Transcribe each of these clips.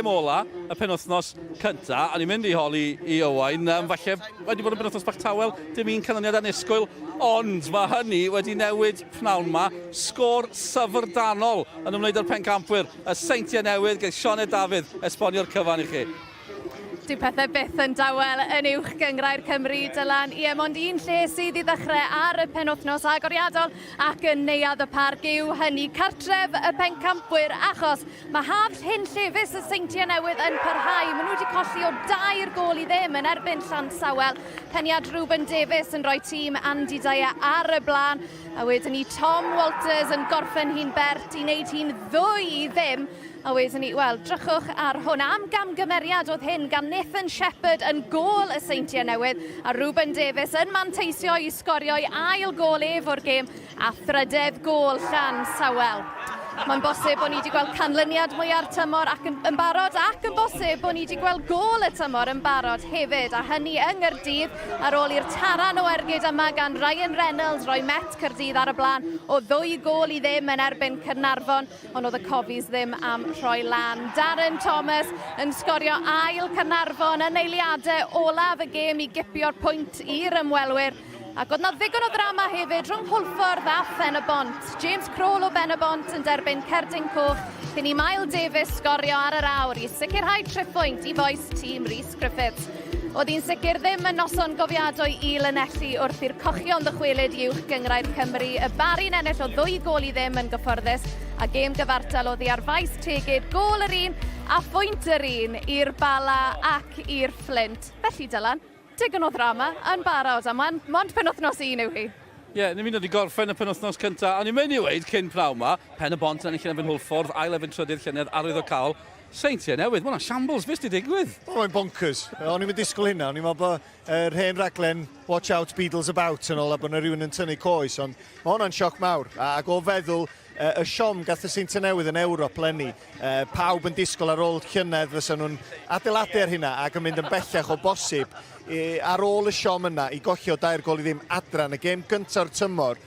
Ola, y penwythnos cynta, a ni'n mynd i holi i Owain, falle wedi bod yn penwythnos bach tawel, dim un canlyniad annisgwyl, ond mae hynny wedi newid pnawn ma, sgôr syfrdanol yn ymwneud â'r pencampwyr, y Seintiau Newydd, gyda Jordan Davies, esbonio'r cyfan i chi. Dyw pethau byth yn dawel yn uwch gyngrair Cymru, Dylan. Ie, mond un lle sydd i ddechrau ar y penwythnos agoriadol ac yn neuadd y parc yw hynny cartref y pencampwyr, achos mae haf Llynllefus y Seintiau Newydd yn parhau. Maen nhw wedi colli o 2 gôl i ddim yn erbyn Llansawel. Peniad Jordan Davies yn rhoi tîm Andy Dyer ar y blaen, a wedyn ni Tom Walters yn gorffen hi'n bert i wneud hi'n 2-0. A wedyn ni, wel, drychwch ar hwn am gamgymeriad oedd hyn gan Nathan Shepherd yn gôl y Seintiau Newydd, a Jordan Davies yn manteisio i sgorio'i ail gôl efo'r gêm a thrydedd gôl Llansawel. Mae'n bosib bod ni wedi gweld canlyniad mwy ar tymor ac yn barod, ac yn bosib bod ni wedi gweld gôl y tymor yn barod hefyd, a hynny yng Nghaerdydd ar ôl i'r taran o ergyd yma gan Ryan Reynolds roi Met Caerdydd ar y blaen o 2 gôl i ddim yn erbyn Caernarfon, ond oedd y cofis ddim am rhoi lan. Darren Thomas yn sgorio ail Caernarfon yn eiliadau olaf y gêm i gipio'r pwynt i'r ymwelwyr. Ac oedd na ddigon o ddrama hefyd rhwng Hwlffordd a Phen-y-bont. James Crowell o Ben-y-bont yn derbyn Cerdyn Coch, cyn i Michael Davies sgorio ar yr awr i sicrhau trippwynt i foes tîm Rhys Griffiths. Oedd hi'n sicr ddim yn noson gofiadwy i Llanelli wrth i'r cochion ddychwelyd uwch gyngrair Cymru. Y Bari'n ennill o 2 gôl i ddim yn gyfforddus, a gêm gyfartal oedd hi ar faes tegid, gôl yr un a phwynt yr un i'r Bala ac i'r Flint. Felly, Dylan, digon o ddrama yn barod, a mond penwythnos un yw hi. Ie, ni'n mynd i gorffen y penwythnos cynta, a ni'n mynd i weid cyn pnawn ma, Pen-y-bont yn ennill yn erbyn Hwlffordd, ail erbyn trydydd llynedd arwyddocaol. Seintiau Newydd, mae hwnna shambles, beth di digwydd? Mae'n bonkers. O'n i'n disgwyl hynna, o'n i'n meddwl bod yr hen raglen Watch Out Beatles About yn ôl a bod yna rhywun yn tynnu coes, ond mae hwnna'n sioc mawr. Ac o feddwl, y siom gath y Seintiau Newydd yn Ewrop lenni, pawb yn disgwyl ar ôl llynedd fysa nhw'n adeiladu ar hynna ac yn mynd yn bellach o bosib ar ôl y siom yna i gollio 2 gôl i ddim adran y gêm gyntaf o'r tymor.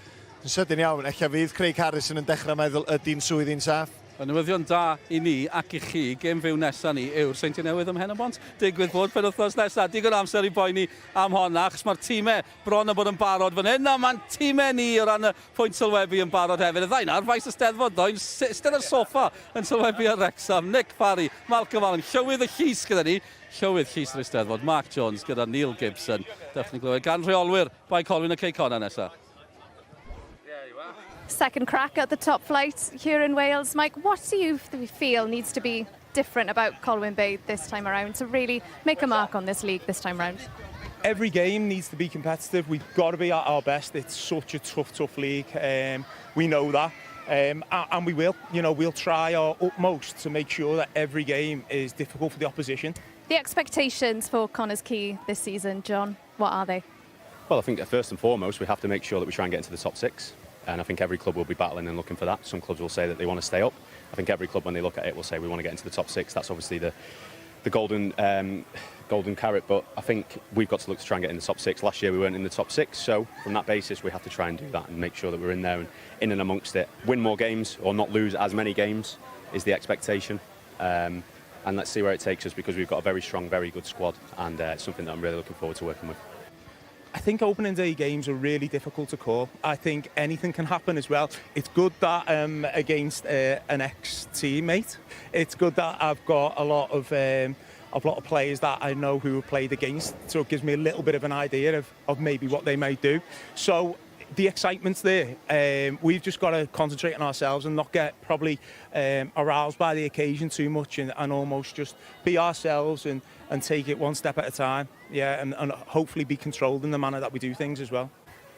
Yn sydyn iawn, eich fydd Craig Harrison yn dechrau meddwl ydy'n swydd i'n saff. Y newyddion da i ni ac i chi, gêm fyw nesaf ni yw'r Seintiau Newydd ym Mhen-y-bont. Digwydd bod penwythnos nesaf, digon amser i boeni am honna, achos mae'r tîmau bron yn bod yn barod fan hyn, a mae'n tîmau ni o ran y pwynt sylwebu yn barod hefyd. Y ddau na, ar faes y Steddfod, do'n sydd ar soffa yn sylwebu ar Wrexham, Nick Parry, Malcolm Allen, llywydd y llys gyda ni, llywydd llys ar y Steddfod, Mark Jones gyda Neil Gibson, dechrau'n glywed gan rheolwyr bai Colwyn a Connah nesaf. Second crack at the top flight here in Wales. Mike, what do you feel needs to be different about Colwyn Bay this time around to really make a mark on this league this time around? Every game needs to be competitive. We've got to be at our best. It's such a tough league. We know that. And we will. You know, we'll try our utmost to make sure that every game is difficult for the opposition. The expectations for Connah's Quay this season, John, what are they? Well, I think first and foremost, we have to make sure that we try and get into the top 6. And I think every club will be battling and looking for that. Some clubs will say that they want to stay up. I think every club, when they look at it, will say we want to get into the top 6. That's obviously the golden carrot. But I think we've got to look to try and get in the top 6. Last year we weren't in the top 6, so from that basis we have to try and do that and make sure that we're in there and in and amongst it. Win more games or not lose as many games is the expectation. And let's see where it takes us, because we've got a very strong, very good squad, and it's something that I'm really looking forward to working with. I think opening day games are really difficult to call. I think anything can happen as well. It's good that against an ex-teammate. It's good that I've got a lot of players that I know who have played against, so it gives me a little bit of an idea of maybe what they might do. So the excitement's there. We've just got to concentrate on ourselves and not get probably aroused by the occasion too much, and almost just be ourselves and take it one step at a time. Yeah, and hopefully be controlled in the manner that we do things as well.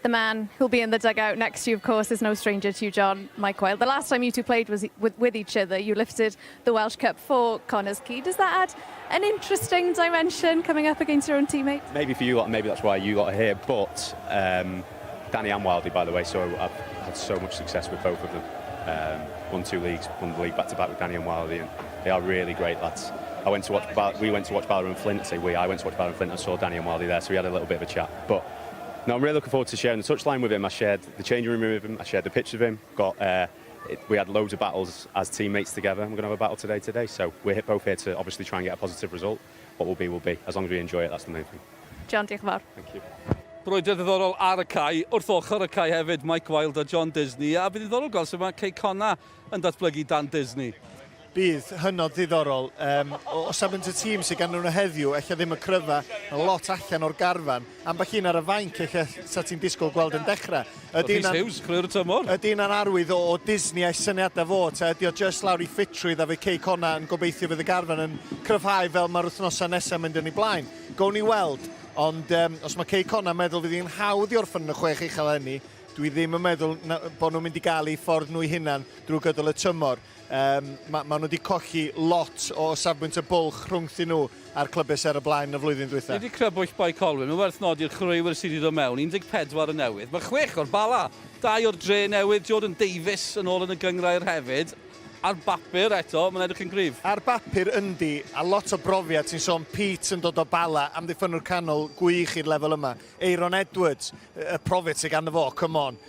The man who'll be in the dugout next to you, of course, is no stranger to you, John, Michael Wilde. The last time you two played was with each other. You lifted the Welsh Cup for Connah's Quay. Does that add an interesting dimension coming up against your own teammate? Maybe for you lot, maybe that's why you lot are here, but Danny and Wilde, by the way, so I've had so much success with both of them. Won 2 leagues, won the league back-to-back with Danny and Wilde, and they are really great lads. We went to watch Bala and Flint. I went to watch Bala and Flint and saw Danny and Wilde there, so we had a little bit of a chat. But no, I'm really looking forward to sharing the touchline with him. I shared the changing room with him. I shared the pitch with him. Got we had loads of battles as teammates together, and we're going to have a battle today. So we're both here to obviously try and get a positive result. What will be, will be. As long as we enjoy it, that's the main thing. John, diolch yn fawr. Thank you. Brwydr ddiddorol ar y cae, wrth ochr y cae hefyd, Mike Wilde a John Disney, a bydd ddiddorol gweld sut mae Connah yn datblygu dan Disney. Bydd hynod ddiddorol. O safbwynt y tîm sydd gan nhw'n heddiw, eich ddim y cryfa, lot allan o'r garfan. Am bach un ar y fainc eich sa ti'n disgwyl gweld yn dechrau. Rhys Hughes, clwyr y tymor. Ydy un arwydd o Disney a'i syniadau fo, ydy o just lawr i ffitrwydd a fe Cey Connah yn gobeithio fydd y garfan yn cryfhau fel mae'r wythnosau nesaf mynd yn ei blaen. Gown ni weld, ond os mae Cey Connah meddwl fydd hi'n hawdd i orffen yn y 6 uchel enni, dwi ddim yn meddwl bod nhw'n mynd i gael eu ffordd nhw hunan drwy gydol y tymor. Mae nhw wedi colli lot o safbwynt y bwlch rhwngthyn nhw a'r clybys ar y blaen y flwyddyn diwethaf. Ni wedi crybwyll bai Colwyn, mae'n werth nodi'r chreuwyr sydd wedi dod mewn, 14 y newydd. Mae 6 o'r Bala, 2 o'r dre newydd, Jordan Davies yn ôl yn y gyngrair hefyd. Ar bapur eto, mae'n edrych yn gryf. Ar bapur yndi, a lot o brofiad sy'n sôn Peate yn dod o Bala, amddiffynwr canol gwych i'r lefel yma. Aeron Edwards, y profiad sy'n ganddo fo, come on.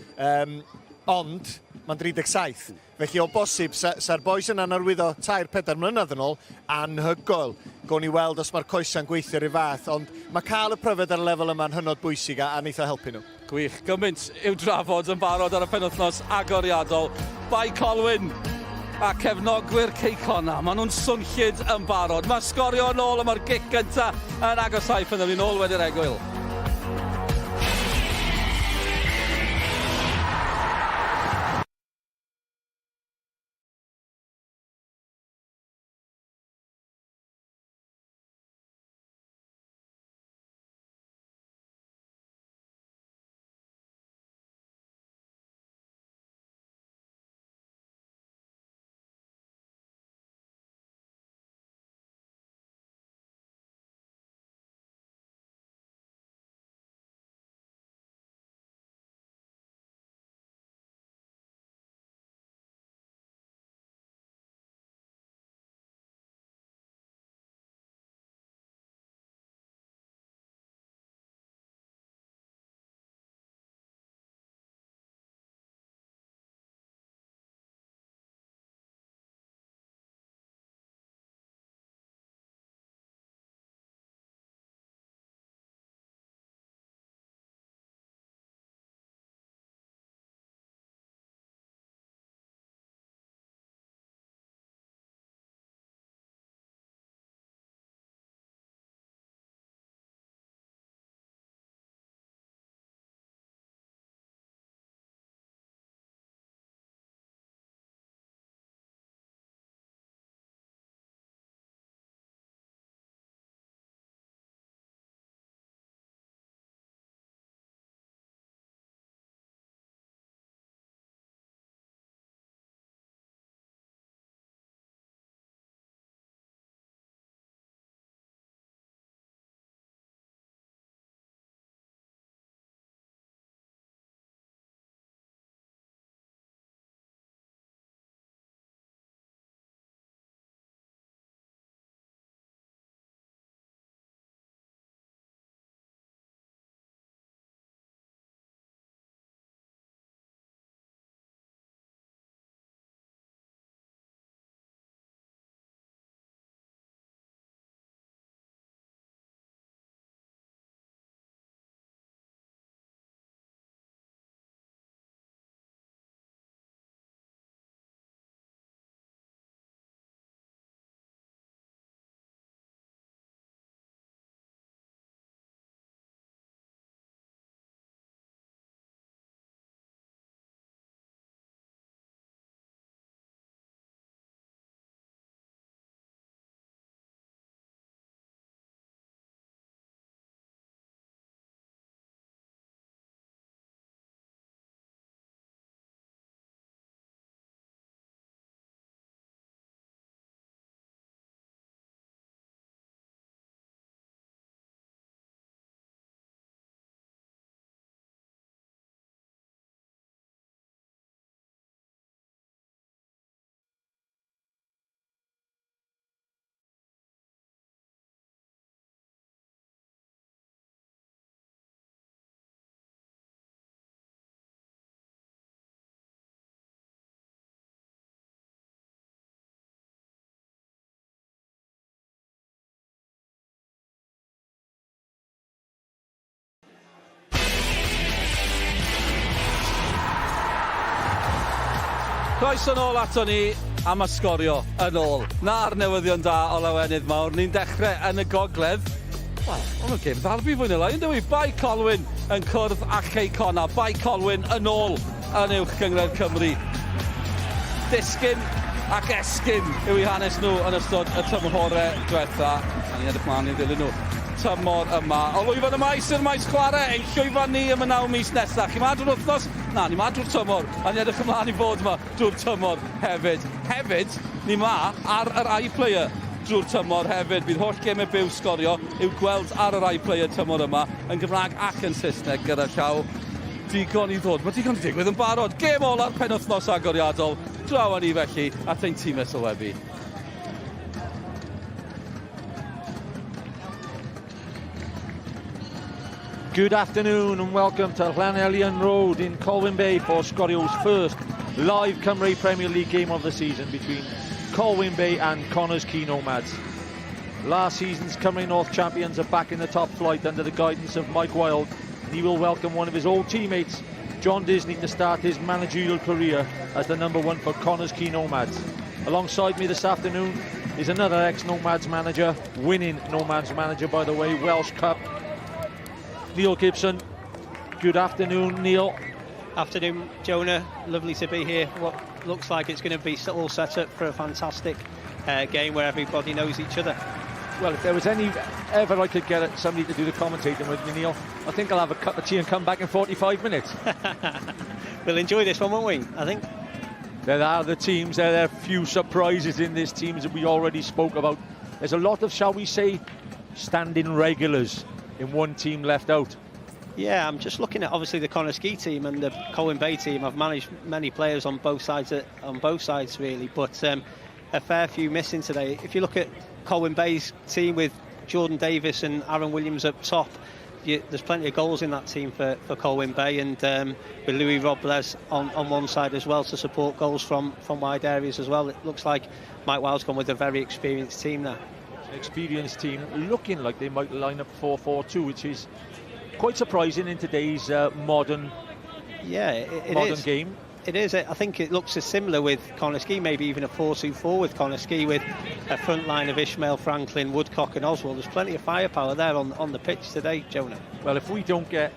Ond, mae'n 37. Felly o bosib, sa'r boes yna'n arwyddo 3-4 mlynedd yn ôl, anhygoel. Gown ni weld os mae'r coesa'n gweithio rhyw fath, ond mae cael y pryfed ar y lefel yma'n hynod bwysig a wneith o helpu nhw. Gwych, gymaint i'w drafod yn barod ar y penwythnos agoriadol. Bai Colwyn a cefnogwyr Cey Connah, maen nhw'n swnllyd yn barod. Mae sgorio yn ôl am yr gic gyntaf yn agosau pan ddyn nhw'n ôl wedi'r egwyl. Croes yn ôl ato ni am ysgorio yn ôl. Na'r newyddion da o lawenydd mawr. Ni'n dechrau yn y gogledd. Wel, o'n nhw'n gêm ddarbu fwy neu lai, ynddo fi? Bai Colwyn yn cwrdd â Connah. Bai Colwyn yn ôl yn uwch gyngred Cymru. Disgyn ac esgyn yw eu hanes nhw yn ystod y tymhorau diwetha. A ni'n edrych mlaen i'n dilyn nhw. Tymor yma. O lwyfan y maes yn maes chwarae. Ein llwyfan ni am y 9 mis nesaf. Chi ma drwy'r wythnos? Na, ni ma drwy'r tymor. A ni edrych ymlaen i fod yma drwy'r tymor hefyd. Hefyd, ni ma ar yr iPlayer drwy'r tymor hefyd. Bydd holl gemau byw sgorio i'w gweld ar yr iPlayer tymor yma yn Gymraeg ac yn Saesneg gyda llaw digon i ddod. Mae digon i digwydd yn barod. Gêm ola'r penwythnos agoriadol. Draw ni felly at ein tîmau sylwebu. Good afternoon and welcome to Llanelian Road in Colwyn Bay for Scorio's first live Cymru Premier League game of the season between Colwyn Bay and Connah's Quay Nomads. Last season's Cymru North champions are back in the top flight under the guidance of Michael Wilde, and he will welcome one of his old teammates, Jordan Davies, to start his managerial career as the number 1 for Connah's Quay Nomads. Alongside me this afternoon is another ex-Nomads manager, winning Nomads manager by the way, Welsh Cup, Neil Gibson. Good afternoon, Neil. Afternoon, Jonah. Lovely to be here. What looks like it's going to be all set up for a fantastic game where everybody knows each other. Well, if there was ever I could get somebody to do the commentating with me, Neil, I think I'll have a cup of tea and come back in 45 minutes. We'll enjoy this one, won't we? I think. There are the teams. There are a few surprises in this team that we already spoke about. There's a lot of, shall we say, standing regulars in one team left out. Yeah, I'm just looking at obviously the Connah's Quay team and the Colwyn Bay team. I've managed many players on both sides really, but a fair few missing today. If you look at Colwyn Bay's team with Jordan Davies and Aeron Williams up top, there's plenty of goals in that team for Colwyn Bay, and with Louis Robles on one side as well to support goals from wide areas as well. It looks like Mike Wilde's gone with a very experienced team there. Experienced team looking like they might line up 4-4-2, which is quite surprising in today's modern game. It is. I think it looks similar with Connah's Quay, maybe even a 4-2-4 with Connah's Quay, with a front line of Ishmael, Franklin, Woodcock and Oswald. There's plenty of firepower there on the pitch today, Jonah. Well, if we don't get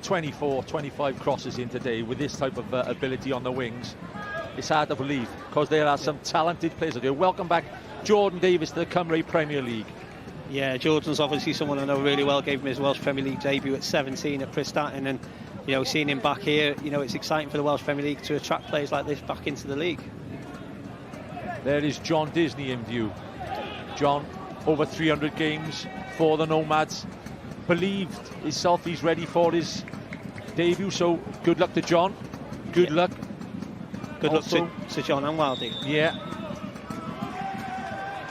24, 25 crosses in today with this type of ability on the wings, it's hard to believe, because there are some talented players out there. Welcome back, Jordan Davies, to the Cymru Premier League. Yeah, Jordan's obviously someone I know really well. Gave him his Welsh Premier League debut at 17 at Prestatyn, and seeing him back here, it's exciting for the Welsh Premier League to attract players like this back into the league. There is John Disney in view. John, over 300 games for the Nomads. Believed himself he's ready for his debut, so good luck to John. Good luck. Good luck to John and Wilde. Yeah.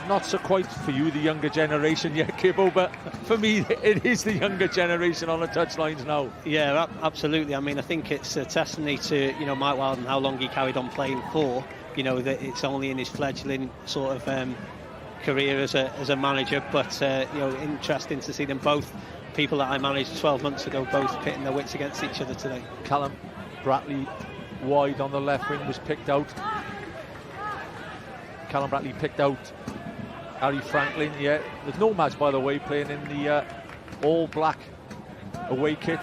Not so quite for you, the younger generation yet, Kibbo, but for me, it is the younger generation on the touchlines now. Yeah, absolutely. I mean, I think it's a testimony to, Mike Wilde and how long he carried on playing for, that it's only in his fledgling sort of career as a manager, but, interesting to see them both, people that I managed 12 months ago, both pitting their wits against each other today. Callum Bradley wide on the left wing was picked out. Callum Bradley picked out Harry Franklin. Yeah, there's Nomads, by the way, playing in the all-black away kit.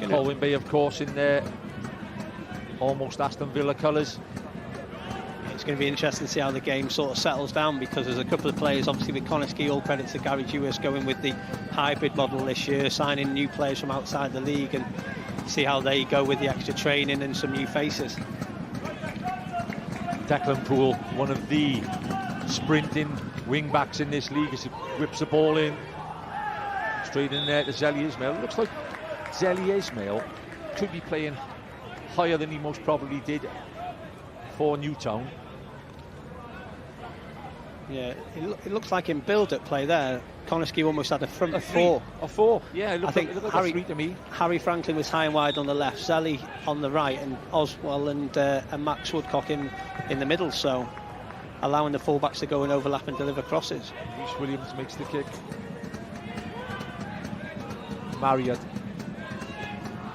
Colwyn Bay, of course, in their almost Aston Villa colours. It's going to be interesting to see how the game sort of settles down, because there's a couple of players, obviously with Connah's Quay, all credit to Gary Hughes, going with the hybrid model this year, signing new players from outside the league, and see how they go with the extra training and some new faces. Declan Poole, one of the sprinting wing-backs in this league, as he whips the ball in. Straight in there to Zelly Ismail. It looks like Zelly Ismail could be playing higher than he most probably did for Newtown. Yeah, it looks like in build-up play there, Connah's Quay almost had a front four. A four, yeah, it looked like a three to me. Harry Franklin was high and wide on the left, Zelly on the right, and Oswald and Max Woodcock in the middle, so allowing the fullbacks to go and overlap and deliver crosses. Rhys Williams makes the kick. Marriott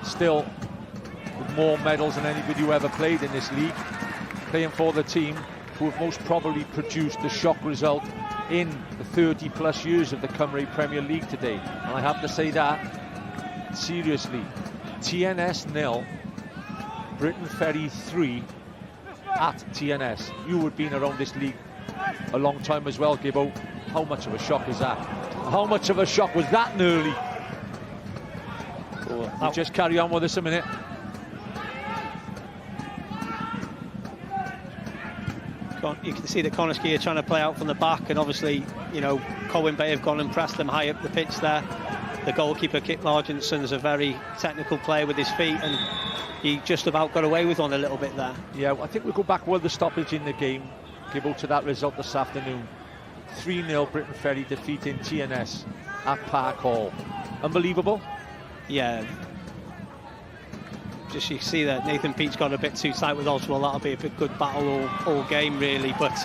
still with more medals than anybody who ever played in this league, playing for the team who have most probably produced the shock result in the 30 plus years of the Cymru Premier League today. And I have to say that seriously. TNS 0, Britain Ferry 3 at TNS. You had been around this league a long time as well, Gibbo. How much of a shock is that? How much of a shock was that early? We'll just carry on with this a minute. You can see that Connah are trying to play out from the back, and obviously, you know, Colwyn Bay have gone and pressed them high up the pitch there. The goalkeeper, Kit Largenson's a very technical player with his feet, and he just about got away with one a little bit there. Yeah, I think we'll go back with the stoppage in the game, Gibbo, to that result this afternoon. 3-0 Britain Ferry defeating TNS at Park Hall. Unbelievable. Yeah. Just you see that Nathan Peate's got a bit too tight with Oswald. That'll be a good battle all game, really. But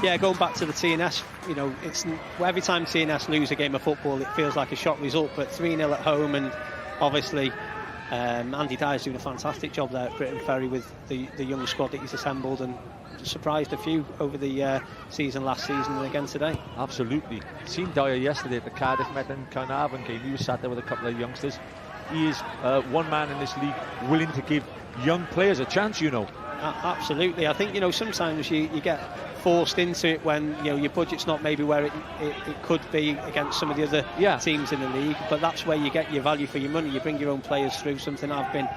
yeah, going back to the TNS, you know, it's every time TNS lose a game of football, it feels like a shock result. But 3-0 at home, and obviously Andy Dyer's doing a fantastic job there at Britain Ferry with the young squad that he's assembled, and surprised a few over the season last season and again today. Absolutely. Seen Dyer yesterday at the Cardiff Met and Carnarvon game. He was sat there with a couple of youngsters. He is one man in this league willing to give young players a chance, you know. Absolutely. I think, you know, sometimes you get forced into it when, you know, your budget's not maybe where it could be against some of the other teams in the league, but that's where you get your value for your money. You bring your own players through, something I've been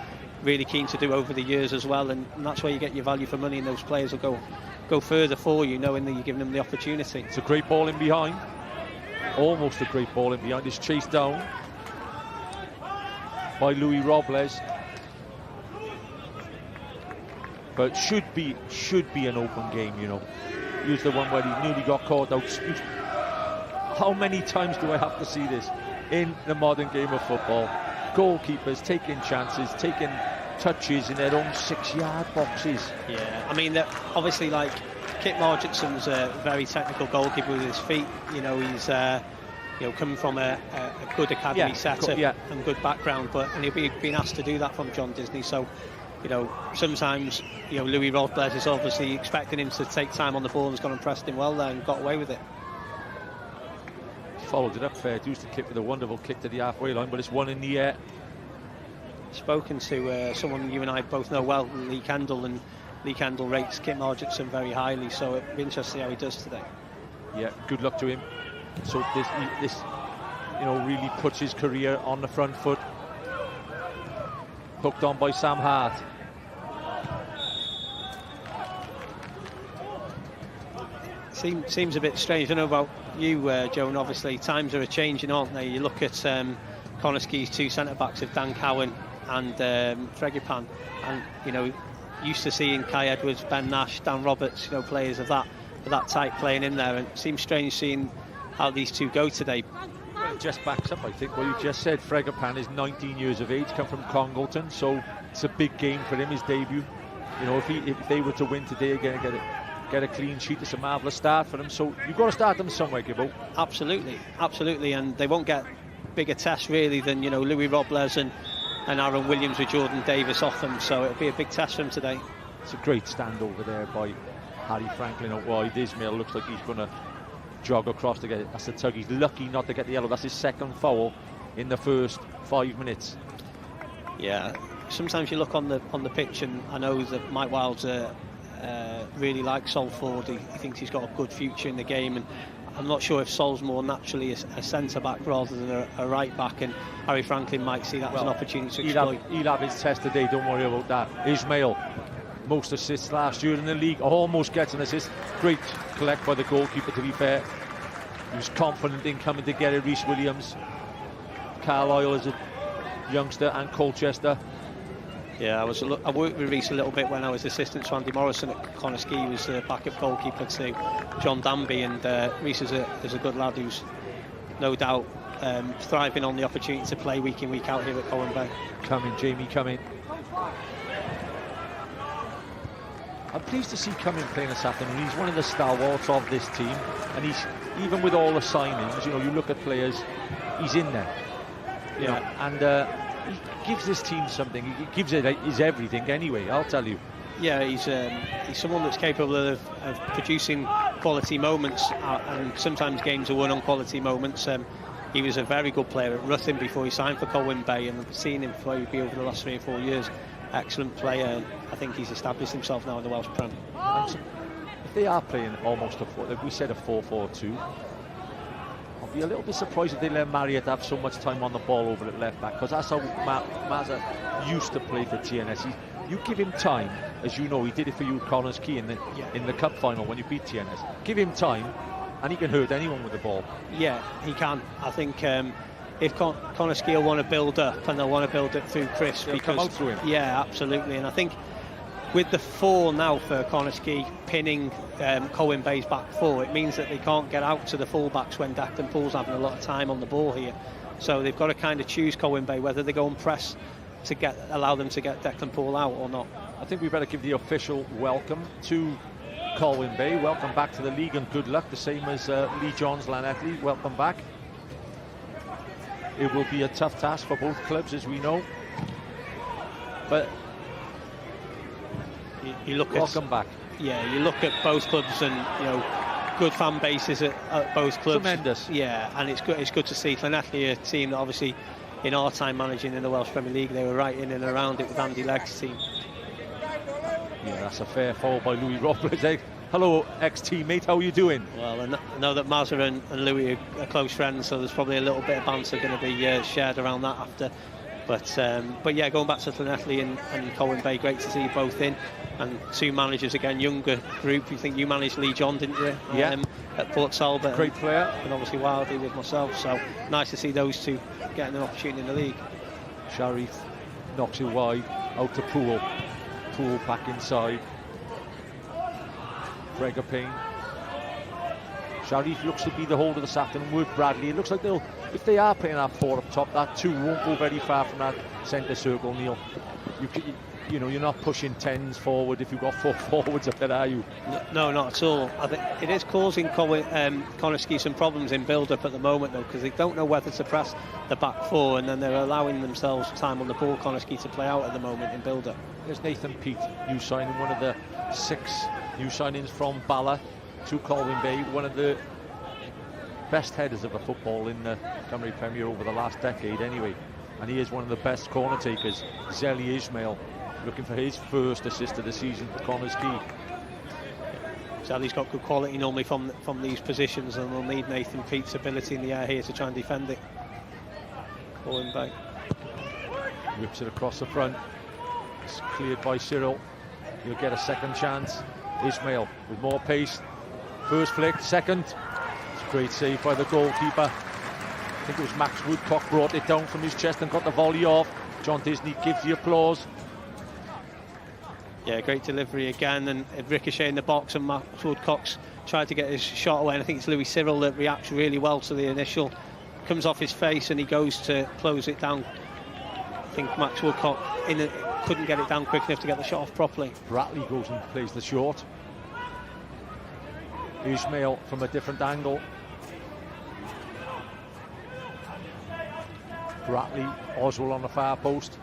really keen to do over the years as well, and that's where you get your value for money, and those players will go further for you, knowing that you're giving them the opportunity. It's a great ball in behind. Almost a great ball in behind. It's chased down by Louis Robles, but should be an open game, you know. Here's the one where he nearly got caught out. How many times do I have to see this in the modern game of football? Goalkeepers taking chances, taking touches in their own 6-yard boxes. Yeah, I mean, obviously, like, Kit Largenson's a very technical goalkeeper with his feet. You know, he's you know, coming from a good academy setup and good background, and he'll be being asked to do that from John Disney. So, you know, sometimes, you know, Louis Robles is obviously expecting him to take time on the ball, and has gone and pressed him well there and got away with it. Followed it up fair dues to Kit with a wonderful kick to the halfway line, but it's one in the air. Spoken to someone you and I both know well, Lee Kendall, and Lee Kendall rates Kit Largenson very highly, so it'll be interesting to see how he does today. Yeah, good luck to him. So this you know, really puts his career on the front foot. Hooked on by Sam Hart. Seems a bit strange. I don't know about you, Joe, and obviously times are changing, aren't they? You look at Connah's two centre-backs of Dan Cowan and Fregipan, and, you know, used to seeing Kai Edwards, Ben Nash, Dan Roberts, you know, players of that type playing in there, and it seems strange seeing how these two go today. Well, it just backs up, I think, what you just said. Fregipan is 19 years of age, come from Congleton, so it's a big game for him, his debut. You know, if they were to win today again, get a clean sheet, it's a marvellous start for them. So you've got to start them somewhere, Gibbo. Absolutely, and they won't get bigger tests really than, you know, Louis Robles and Aaron Williams with Jordan Davies off them. So it'll be a big test for them today. It's a great stand over there by Harry Franklin out wide. Ismail looks like he's going to jog across to get it. That's the tug. He's lucky not to get the yellow. That's his second foul in the first 5 minutes. Yeah, sometimes you look on the pitch, and I know that Mike Wilde really likes Salford. He thinks he's got a good future in the game, and I'm not sure if Sol's more naturally a centre-back rather than a right-back, and Harry Franklin might see that as an opportunity to exploit. He'll have his test today, don't worry about that. Ismail, most assists last year in the league, almost gets an assist. Great collect by the goalkeeper, to be fair. He was confident in coming to get it. Rhys Williams, Carlisle as a youngster, and Colchester. Yeah, I worked with Rhys a little bit when I was assistant to Andy Morrison at Connah. He was the backup goalkeeper to John Danby, and Rhys is a good lad who's no doubt thriving on the opportunity to play week in, week out here at Colwyn Bay. Come in, Jamie, come in. I'm pleased to see Cumming playing this afternoon. He's one of the stalwarts of this team, and he's, even with all the signings, you know, you look at players, he's in there. You know, and he gives this team something. He gives it his everything anyway, I'll tell you. Yeah, he's someone that's capable of producing quality moments, and sometimes games are won on quality moments. He was a very good player at Ruthin before he signed for Colwyn Bay, and I've seen him play over the last 3 or 4 years. Excellent player, and I think he's established himself now in the Welsh Prem. If they are playing almost like we said, a 4-4-2, I'll be a little bit surprised if they let Marriott have so much time on the ball over at left back, because that's how Mazza used to play for TNS. You give him time, as you know, he did it for you at Connah's Quay in the cup final when you beat TNS. Give him time, and he can hurt anyone with the ball. Yeah, he can. I think if Connah's Quay want to build up, and they'll want to build it through Chris, They'll come out through him. Yeah, absolutely. And I think with the 4 now for Connah's Quay pinning Colwyn Bay's back 4, it means that they can't get out to the full-backs when Declan Poole's having a lot of time on the ball here. So they've got to kind of choose Colwyn Bay, whether they go and press to allow them to get Declan Poole out or not. I think we better give the official welcome to Colwyn Bay. Welcome back to the league and good luck, the same as Lee Johns, Llanelli. Welcome back. It will be a tough task for both clubs, as we know. But you look welcome back. Yeah, you look at both clubs, and good fan bases at both clubs. Tremendous. Yeah, and it's good to see Llanelli, a team that obviously in our time managing in the Welsh Premier League, they were right in and around it with Andy Legg's team. Yeah, that's a fair fall by Louis Robles. Hello, ex-teammate, how are you doing? Well, I know that Mazza and Louis are close friends, so there's probably a little bit of banter going to be shared around that after. But yeah, going back to Llanelli and Colwyn Bay, great to see you both in. And 2 managers again, younger group. You think you managed Lee John, didn't you? Yeah. At Port Talbot. Great player. And obviously Wilde with myself. So nice to see those 2 getting an opportunity in the league. Sharif knocks it wide, out to Poole. Poole back inside. Gregor Payne. Sharif looks to be the holder this afternoon with Bradley. It looks like if they are playing that 4 up top, that 2 won't go very far from that centre circle, Neil. You're not pushing 10s forward if you've got 4 forwards up there, are you? No, not at all. I think it is causing Connah's Quay some problems in build-up at the moment, though, because they don't know whether to press the back 4, and then they're allowing themselves time on the ball, Connah's Quay, to play out at the moment in build-up. There's Nathan Peate, new signing, one of the 6 new signings from Bala to Colwyn Bay, one of the best headers of a football in the Cymru Premier over the last decade anyway, and he is one of the best corner takers. Zeli Ismail looking for his first assist of the season for Connah's Quay. Zeli's got good quality normally from these positions, and they'll need Nathan Peate's ability in the air here to try and defend it. Colwyn Bay whips it across the front. It's cleared by Cyril. He'll get a second chance. Ismail with more pace. First flick, second. It's a great save by the goalkeeper. I think it was Max Woodcock brought it down from his chest and got the volley off. John Disney gives the applause. Yeah, great delivery again, and ricochet in the box, and Max Woodcock's tried to get his shot away, and I think it's Louis Cyril that reacts really well to the initial. Comes off his face and he goes to close it down. I think Max Woodcock couldn't get it down quick enough to get the shot off properly. Bratley goes and plays the short. Ismail from a different angle. Bratley, Oswald on the far post.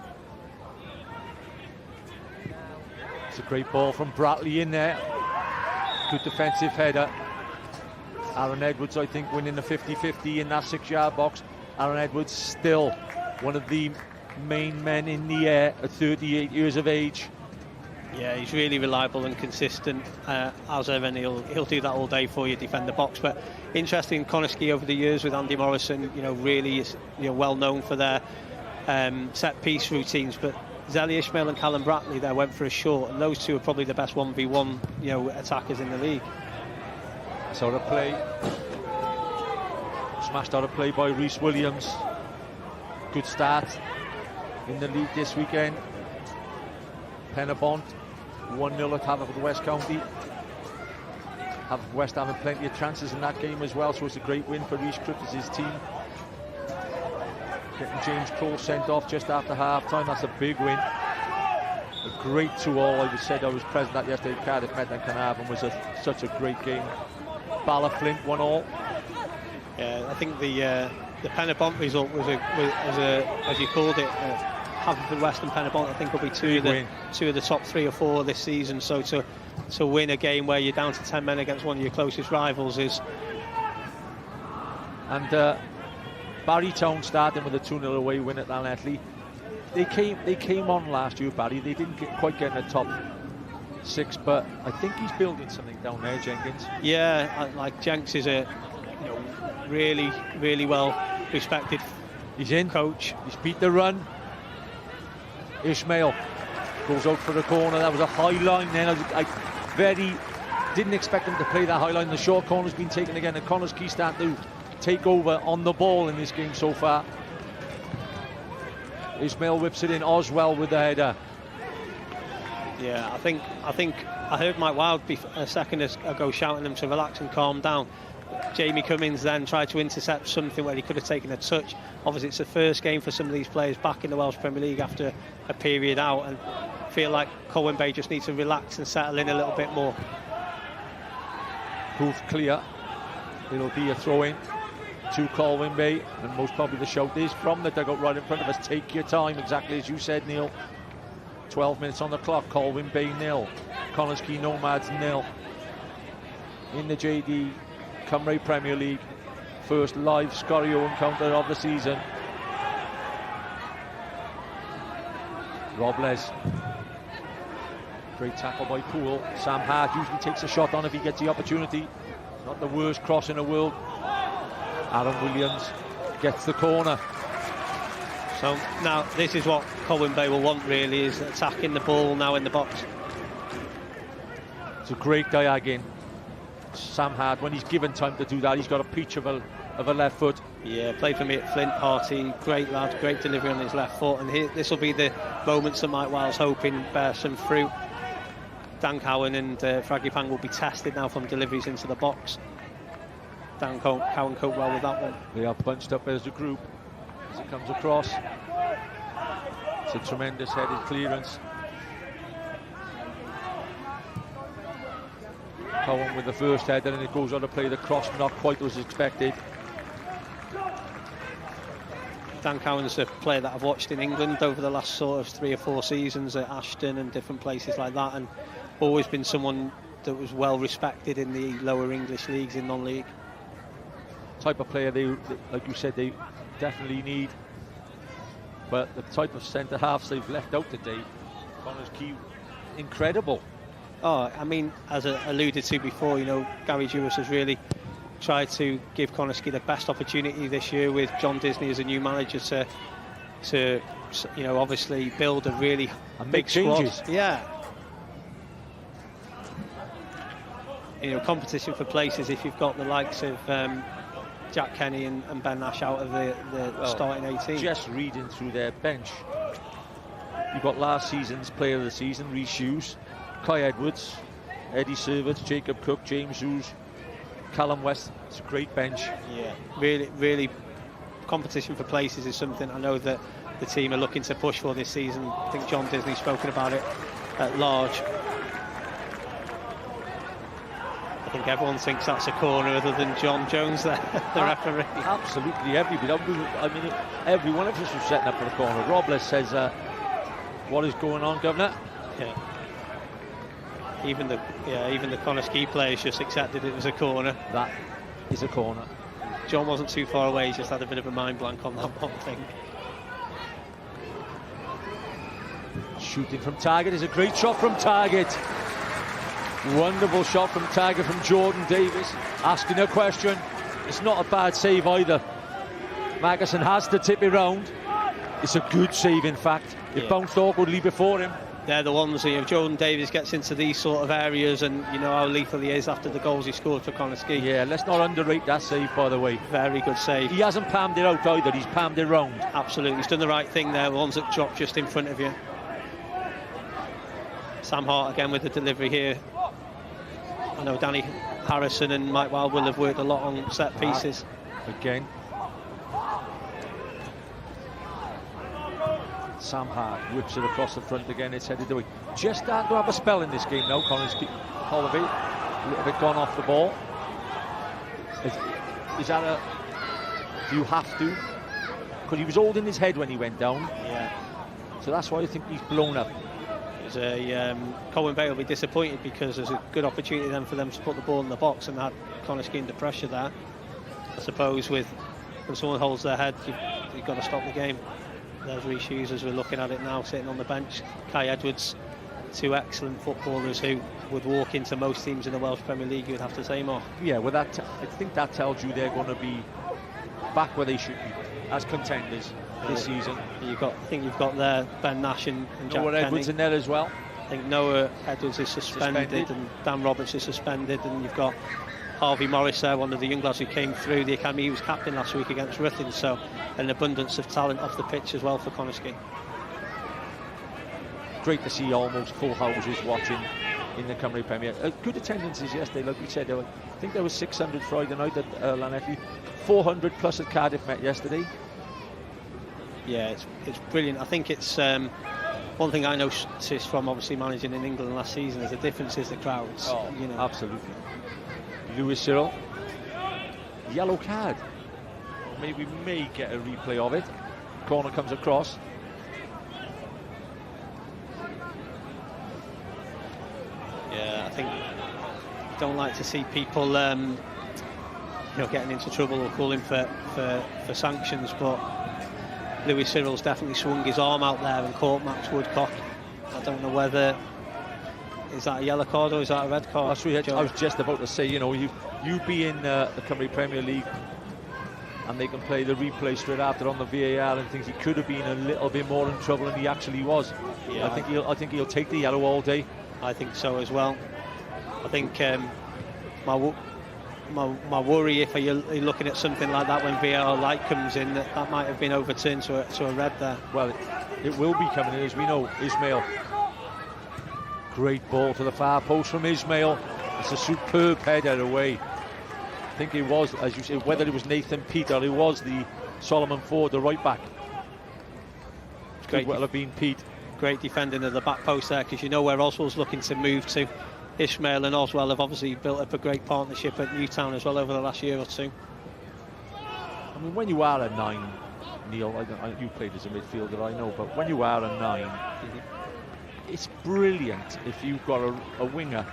It's a great ball from Bratley in there. Good defensive header. Aeron Edwards, I think, winning the 50-50 in that 6-yard box. Aeron Edwards still one of the main men in the air at 38 years of age. Yeah, he's really reliable and consistent, as ever, and he'll do that all day for you, defend the box. But interesting, Connah's Quay over the years with Andy Morrison, really is well known for their set piece routines. But Zeli Ismail and Callum Bratley there went for a short, and those 2 are probably the best 1v1 attackers in the league. Out of play. Smashed out of play by Rhys Williams. Good start in the league this weekend. Penabont 1-0 at Haverfordwest County. Haverfordwest having plenty of chances in that game as well, so it's a great win for Rhys Cripps' team. Getting James Cole sent off just after half-time, that's a big win. A great 2-all. I was present at yesterday. Cardiff met and Carnarvon was such a great game. Bala Flint 1-all. Yeah, I think the the Penabont result was as you called it, Haverford West and Penabont, I think will be two of the top 3 or 4 this season. So to win a game where you're down to 10 men against one of your closest rivals is. And Bala Town starting with a 2-0 away win at Llanelli. They came on last year, Barry. They didn't quite get in the top 6, but I think he's building something down there, Jenkins. Yeah, like Jenks is a really, really well respected. He's in. Coach. He's beat the run. Ismail goes out for the corner. That was a high line then. I didn't expect him to play that high line. The short corner's been taken again, and Connah's Quay starting to take over on the ball in this game so far. Ismail whips it in. Oswell with the header. Yeah, I think I heard Mike Wilde a second ago shouting them to relax and calm down. Jamie Cummins then tried to intercept something where he could have taken a touch. Obviously, it's the first game for some of these players back in the Welsh Premier League after a period out, and I feel like Colwyn Bay just needs to relax and settle in a little bit more. Proof clear. It'll be a throw-in to Colwyn Bay, and most probably the shout is from the dugout right in front of us. Take your time, exactly as you said, Neil. 12 minutes on the clock. Colwyn Bay 0, Connah's Quay Nomads 0 in the JD Cymru Premier League. First live Scorio encounter of the season. Robles, great tackle by Poole. Sam Hart usually takes a shot on if he gets the opportunity. Not the worst cross in the world. Aaron Williams gets the corner. So now this is what Colwyn Bay will want, really, is attacking the ball now in the box. It's a great diag in. Sam Hart, when he's given time to do that, he's got a peach of a left foot. Yeah, played for me at Flint Party. Great lad, great delivery on his left foot. And this will be the moments that Mike Wilde's hoping bear some fruit. Dan Cowan and Fraggy Pang will be tested now from deliveries into the box. Dan Cowan coped well with that one. They are bunched up as a group as it comes across. It's a tremendous headed clearance. Cowan with the first header, and it goes on to play the cross, not quite as expected. Dan Cowan's a player that I've watched in England over the last sort of 3 or 4 seasons at Ashton and different places like that, and always been someone that was well respected in the lower English leagues in non-league. Type of player they, like you said, they definitely need. But the type of centre halves they've left out today, Connah's Quay, incredible. Oh, I mean, as I alluded to before, Gary Jewis has really tried to give Connah's Quay the best opportunity this year with John Disney as a new manager to obviously build a really big changes. Squad. Yeah. Competition for places if you've got the likes of Jack Kenny and Ben Nash out of the starting 18. Just reading through their bench, you've got last season's player of the season, Rhys Hughes, Aeron Edwards, Eddie Servett, Jacob Cook, James Hughes, Callum West. It's a great bench. Yeah, really, really, competition for places is something I know that the team are looking to push for this season. I think John Disney's spoken about it at large. I think everyone thinks that's a corner other than John Jones there, the referee. Absolutely, everybody. I mean, every one of us was setting up for the corner. Robles says, what is going on, Governor? Yeah. Even the Connah's Quay players just accepted it was a corner. That is a corner. John wasn't too far away, he just had a bit of a mind blank on that one thing. Shooting from target is a great shot from target. Wonderful shot from target from Jordan Davies. Asking a question. It's not a bad save either. Magnuson has to tip it round. It's a good save, in fact. It bounced awkwardly before him. They're the ones, Jordan Davies gets into these sort of areas, and you know how lethal he is after the goals he scored for Connah's Quay. Yeah, let's not underrate that save, by the way. Very good save. He hasn't palmed it out either, he's palmed it round. Absolutely, he's done the right thing there, the ones that drop just in front of you. Sam Hart again with the delivery here. I know Danny Harrison and Mike Wilde will have worked a lot on set pieces. Again. Sam Hart whips it across the front again, it's headed away. Just starting to have a spell in this game now, Connah's Quay. Colwyn, a little bit gone off the ball. Is that a You have to, because he was holding his head when he went down. Yeah. So that's why I think he's blown up. Colwyn Bay will be disappointed because there's a good opportunity then for them to put the ball in the box and had Connah under pressure there. I suppose when someone holds their head, you've got to stop the game. There's Reece Hughes as we're looking at it now, sitting on the bench. Aeron Edwards, two excellent footballers who would walk into most teams in the Welsh Premier League, you'd have to say more. Yeah, well, I think that tells you they're going to be back where they should be as contenders this season. I think you've got there Ben Nash and Jack Noah Edwards in there as well. I think Noah Edwards is suspended and Dan Roberts is suspended, and you've got Harvey Morris there, one of the young lads who came through the academy. He was captain last week against Ruthin, so an abundance of talent off the pitch as well for Connah. Great to see almost full houses watching in the Cymru Premier. Good attendances yesterday, like we said. I think there was 600 Friday night at Llanelli, 400 plus at Cardiff Met yesterday. Yeah, it's brilliant. I think it's one thing I noticed from obviously managing in England last season is the difference is the crowds. Oh, absolutely. Lewis Cyril, yellow card. Maybe we may get a replay of it. Corner comes across. Yeah, I think don't like to see people getting into trouble or calling for sanctions, but Lewis Cyril's definitely swung his arm out there and caught Max Woodcock. I don't know whether is that a yellow card or is that a red card? That's really, I was just about to say, you be in the Cymru Premier League and they can play the replay straight after on the VAR and things. He could have been a little bit more in trouble than he actually was. Yeah, I think he'll take the yellow all day. I think so as well. I think my worry, if you're looking at something like that when VAR light comes in, that might have been overturned to a red there. Well, it will be coming in, as we know. Ismail, great ball to the far post from Ismail. It's a superb header away. I think it was, as you say, whether it was Nathan Peate or it was the Solomon Ford, the right back. Could well have been Peate. Great defending of the back post there, because you know where Oswald's looking to move to. Ismail and Oswald have obviously built up a great partnership at Newtown as well over the last year or two. I mean, when you are a 9, Neil, you played as a midfielder, I know, but when you are a 9, it's brilliant if you've got a winger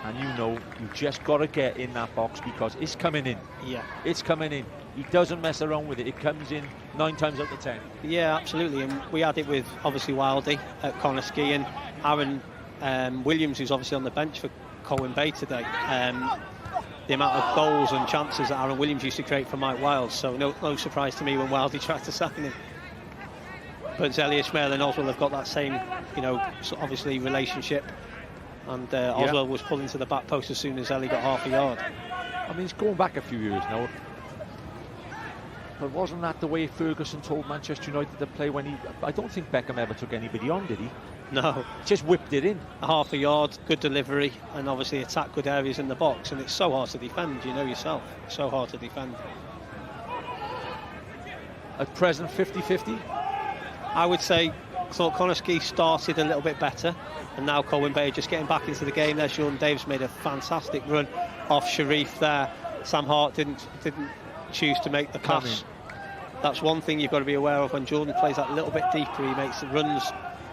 and you just got to get in that box because it's coming in. Yeah, it's coming in. He doesn't mess around with it. It comes in 9 times out of 10. Yeah, absolutely. And we had it with obviously Wilde at Connah and Aeron Williams, who's obviously on the bench for Colwyn Bay today. The amount of goals and chances that Aeron Williams used to create for Mike Wilde, so no surprise to me when Wilde tried to sack him. But Zeli, Ismail and Oswald have got that same, obviously relationship. And Oswald was pulling to the back post as soon as Zeli got half a yard. I mean, it's going back a few years now. But wasn't that the way Ferguson told Manchester United to play when I don't think Beckham ever took anybody on, did he? No. Just whipped it in. Half a yard, good delivery, and obviously attack good areas in the box. And it's so hard to defend, you know yourself. So hard to defend. At present, 50-50? I would say, thought Connah started a little bit better. And now Colwyn Bay just getting back into the game there. Jordan Davies made a fantastic run off Sharif there. Sam Hart didn't choose to make the pass. That's one thing you've got to be aware of when Jordan plays that little bit deeper. He makes the runs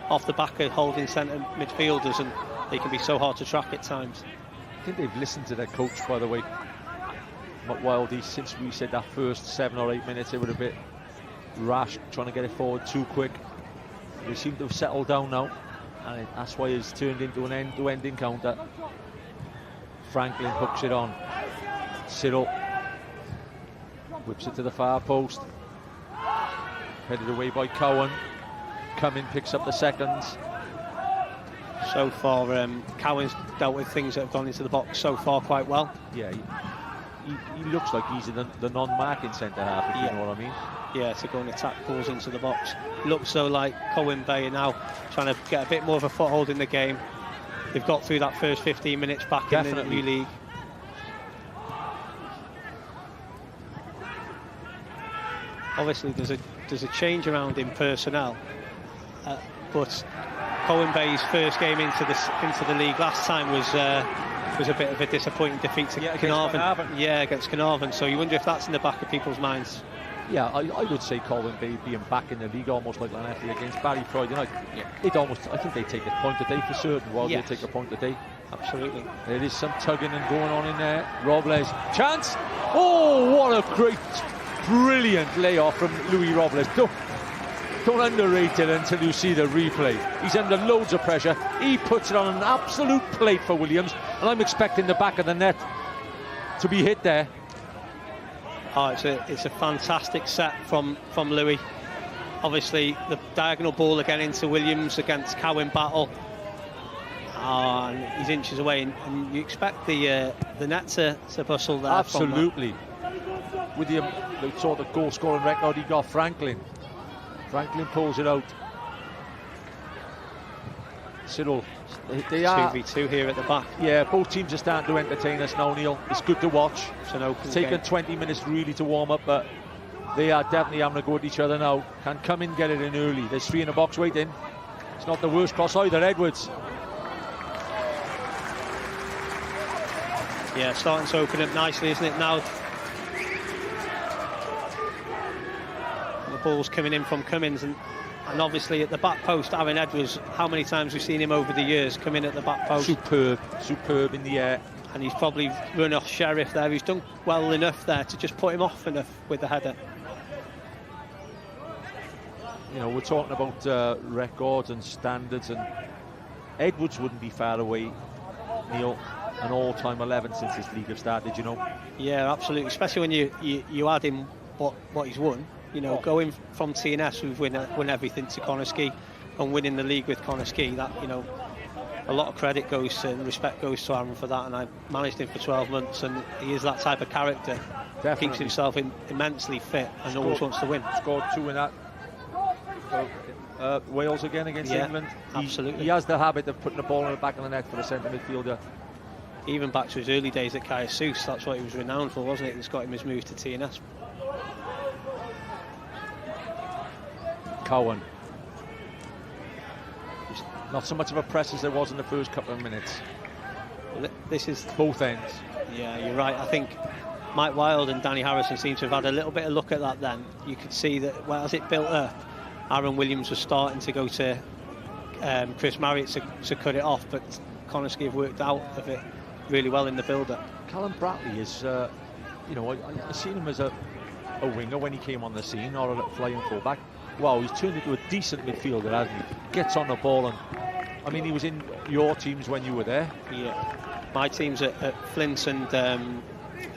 off the back of holding centre midfielders, and they can be so hard to track at times. I think they've listened to their coach, by the way. Wilde, since we said that first 7 or 8 minutes, they were a bit rash, trying to get it forward too quick. They seem to have settled down now, and that's why it's turned into an end-to-end encounter. Franklin hooks it on. Cyril whips it to the far post. Headed away by Cowan. Cumming picks up the seconds. So far, Cowan's dealt with things that have gone into the box so far quite well. Yeah, he looks like he's the non-marking centre half, if you know what I mean. Yeah, to go and attack balls into the box. Looks so like Colwyn Bay are now trying to get a bit more of a foothold in the game. They've got through that first 15 minutes back in the new league. Obviously, there's a change around in personnel, but Colwyn Bay's first game into the league last time was a bit of a disappointing defeat to Carnarvon. Yeah, against Carnarvon. So you wonder if that's in the back of people's minds. Yeah, I would say Colwyn Bay being back in the league almost like Llanelli against Barry Friday night. It almost, I think they take a point a day for certain. While they take a point a day. Absolutely. There is some tugging and going on in there. Robles, chance! Oh, what a great, brilliant layoff from Louis Robles. Don't underrate it until you see the replay. He's under loads of pressure. He puts it on an absolute plate for Williams, and I'm expecting the back of the net to be hit there. Oh, it's a fantastic set from Louis. Obviously, the diagonal ball again into Williams against Cowan Battle. And he's inches away, and you expect the net to bustle there. Absolutely. With the sort of goal-scoring record he got, Franklin pulls it out. Cyril, they are 2v2 here at the back. Yeah, both teams are starting to entertain us now, Neil. It's good to watch. It's taken 20 minutes really to warm up, but they are definitely having a go at each other now. Can come in, get it in early. There's 3 in the box waiting. It's not the worst cross either, Edwards. Yeah, starting to open up nicely, isn't it, now? The ball's coming in from Cummins, and obviously at the back post, Aeron Edwards, how many times we've seen him over the years come in at the back post. Superb in the air. And he's probably run off Sheriff there. He's done well enough there to just put him off enough with the header. You know, we're talking about records and standards, and Edwards wouldn't be far away, Neil. An all-time 11 since this league have started, you know. Yeah, absolutely, especially when you add in what he's won. You know, going from TNS, who've won everything, to Connah and winning the league with Connah, that, you know, a lot of credit goes to, and respect goes to Aeron for that. And I managed him for 12 months, and he is that type of character. Definitely. Keeps himself immensely fit and always wants to win. Scored 2 in that. Wales again against England. Absolutely. He has the habit of putting the ball in the back of the net for the centre midfielder. Even back to his early days at Quay, that's what he was renowned for, wasn't it? It's got him his move to TNS. Cowan. Not so much of a press as there was in the first couple of minutes. This is both ends. Yeah, you're right. I think Mike Wilde and Danny Harrison seem to have had a little bit of look at that then. You could see that, well, as it built up, Aeron Williams was starting to go to Chris Marriott to cut it off, but Connah have worked out of it really well in the build-up. Callum Bradley is, you know, I seen him as a winger when he came on the scene, or a flying full-back. Wow, he's turned into a decent midfielder, hasn't he? Gets on the ball, and I mean, he was in your teams when you were there. Yeah, my teams at Flint and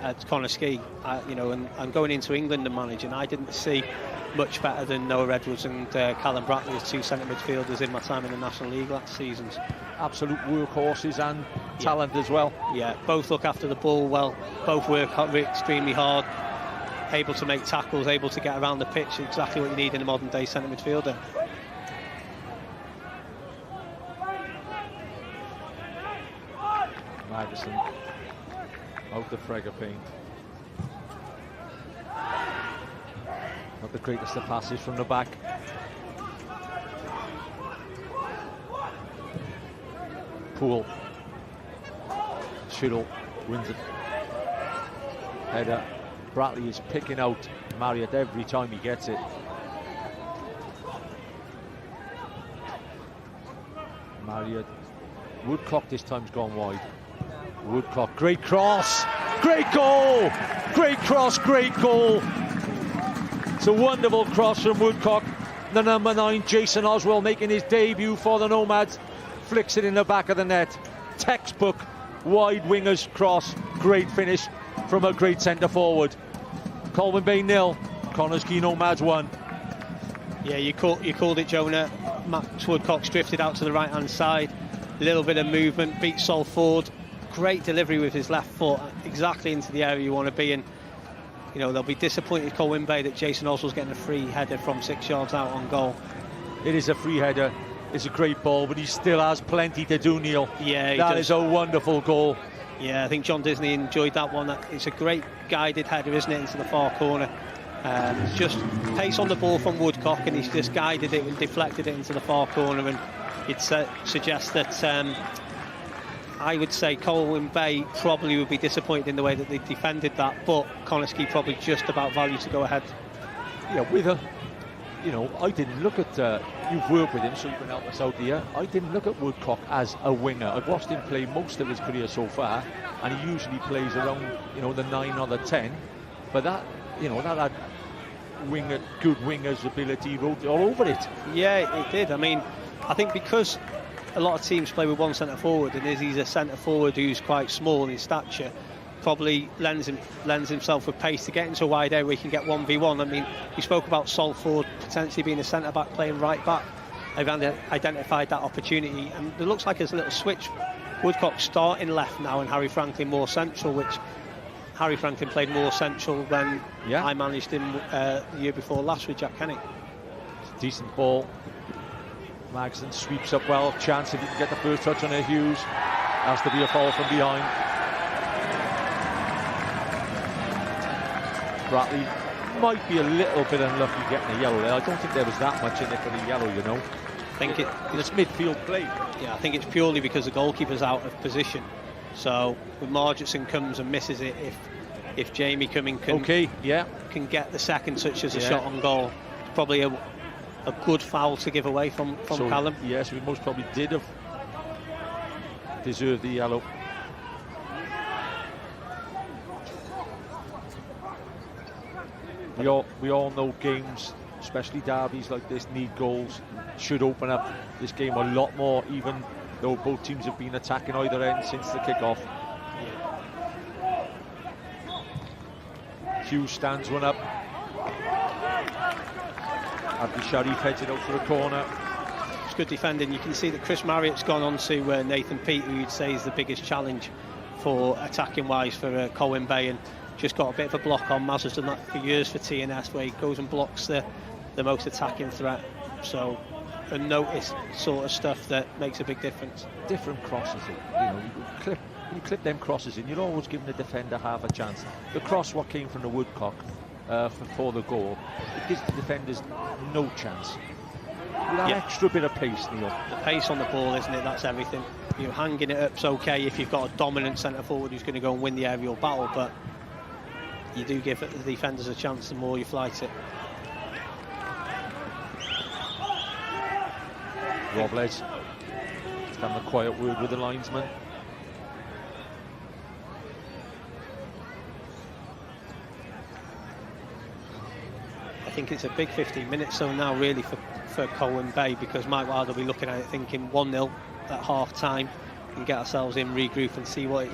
at Connah, you know, and going into England and managing, I didn't see much better than Noah Edwards and Callum Bradley as 2 centre midfielders in my time in the National League last season. Absolute workhorses and talent as well. Yeah, both look after the ball well, both work extremely hard, able to make tackles, able to get around the pitch, exactly what you need in a modern day centre midfielder. Madison out the Frega paint. Not the greatest of passes from the back. Poole. Schittle wins it. Header. Bradley is picking out Marriott every time he gets it. Marriott. Woodcock this time's gone wide. Woodcock, great cross, great goal, great cross, great goal. It's a wonderful cross from Woodcock. The number 9, Jason Oswell, making his debut for the Nomads, flicks it in the back of the net. Textbook wide wingers cross, great finish from a great centre forward. Colwyn Bay 0, Connah Nomads 1. Yeah, you called it, Jonah. Max Woodcock's drifted out to the right hand side, a little bit of movement, beat Sol Ford. Great delivery with his left foot, exactly into the area you want to be in. You know, they'll be disappointed, Colwyn Bay, that Jason Oswell's getting a free header from 6 yards out on goal. It is a free header. It's a great ball, but he still has plenty to do, Neil. Yeah, that is a wonderful goal. Yeah, I think John Disney enjoyed that one. It's a great guided header, isn't it, into the far corner. It's just pace on the ball from Woodcock, and he's just guided it and deflected it into the far corner. And it suggests that I would say Colwyn Bay probably would be disappointed in the way that they defended that, but Connah probably just about value to go ahead. yeah, with a, you know, I didn't look at, you've worked with him, so you can help us out here. I didn't look at Woodcock as a winger. I've watched him play most of his career so far, and he usually plays around, you know, the 9 or the 10. But that, you know, that had good winger's ability wrote all over it. Yeah, it did. I mean, I think because a lot of teams play with one centre forward, and he's a centre forward who's quite small in stature, probably lends himself with pace to get into a wide area where he can get 1v1. I mean, we spoke about Salford potentially being a centre back playing right back. They've identified that opportunity, and it looks like there's a little switch. Woodcock starting left now, and Harry Franklin more central, which Harry Franklin played more central when I managed him the year before last with Jack Kenny. Decent ball. Magsden sweeps up well. Chance if he can get the first touch on a Hughes. Has to be a foul from behind. Bradley might be a little bit unlucky getting a yellow there. I don't think there was that much in it for the yellow, you know. I think it's midfield play. Yeah, I think it's purely because the goalkeeper's out of position. So when Margetson comes and misses it, if Jamie Cumming can get the second touch as a shot on goal, it's probably a good foul to give away from Callum. Yes, we most probably did have deserved the yellow. We all know games, especially derbies like this, need goals. Should open up this game a lot more, even though both teams have been attacking either end since the kick-off. Hughes stands one up. Abdi Sharif heads it out for a corner. It's good defending. You can see that Chris Marriott's gone on to Nathan Peate, who you'd say is the biggest challenge for attacking-wise for Colwyn Bay, and just got a bit of a block on. Maz has done that for years for TNS, where he goes and blocks the most attacking threat. So a notice sort of stuff that makes a big difference. Different crosses, you know, you clip them crosses in, you're always giving the defender half a chance. The cross, what came from the Woodcock for the goal, it gives the defenders no chance. With that extra bit of pace, Neil. The pace on the ball, isn't it? That's everything. You know, hanging it up's okay if you've got a dominant centre forward who's going to go and win the aerial battle, but you do give the defenders a chance the more you flight it. Robles having a quiet word with the linesman. I think it's a big 15 minutes so now really for Colwyn Bay, because Mike Wilde will be looking at it thinking 1-0 at half time and get ourselves in, regroup and see what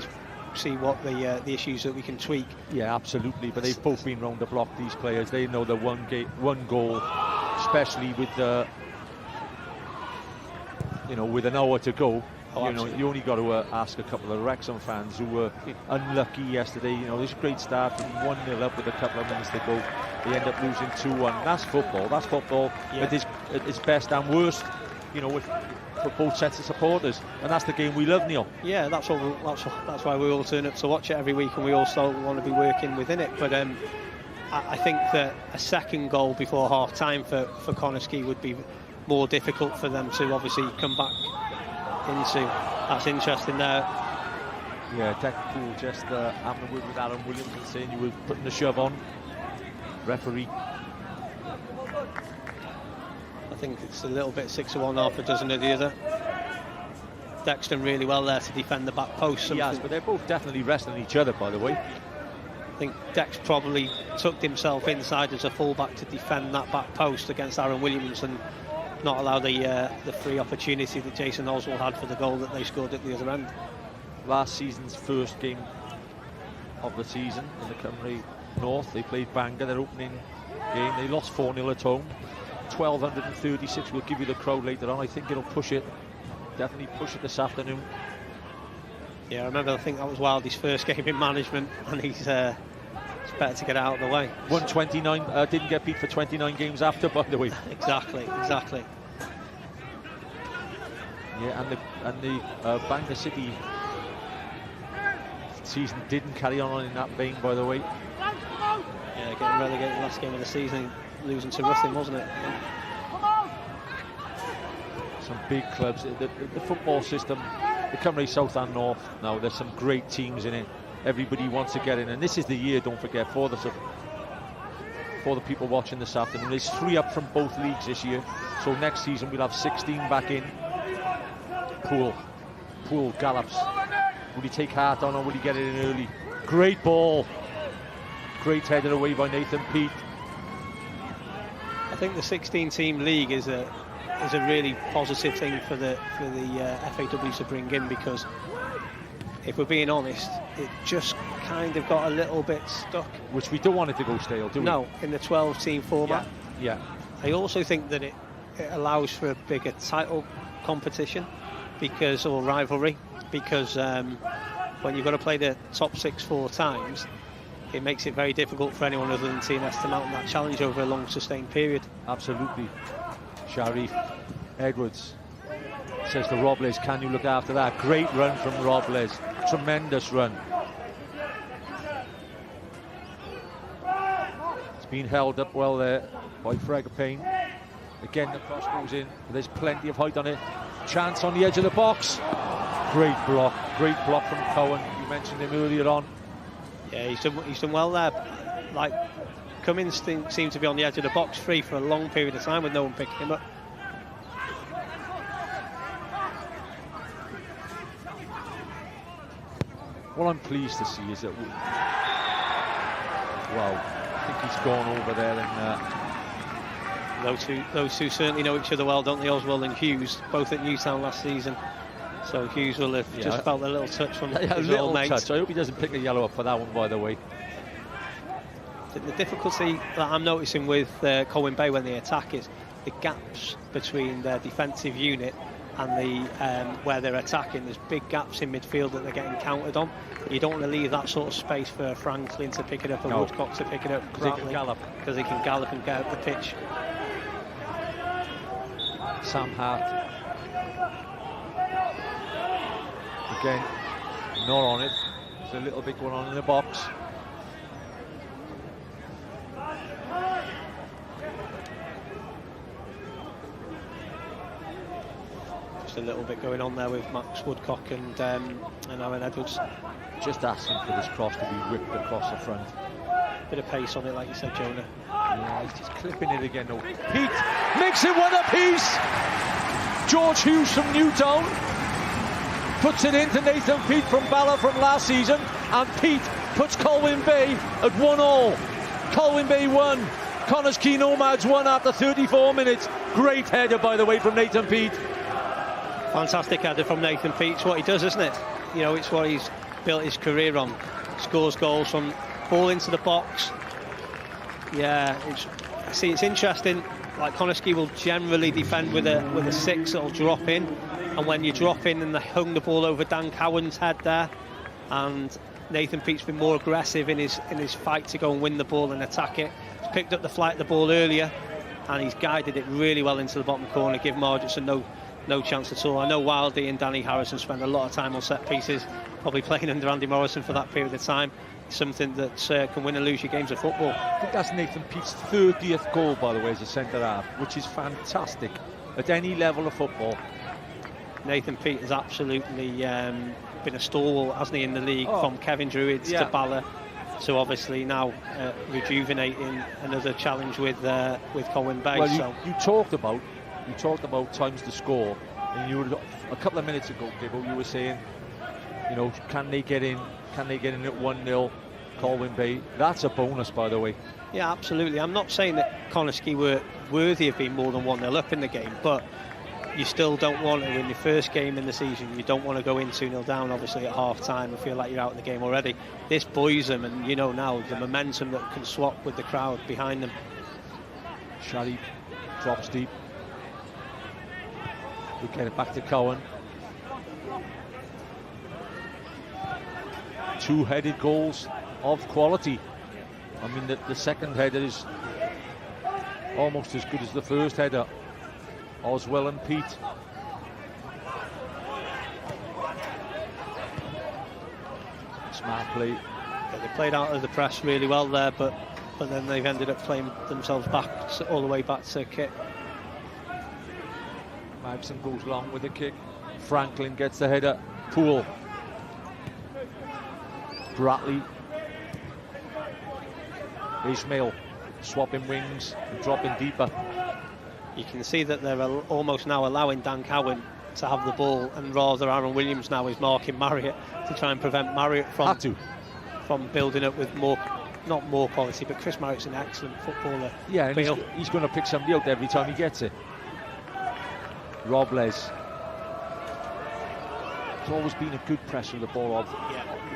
the issues that we can tweak. Yeah, absolutely, but they've both been round the block, these players. They know the one goal, especially with the with an hour to go. You only got to ask a couple of Wrexham fans who were unlucky yesterday. You know, this great start, 1-0 up with a couple of minutes to go. They end up losing 2-1. That's football. That's football at its best and worst. You know, for both sets of supporters, and that's the game we love, Neil. Yeah, that's why we all turn up to watch it every week, and we also want to be working within it. But I think that a second goal before half time for Connah would be more difficult for them to obviously come back into. That's interesting there. Yeah, technical just having a word with Aeron Williams and saying you were putting the shove on. Referee. I think it's a little bit 6 of one, half a dozen of the other. Dexton really well there to defend the back post. Yes, but they're both definitely wrestling each other, by the way. I think Dex probably tucked himself inside as a fullback to defend that back post against Aeron Williams and not allow the free opportunity that Jason Oswald had for the goal that they scored at the other end. Last season's first game of the season in the Cymru North, they played Bangor, their opening game. They lost 4-0 at home. 1,236. We'll give you the crowd later on. I think it'll push it. Definitely push it this afternoon. Yeah, I think that was Wilde's first game in management, and it's better to get out of the way. 129, didn't get beat for 29 games after, by the way. Exactly. Yeah, and the Bangor City season didn't carry on in that vein, by the way. Yeah, getting relegated last game of the season, losing to Ruthin, wasn't it? Some big clubs. The football system, the Cymru South and North, now there's some great teams in it. Everybody wants to get in, and this is the year, don't forget, for the for the people watching this afternoon. There's 3 up from both leagues this year, so next season we'll have 16 back in. Poole gallops. Will he take heart on, or will he get it in early? Great ball. Great headed away by Nathan Peate. I think the 16-team league is a really positive thing for the FAW to bring in, because if we're being honest, it just kind of got a little bit stuck. Which we don't want it to go stale, do we? No, in the 12-team format. Yeah. I also think that it allows for a bigger title competition, or rivalry, because when you've got to play the top 6 4 times, it makes it very difficult for anyone other than TNS to mount that challenge over a long sustained period. Absolutely. Sharif Edwards says to Robles, can you look after that? Great run from Robles. Tremendous run. It's been held up well there by Fragapane. Again, the cross goes in. There's plenty of height on it. Chance on the edge of the box. Great block from Cohen. You mentioned him earlier on. Yeah, he's done well there. Like, Cummins seemed to be on the edge of the box free for a long period of time with no one picking him up. What I'm pleased to see is that, well, I think he's gone over there and those two certainly know each other well, don't they? Oswald and Hughes, both at Newtown last season. So Hughes will have just felt a little touch from his old mate. Touch. I hope he doesn't pick a yellow up for that one, by the way. The difficulty that I'm noticing with Colwyn Bay when they attack is the gaps between their defensive unit and the where they're attacking. There's big gaps in midfield that they're getting countered on. You don't want to leave that sort of space for Franklin to pick it up and Woodcock to pick it up. Because he can gallop and get up the pitch. Sam Hart. Again, not on it. There's a little bit going on in the box. Just a little bit going on there with Max Woodcock and Aeron Edwards. Just asking for this cross to be whipped across the front. Bit of pace on it, like you said, Jonah. Yeah, he's just clipping it again. No. Peate makes it one apiece. George Hughes from Newtown puts it into Nathan Peate from Bala from last season, and Peate puts Colwyn Bay at 1-1. Colwyn Bay 1, Connah's Quay Nomads 1 after 34 minutes. Great header, by the way, from Nathan Peate. Fantastic header from Nathan Peate. It's what he does, isn't it? You know, it's what he's built his career on. Scores goals from ball into the box. Yeah, it's interesting. Like, Connah's Quay will generally defend with a 6 that'll drop in, and when you drop in, and they hung the ball over Dan Cowan's head there, and Nathan Peate's been more aggressive in his fight to go and win the ball and attack it. He's picked up the flight of the ball earlier, and he's guided it really well into the bottom corner, give Marginson no chance at all. I know Wilde and Danny Harrison spend a lot of time on set pieces, probably playing under Andy Morrison for that period of time. Something that can win and lose your games of football. I think that's Nathan Peate's 30th goal, by the way, as a centre-half, which is fantastic at any level of football. Nathan Peate has absolutely been a stalwart, hasn't he, in the league, from Kevin Druids to Bala, to obviously now rejuvenating another challenge with Colwyn Bay. Well, you talked about times to score, and you were, a couple of minutes ago, Gibbo, you were saying, you know, can they get in? Can they get in at 1-0? Colwyn Bay. That's a bonus, by the way. Yeah, absolutely. I'm not saying that Connah's Quay were worthy of being more than 1-0 up in the game, but you still don't want to, in your first game in the season, you don't want to go in 2-0 down, obviously, at half-time and feel like you're out of the game already. This buoys them, and you know now the momentum that can swap with the crowd behind them. Sharif drops deep. We get it back to Cowan. Two-headed goals of quality. I mean, the second header is almost as good as the first header. Oswell and Peate. Smart play. Yeah, they played out of the press really well there, but then they've ended up playing themselves back all the way back to kick. Magson goes long with the kick. Franklin gets the header. Poole. Bratley. Ismail swapping wings and dropping deeper. You can see that they're almost now allowing Dan Cowan to have the ball, and rather Aeron Williams now is marking Marriott to try and prevent Marriott from building up with not more quality, but Chris Marriott's an excellent footballer. Yeah, and he's going to pick somebody out every time he gets it. Robles. It's always been a good press with the ball of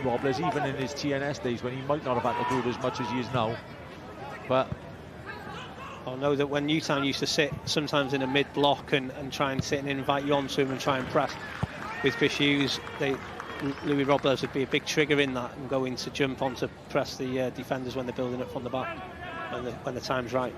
Robles, even in his TNS days when he might not have had to do it as much as he is now. But I know that when Newtown used to sit sometimes in a mid-block and try and sit and invite you onto him and try and press with Chris Hughes, Louis Robles would be a big trigger in that and going to jump on to press the defenders when they're building up from the back when the time's right.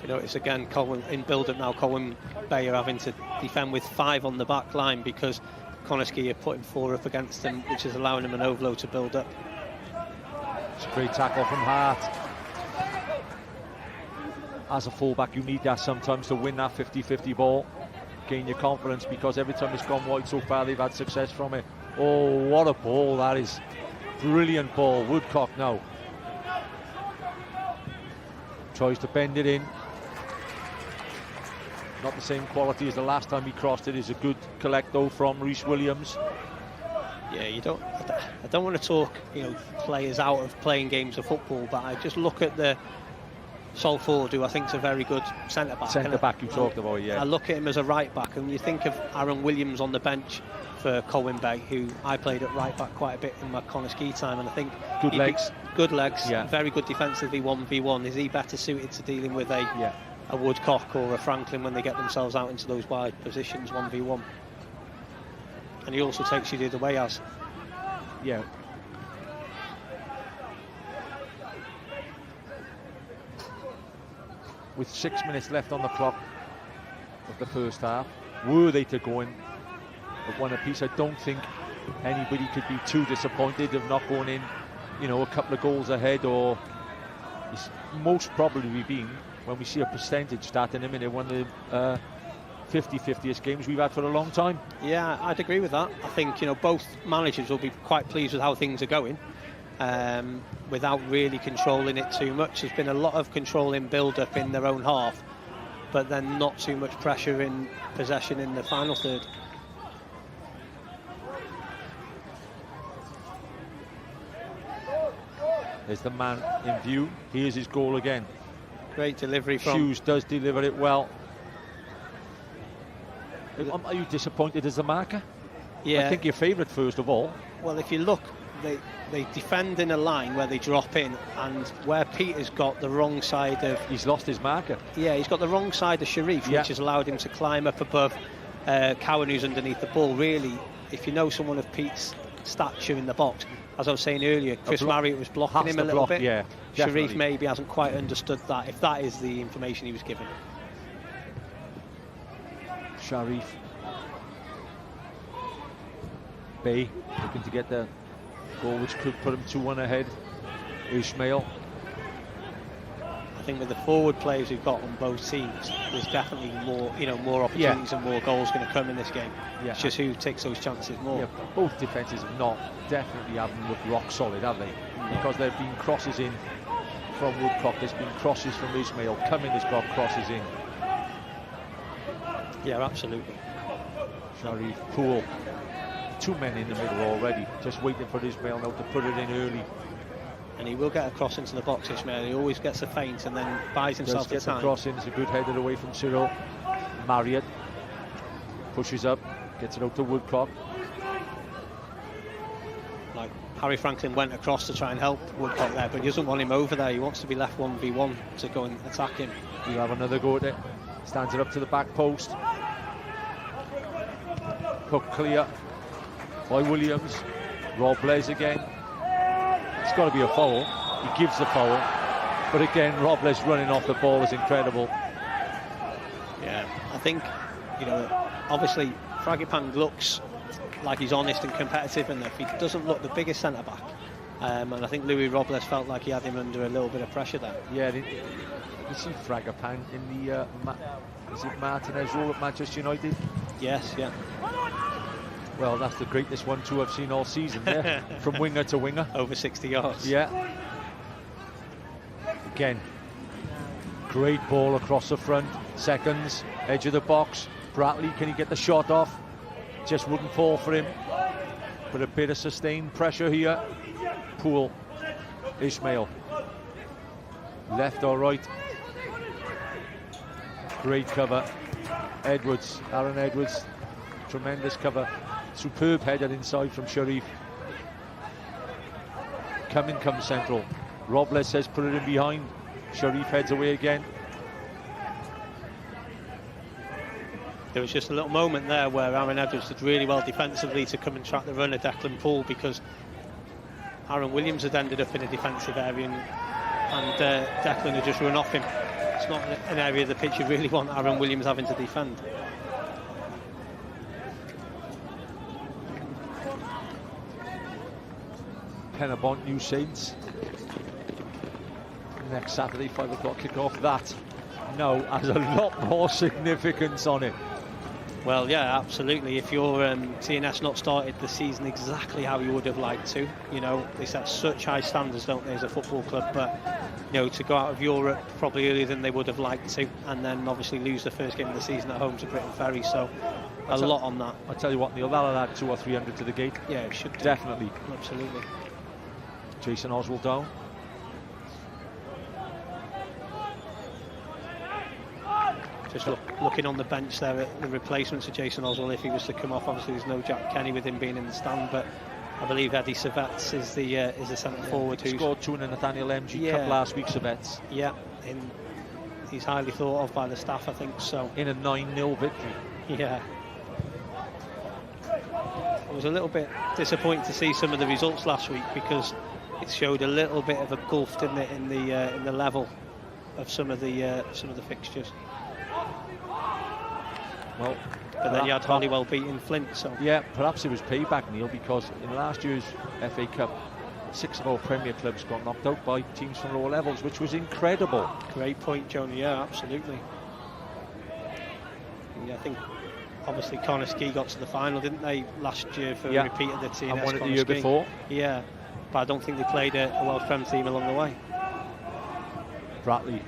You notice again, Colwyn in build-up now, Colwyn Bay are having to defend with 5 on the back line because Connah are putting 4 up against them, which is allowing them an overload to build up. It's a great tackle from Hart. As a fullback, you need that sometimes to win that 50-50 ball, gain your confidence, because every time it's gone wide so far, they've had success from it. Oh, what a ball that is. Brilliant ball. Woodcock now tries to bend it in. Not the same quality as the last time he crossed it. Is a good collect though from Rhys Williams. Yeah, I don't want to talk, players out of playing games of football, but I just look at the Sol Ford, who I think is a very good centre back. Centre back you talked about, yeah. I look at him as a right back, and you think of Aeron Williams on the bench for Colwyn Bay, who I played at right back quite a bit in my Connah time, and I think good legs, yeah. Very good defensively 1v1. Is he better suited to dealing with a Woodcock or a Franklin when they get themselves out into those wide positions 1v1? And he also takes you the other way as. Yeah. With 6 minutes left on the clock of the first half, were they to go in at one apiece, I don't think anybody could be too disappointed of not going in, a couple of goals ahead, or it's most probably been, when we see a percentage stat in a minute, one of the 50-50th games we've had for a long time. Yeah, I'd agree with that. I think both managers will be quite pleased with how things are going, without really controlling it too much. There's been a lot of control in build-up in their own half, but then not too much pressure in possession in the final third. There's the man in view. Here's his goal again. Great delivery from Hughes. Does deliver it well. Are you disappointed as a marker? Yeah. I think your favourite first of all. Well, if you look, they defend in a line where they drop in, and where Peate has got the wrong side of... He's lost his marker. Yeah, he's got the wrong side of Sharif, which has allowed him to climb up above Cowan, who's underneath the ball. Really, if you know someone of Peate's stature in the box, as I was saying earlier, Chris Marriott was blocking him a little bit. Yeah, Sharif maybe hasn't quite understood that, if that is the information he was given. Sharif. Bay looking to get the goal which could put him 2-1 ahead. Ismail. I think with the forward players we've got on both teams, there's definitely more, more opportunities and more goals going to come in this game. Yeah. It's just who takes those chances more. Yeah, both defences definitely haven't looked rock solid, have they? Because there have been crosses in from Woodcock, there's been crosses from Ismail. Cumming has got crosses in. Yeah, absolutely. Sharif, Poole. 2 men in the middle already, just waiting for Ismail now to put it in early. And he will get a cross into the box, Ismail. He always gets a feint and then buys himself the time. The cross in, it's a good header away from Cyril. Marriott pushes up, gets it out to Woodcock. Like Harry Franklin went across to try and help Woodcock there, but he doesn't want him over there. He wants to be left 1v1 to go and attack him. We'll have another go at it. Stands it up to the back post. Hook clear by Williams. Robles again. It's got to be a foul. He gives the foul, but again Robles running off the ball is incredible. Yeah, I think obviously Fragipang looks like he's honest and competitive enough. He doesn't look the biggest centre back, and I think Louis Robles felt like he had him under a little bit of pressure there. Yeah, you see Fragipang in the is it Martinez role at Manchester United? Yes, yeah. Well, that's the greatest 1-2 I've seen all season there, from winger to winger. Over 60 yards. Yeah. Again, great ball across the front. Seconds, edge of the box. Bratley, can he get the shot off? Just wouldn't fall for him. But a bit of sustained pressure here. Poole, Ismail. Left or right. Great cover. Edwards, Aeron Edwards. Tremendous cover. Superb header inside from Sharif. Coming comes central. Robles says put it in behind. Sharif heads away again. There was just a little moment there where Aeron Edwards did really well defensively to come and track the run of Declan Poole, because Aaron Williams had ended up in a defensive area and Declan had just run off him. It's not an area of the pitch you really want Aaron Williams having to defend. Penabont, New Saints. Next Saturday, 5 o'clock kick-off. That now has a lot more significance on it. Well, yeah, absolutely. If your TNS not started the season exactly how you would have liked to, you know, they set such high standards, don't they, as a football club, but, you know, to go out of Europe probably earlier than they would have liked to, and then obviously lose the first game of the season at home to Britain Ferry, so a lot on that. I tell you what, Neil, that'll add 200 or 300 to the gate. Yeah, it should do. Definitely. Absolutely. Jason Oswald down. Just looking on the bench there at the replacements of Jason Oswald if he was to come off. Obviously there's no Jack Kenny with him being in the stand, but I believe Eddie Savets is the centre forward who scored 2 in the Nathaniel MG Cup last week. Savets. Yeah, he's highly thought of by the staff, I think so. In a 9-0 victory. Yeah. I was a little bit disappointed to see some of the results last week, because it showed a little bit of a gulf, didn't it, in the level of some of the fixtures. Well, but then you had Hollywell beating Flint, so yeah, perhaps it was payback, Neil, because in last year's FA Cup, 6 of our Premier clubs got knocked out by teams from lower levels, which was incredible. Great point, Jonah. Yeah, absolutely. Yeah, I think obviously Connah got to the final, didn't they, last year for a repeat of the TNS. And won it the year before. Yeah, but I don't think they played a Welsh Prem team along the way. Bratley,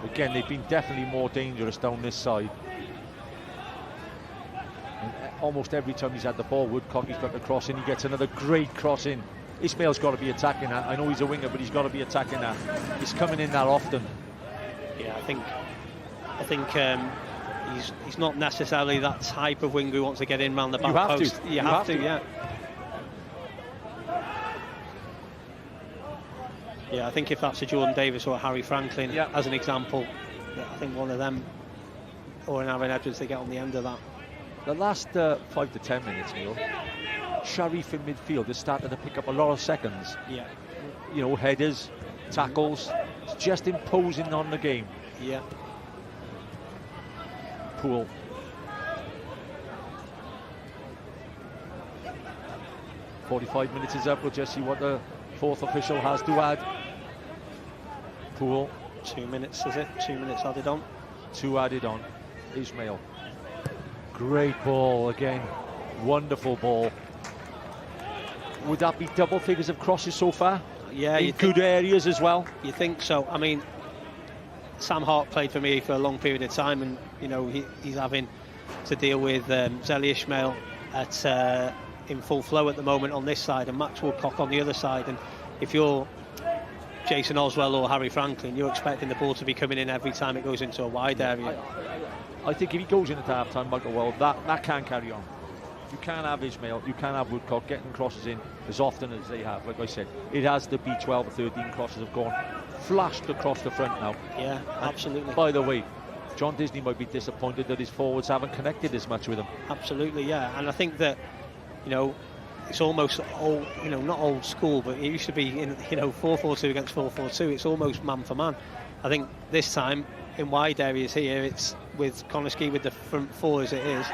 again, they've been definitely more dangerous down this side. And almost every time he's had the ball, Woodcock, he's got the cross in, he gets another great cross in. Ismail's got to be attacking that. I know he's a winger, but he's got to be attacking that. He's coming in that often. Yeah, I think he's not necessarily that type of winger who wants to get in round the back post. You have to, yeah. Yeah, I think if that's a Jordan Davies or a Harry Franklin, as an example, I think one of them or an Aeron Edwards, they get on the end of that. The last 5 to 10 minutes, Neil, Sharif in midfield has started to pick up a lot of seconds. Yeah. You know, headers, tackles, it's just imposing on the game. Yeah. Poole. .45 minutes is up. We'll just see what the fourth official has to add. Poole. 2 minutes, is it? 2 minutes added on. 2 added on. Ismail. Great ball again. Wonderful ball. Would that be double figures of crosses so far? Yeah. In good areas as well? You think so? I mean, Sam Hart played for me for a long period of time, and you know he's having to deal with Zelly Ismail in full flow at the moment on this side, and Max Woodcock on the other side. And if you're Jason Oswell or Harry Franklin, you're expecting the ball to be coming in every time it goes into a wide area. I think if he goes in at half-time, Michael Wilde, that can't carry on. You can't have Ismail, you can't have Woodcock getting crosses in as often as they have. Like I said, it has to be 12 or 13 crosses have gone flashed across the front now. Yeah, absolutely. And by the way, John Disney might be disappointed that his forwards haven't connected as much with him. Absolutely, yeah. And I think that, you know, it's almost old, you know, not old school, but it used to be in, you know, 4-4-2 against 4-4-2. It's almost man for man. I think this time in wide areas here, it's with Connah with the front four as it is.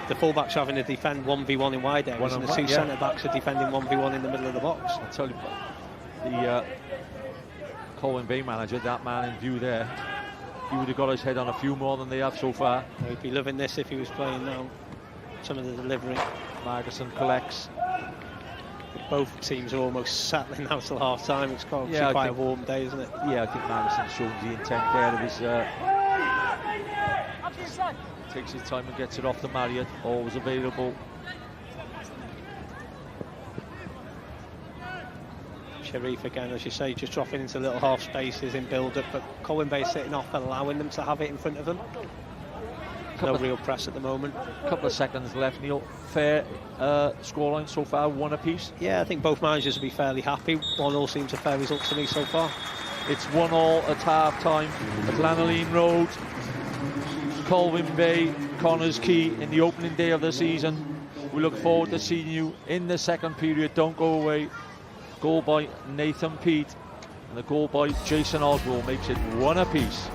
The fullbacks are having to defend 1v1 in wide areas, and the two centre backs are defending 1v1 in the middle of the box. I'll tell you, the Colwyn Bay manager, that man in view there, he would have got his head on a few more than they have so far. He'd be loving this if he was playing now. Some of the delivery. Margerson collects. Both teams are almost settling now till half time. It's quite a warm day, isn't it? Yeah, I think Margerson's shown the intent there of his. Takes his time and gets it off the Marriott. Always available. Sharif again, as you say, just dropping into little half spaces in build-up, but Colwyn Bay sitting off, allowing them to have it in front of them. No real press at the moment. A couple of seconds left, Neil. Fair scoreline so far, 1 apiece. Yeah, I think both managers will be fairly happy. 1-1 seems a fair result to me so far. It's 1-1 at half-time at Llanelian Road. Colwyn Bay, Connah's Quay in the opening day of the season. We look forward to seeing you in the second period. Don't go away. Goal by Nathan Peate and the goal by Jason Oswald makes it 1 apiece.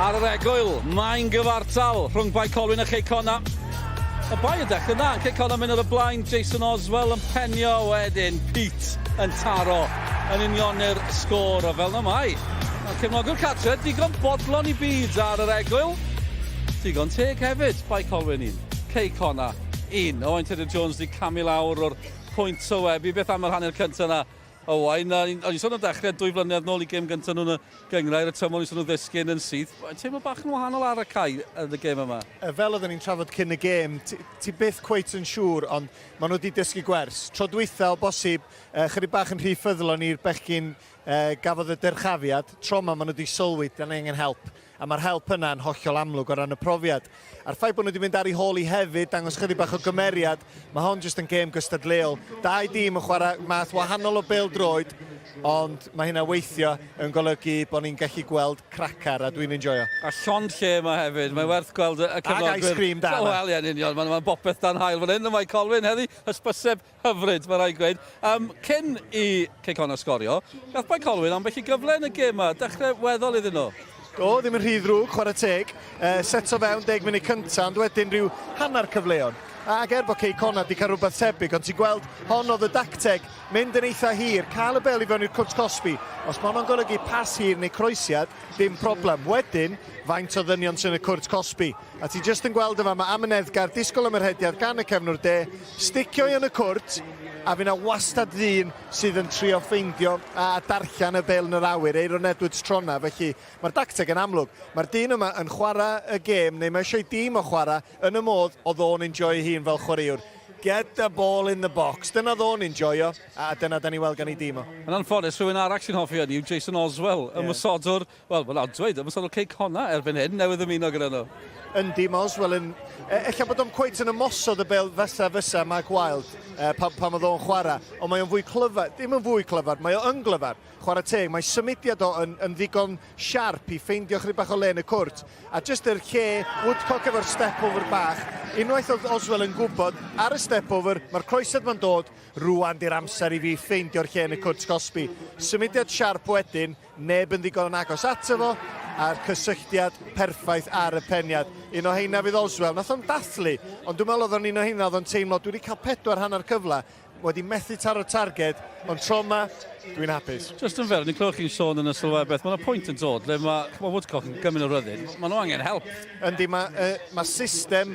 Ar yr egwyl, mae'n gyfartal rhwng bai Colwyn a Connah. Y bai y dechrau na, Connah mynd ar y blaen, Jason Oswald yn penio wedyn, Peate yn taro yn union i'r sgôr, o fel na mai. Cefnogwr cartre, digon bodlon I byd ar yr egwyl. Digon teg hefyd, bai Colwyn 1, Connah 1. Owain Tudur Jones di camu lawr o'r pwynt sylwebu, beth am yr hanner cyntaf yna o wain. O'n i sôn o dechrau 2 flynedd nôl i gêm gyntaf nhw'n y gyngrair, y tymor i sôn o ddisgyn yn syth. Teimlo bach yn wahanol ar y cae yn y gêm yma? Fel oedden ni'n trafod cyn y gêm, ti byth cweit yn siŵr, ond maen nhw wedi dysgu gwers. Tro dwytha o bosib, chydig bach yn rhy ffyddlon i'r bechgyn gafodd y dyrchafiad. Tro yma maen nhw wedi sylwi, da ni angen help. A mae'r help yna'n hollol amlwg o ran y profiad. A'r ffaith bod nhw wedi mynd ar ei hôl i hefyd, dangos chydig bach o gymeriad, mae hon jyst yn gêm gystadleol. Dau dîm yn chwarae math wahanol o bêl-droed, ond mae hynna weithio yn golygu bod ni'n gallu gweld cracar, a dwi'n enjoyo. A llond lle yma hefyd, mae werth gweld y cyfnogwyr. Ag ice cream da. Wel, ie, union, mae'n bopeth dan hael fan hyn, a mae Colwyn heddi, hysbyseb hyfryd, mae rai gweud. Cyn i Connah sgorio, gath mae Colwyn am bellu gyfle yn y gêm yma, dechrau weddol iddyn nhw. Do, ddim yn rhy ddrwg, chwarae teg. Set o fewn 10 munud cyntaf, ond wedyn rhyw hanner cyfleon. Ac bod Connah wedi cael rhywbeth tebyg, ond ti'n gweld hon oedd y dacteg, mynd yn eitha hir, cael y bel i fewn i'r cwrt cosbi. Os mae hwnna'n golygu pas hir neu croesiad, dim problem. Wedyn, faint o ddynion sy'n y cwrt cosbi. A ti jyst yn gweld yma, mae amyneddgar disgwyl am yr hediad gan y cefnwr de, sticio i yn y cwrt, a fyna wastad ddyn sydd yn trio ffeindio a darllen y bel yn yr awyr, Aeron Edwards trona, felly mae'r dacteg yn amlwg. Mae'r dyn yma yn chwarae y gêm, neu mae eisiau dîm o chwarae, yn y modd o ddo'n enjoy hun fel chwaraewr. Get the ball in the box. Dyna ddo'n enjoyo, a dyna da ni weld gan ei dîm o. Yn anffodus, rhywun arall sy'n hoffi hynny yw Jason Oswell, ymwysodwr, wel, mae'n dweud, ymwysodwr Connah erbyn hyn, newydd ymuno gyda nhw. Yndi, mae Oswell yn... Ella bod o'n cweit yn ymosod y bel fysa Michael Wilde pan oedd o'n chwarae, ond mae o'n fwy clyfar, ddim yn fwy clyfar, mae o'n ynglyfar, chwarae teg, mae symudiad o yn ddigon siarp i ffeindio chydig bach o le yn y cwrt, a jyst yr lle Woodcock efo'r step-over bach, unwaith oedd Oswell yn gwybod, ar y step-over, mae'r croesad ma'n dod, rwan di'r amser i fi ffeindio'r lle yn y cwrt cosbi. Symudiad siarp wedyn, neb yn ddigon yn agos ato fo, a'r cysylltiad perffaith ar y peniad. Un o heina fydd Oswell. Nath o'n dathlu, ond dwi'n meddwl oedd o'n un o heina oedd o'n teimlo, dwi wedi cael 4 hanner cyfle, wedi methu taro'r targed, ond tro yma, dwi'n hapus. Just yn fer, ni'n clywed chi'n sôn yn y sylwebeth, mae yna pwynt yn dod, le mae Woodcock yn gymryd o ryddid, mae nhw angen help. Yndi, mae system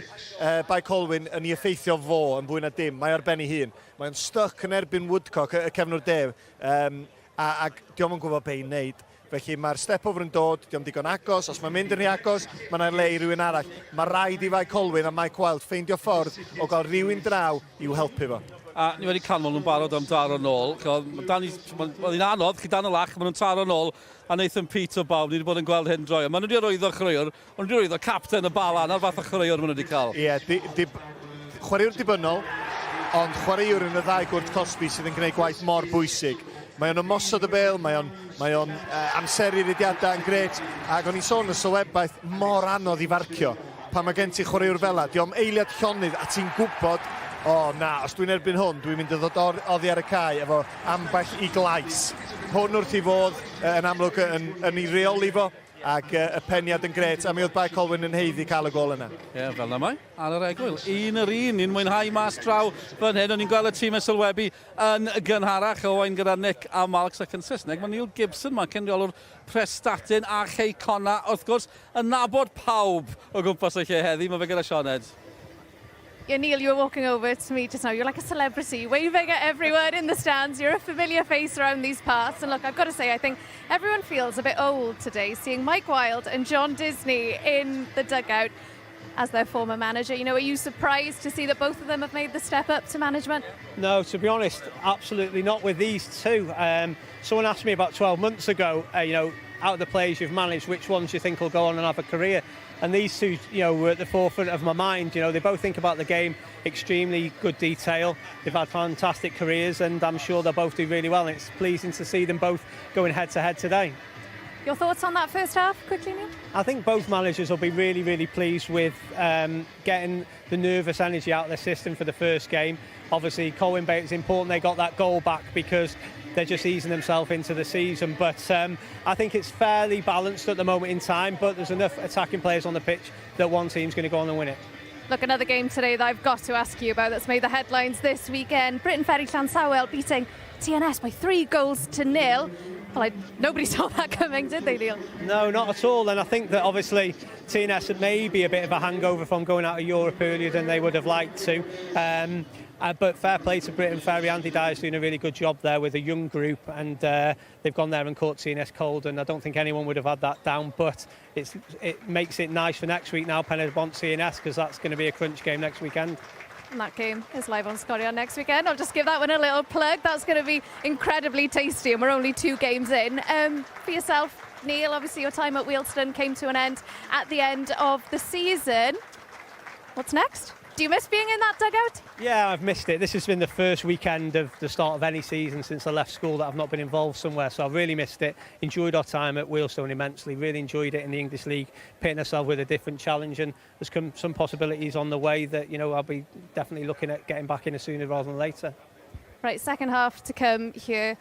by Colwyn yn ei effeithio fo yn fwy na dim, mae ar ben ei hun. Mae'n stuck yn erbyn Woodcock, y cefnwr def, a diolch yn gwybod be i'n neud. Felly mae'r step-over yn dod, diolch digon agos, os mae'n mynd yn rhy agos, mae yna'n le i rywun arall. Mae rhaid i fai Colwyn a Michael Wilde ffeindio ffordd o gael rhywun draw i'w helpu fo. A ni wedi canmol nhw'n barod am daro nôl. Oedd hi'n anodd, chi dan y lach, maen nhw'n taro nôl, a Nathan Peate o bawb, ni wedi bod yn gweld hyn droi. Maen nhw wedi rwyddo chreuwr, ond nhw wedi rwyddo capten y Bala, na'r fath o chreuwr maen nhw wedi cael. Ie, chwaraewr dibynnol, ond chwaraewr yn y ddau gwrt cosbi sydd yn gwneud gwaith mor bwysig. Mae o'n ymosod y bel, mae o'n amseru'r idiadau yn gret, ac o'n i'n sôn y sylwebaeth mor anodd i farcio. Pan mae gen ti chwaraewr fel la, diolch eiliad llonydd, a ti'n gwybod, os dwi'n erbyn hwn, dwi'n mynd i ddod oddi ar y cae efo ambell i glais. Hwn wrth i fod yn amlwg yn ei reoli fo, ac y peniad yn gret, a mi oedd Bai Colwyn yn heiddi cael y gol yna. Ie, fel na mai, ar yr egwyl. Ni'n mwynhau mas draw fan hyn, o'n i'n gweld y tîm yn sylwebu yn gynharach o wain gyda Nick a Malx ac yn Saesneg. Mae Neil Gibson, mae cynryolwr Prestatyn a Connah, wrth gwrs, yn nabod pawb o gwmpas y lle heddi, mae fe gyda Sioned. Yeah, Neil, you were walking over to me just now. You're like a celebrity, waving at everyone in the stands. You're a familiar face around these parts. And look, I've got to say, I think everyone feels a bit old today, seeing Mike Wilde and John Disney in the dugout as their former manager. You know, are you surprised to see that both of them have made the step up to management? No, to be honest, absolutely not with these two. Someone asked me about 12 months ago, out of the players you've managed, which ones you think will go on and have a career? And these two, were at the forefront of my mind. They both think about the game, extremely good detail. They've had fantastic careers, and I'm sure they'll both do really well. And it's pleasing to see them both going head-to-head today. Your thoughts on that first half, quickly, Neil? I think both managers will be really, really pleased with getting the nervous energy out of their system for the first game. Obviously, Colwyn Bay, it's important they got that goal back because they're just easing themselves into the season. But I think it's fairly balanced at the moment in time, but there's enough attacking players on the pitch that one team's going to go on and win it. Look, another game today that I've got to ask you about that's made the headlines this weekend. Britain Ferry Llanelli beating TNS by 3-0. Well, nobody saw that coming, did they, Neil? No, not at all. And I think that obviously TNS had maybe a bit of a hangover from going out of Europe earlier than they would have liked to. But fair play to Britain Ferry. Andy Dyer's doing a really good job there with a young group, and they've gone there and caught CNS cold, and I don't think anyone would have had that down, but it makes it nice for next week now, Penrith CNS, because that's going to be a crunch game next weekend. And that game is live on Scorio next weekend. I'll just give that one a little plug. That's going to be incredibly tasty, and we're only 2 games in. For yourself, Neil, obviously your time at Wealdstone came to an end at the end of the season. What's next? Do you miss being in that dugout? Yeah, I've missed it. This has been the first weekend of the start of any season since I left school that I've not been involved somewhere, so I've really missed it. Enjoyed our time at Wealdstone immensely, really enjoyed it in the English League, pitting ourselves with a different challenge, and there's come some possibilities on the way that, you know, I'll be definitely looking at getting back in as sooner rather than later. Right, second half to come here.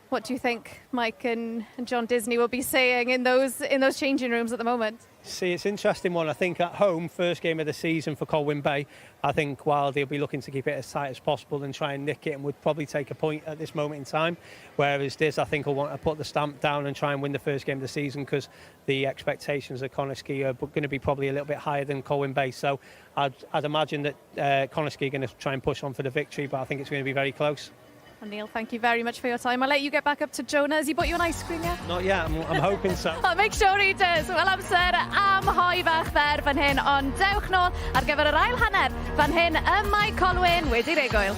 What do you think Mike and John Disney will be saying in those changing rooms at the moment? See, it's an interesting one. I think at home, first game of the season for Colwyn Bay, I think Wilde will be looking to keep it as tight as possible and try and nick it, and would probably take a point at this moment in time. Whereas Diz, I think, will want to put the stamp down and try and win the first game of the season, because the expectations of Connah are going to be probably a little bit higher than Colwyn Bay. So I'd imagine that Connah are going to try and push on for the victory, but I think it's going to be very close. And Neil, thank you very much for your time. I'll let you get back up to Jonah. Has he bought you an ice cream yet? Not yet, I'm hoping so. I'll make sure he does. Wel, amser am hoi fach fer fan hyn, ond dewch nôl ar gyfer yr ail hanner fan hyn ym Mae Colwyn wedi'r egwyl.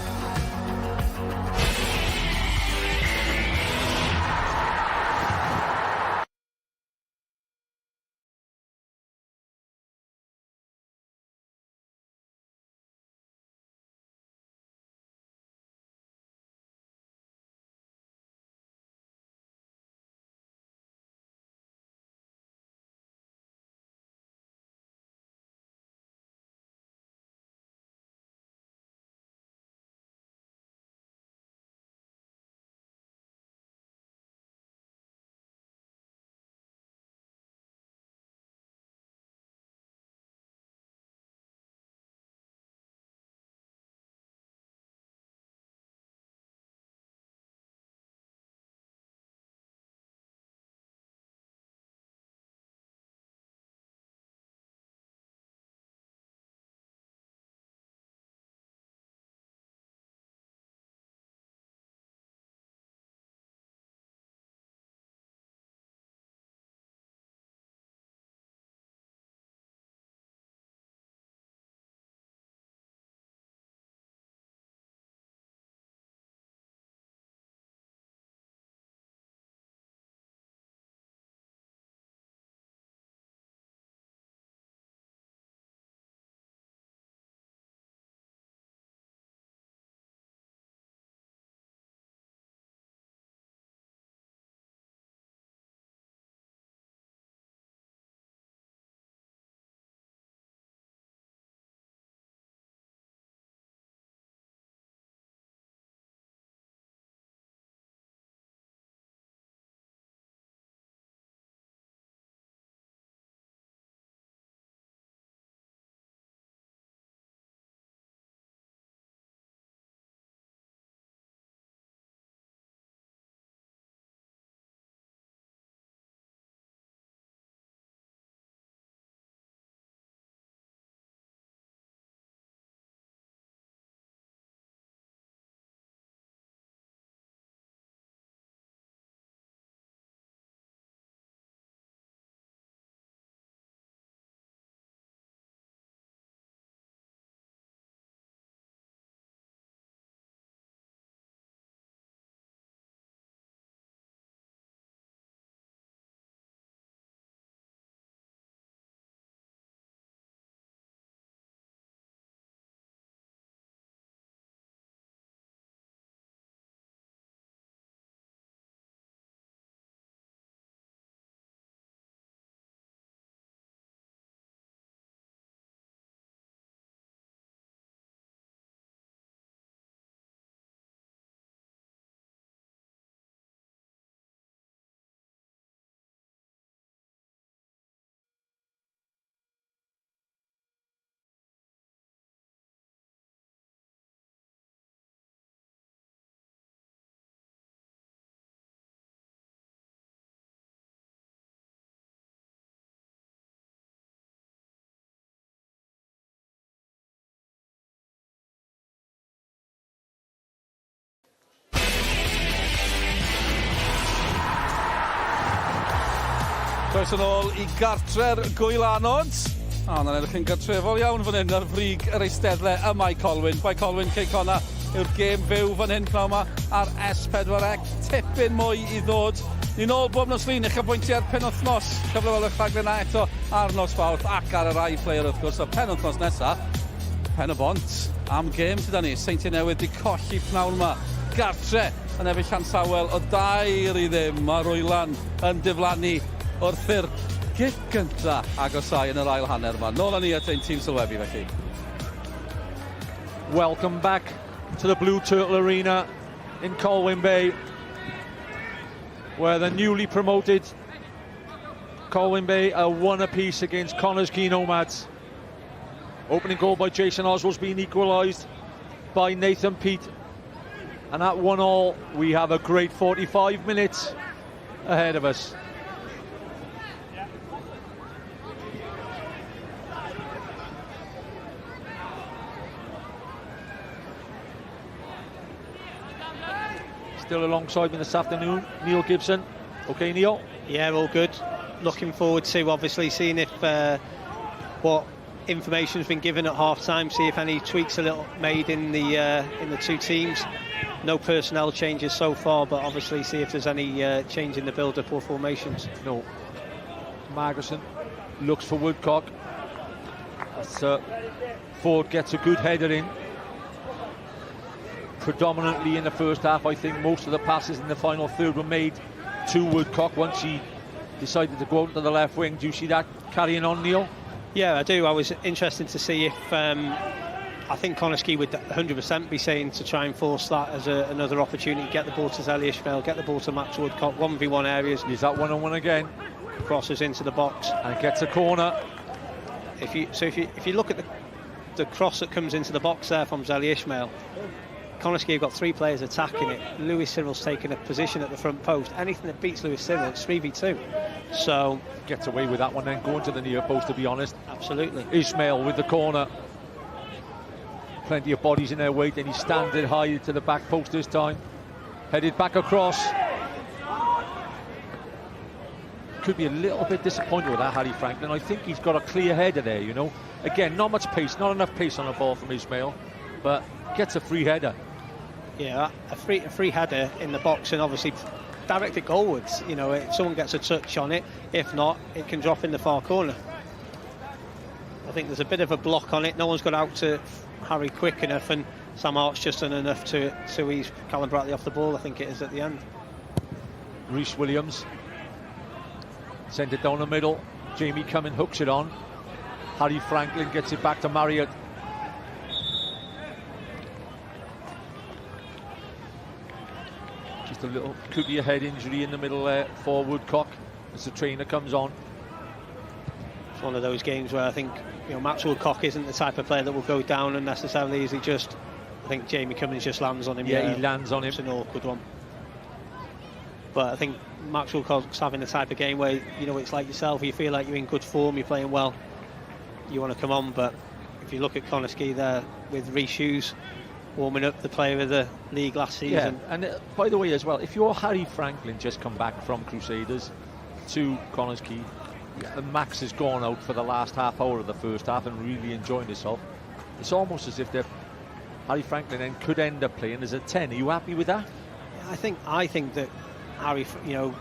Croes yn ôl I gartre'r Gwylanod. A na'n edrych yn gartrefol iawn fan hyn ar frig yr eisteddle y Mae Colwyn. Mae Colwyn, Quay Connah yw'r gêm fyw fan hyn pnawn yma ar S4C. Tipyn mwy I ddod. Ni'n ôl bob nos lun eich apwyntiad penwthnos. Cyflwyno'r rhaglen yna eto ar nos Fawrth ac ar yr iPlayer wrth gwrs. A penwthnos nesaf, Pen y Bont am gêm sydd ni. Seintiau Newydd 'di colli pnawn yma. Gartre yn efo Llansawel o 2-0. Mae Rwylan yn diflannu wrth i'r gic gynta agosau yn yr ail hanner yma. Nôl â ni at ein tîm sylwebu felly. Welcome back to the Blue Turtle Arena in Colwyn Bay, where the newly promoted Colwyn Bay are 1 apiece against Connah's Quay Nomads. Opening goal by Jason Oswald's been equalised by Nathan Peate. And at 1-1, we have a great 45 minutes ahead of us. Still alongside me this afternoon, Neil Gibson. Okay, Neil? Yeah, all good. Looking forward to obviously seeing if what information's been given at half-time, see if any tweaks are made in the two teams. No personnel changes so far, but obviously see if there's any change in the build-up or formations. No. Margerson looks for Woodcock. As Ford gets a good header in. Predominantly in the first half, I think most of the passes in the final third were made to Woodcock once he decided to go out to the left wing. Do you see that carrying on, Neil? Yeah, I do. I was interested to see if I think Connah would 100% be saying to try and force that as another opportunity. Get the ball to Zelly Ishmael, get the ball to Max Woodcock, 1v1 areas. Is that 1-on-1 again? Crosses into the box and gets a corner. If you look at the cross that comes into the box there from Zelly Ishmael, Connah have got 3 players attacking it. Lewis Cyril's taken a position at the front post. Anything that beats Lewis Cyril, it's 3v2. So gets away with that one then, going to the near post, to be honest. Absolutely. Ishmael with the corner. Plenty of bodies in their weight, and he's standing high to the back post this time. Headed back across. Could be a little bit disappointed with that, Harry Franklin. I think he's got a clear header there, you know. Again, not much pace, not enough pace on the ball from Ishmael, but gets a free header. Yeah, a free header in the box, and obviously direct it goalwards. You know, if someone gets a touch on it, if not, it can drop in the far corner. I think there's a bit of a block on it. No one's got out to Harry quick enough, and Sam Hart's just done enough to ease Callum Bradley off the ball. I think it is at the end. Rhys Williams sent it down the middle. Jamie Cumming hooks it on. Harry Franklin gets it back to Marriott. Just a little, could be a head injury in the middle there for Woodcock as the trainer comes on. It's one of those games where I think, you know, Max Woodcock isn't the type of player that will go down unnecessarily. Is he just? I think Jamie Cummins just lands on him. Yeah, he lands on him. It's an awkward one. But I think Max Woodcock's having the type of game where, you know, it's like yourself. You feel like you're in good form, you're playing well, you want to come on. But if you look at Connah there with Rhys Hughes warming up, the player of the league last season. Yeah, and by the way as well, if you're Harry Franklin just come back from Crusaders to Connah's Quay, and Max has gone out for the last half hour of the first half and really enjoying himself, it's almost as if Harry Franklin then could end up playing as a 10. Are you happy with that? Yeah, I think that Harry, you know,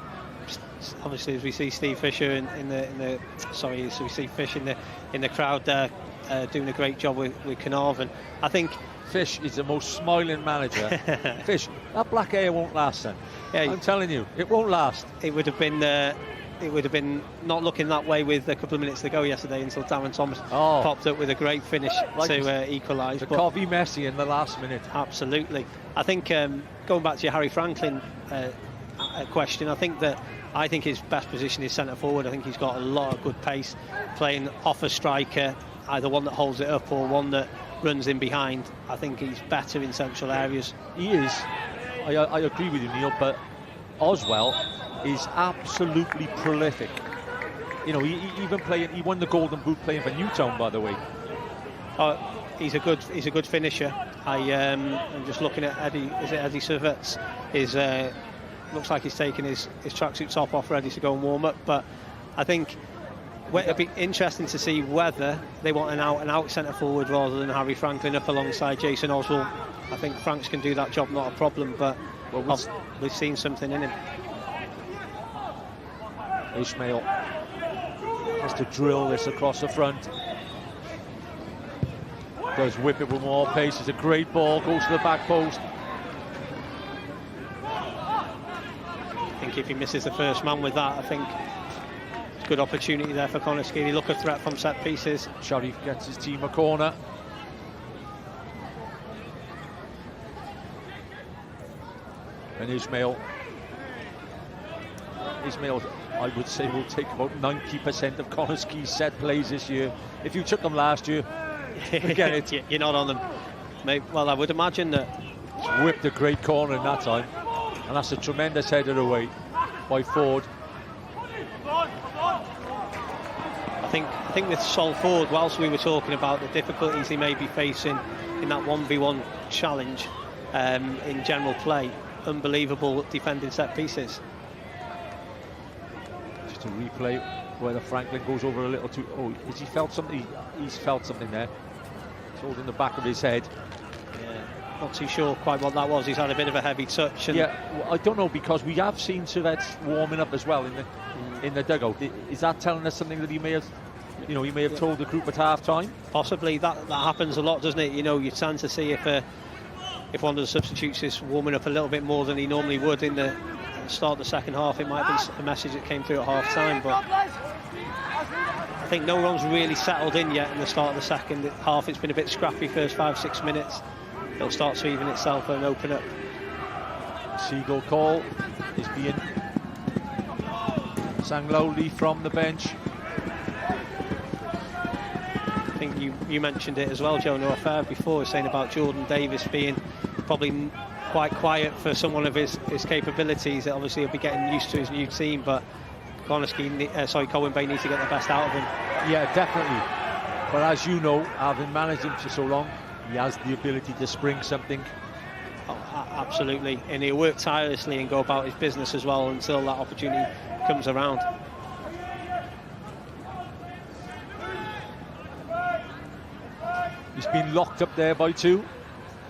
obviously as we see Steve Fisher as we see Fish in the crowd there doing a great job with Carnarvon. I think Fish is the most smiling manager. Fish, that black hair won't last then. Yeah, I'm telling you, it won't last. It would have been not looking that way with a couple of minutes to go yesterday until Darren Thomas popped up with a great finish to equalise. The Covey Messi in the last minute. Absolutely. I think going back to your Harry Franklin question, I think his best position is centre forward. I think he's got a lot of good pace, playing off a striker, either one that holds it up or one that runs in behind. I think he's better in central areas. He is. I agree with you, Neil, but Oswell is absolutely prolific. You know, he won the Golden Boot playing for Newtown, by the way. He's a good finisher. I'm just looking at Eddie. Is it Eddie Servet's? Looks like he's taking his tracksuit top off, ready to go and warm up. But I think it'll be interesting to see whether they want an out-and-out centre forward rather than Harry Franklin up alongside Jason Oswald. I think Franks can do that job, not a problem, but we've seen something in him. Ismail has to drill this across the front. Does whip it with more pace. It's a great ball, goes to the back post. I think if he misses the first man with that, I think it's a good opportunity there for Connah. They look a threat from set pieces. Sharif gets his team a corner. And Ismail, I would say, will take about 90% of Connah's set plays this year. If you took them last year, forget it. You're not on them. Maybe, well, I would imagine that. He's whipped a great corner in that time. And that's a tremendous header away by Ford. I think with Sol Ford, whilst we were talking about the difficulties he may be facing in that 1v1 challenge in general play, unbelievable defending set pieces. Just a replay where the Franklin goes over a little too. Oh, has he felt something? He's felt something there. It's holding the back of his head. Yeah, not too sure quite what that was. He's had a bit of a heavy touch. And yeah, well, I don't know, because we have seen Servette warming up as well in the dugout. Is that telling us something that he may have, he may have told the group at half time? Possibly. That happens a lot, doesn't it? You tend to see if one of the substitutes is warming up a little bit more than he normally would in the start of the second half. It might have been a message that came through at half time, but I think no one's really settled in yet in the start of the second half. It's been a bit scrappy first 5-6 minutes. It'll start to even itself and open up. Seagull call is being sang loudly from the bench. I think you mentioned it as well, Joe, no affair before, saying about Jordan Davies being probably quite quiet for someone of his capabilities. Obviously he'll be getting used to his new team, but Colwyn Bay needs to get the best out of him. Yeah, definitely. But as you know, having managed him for so long, he has the ability to spring something. Oh, absolutely, and he'll work tirelessly and go about his business as well until that opportunity comes around. He's been locked up there by two.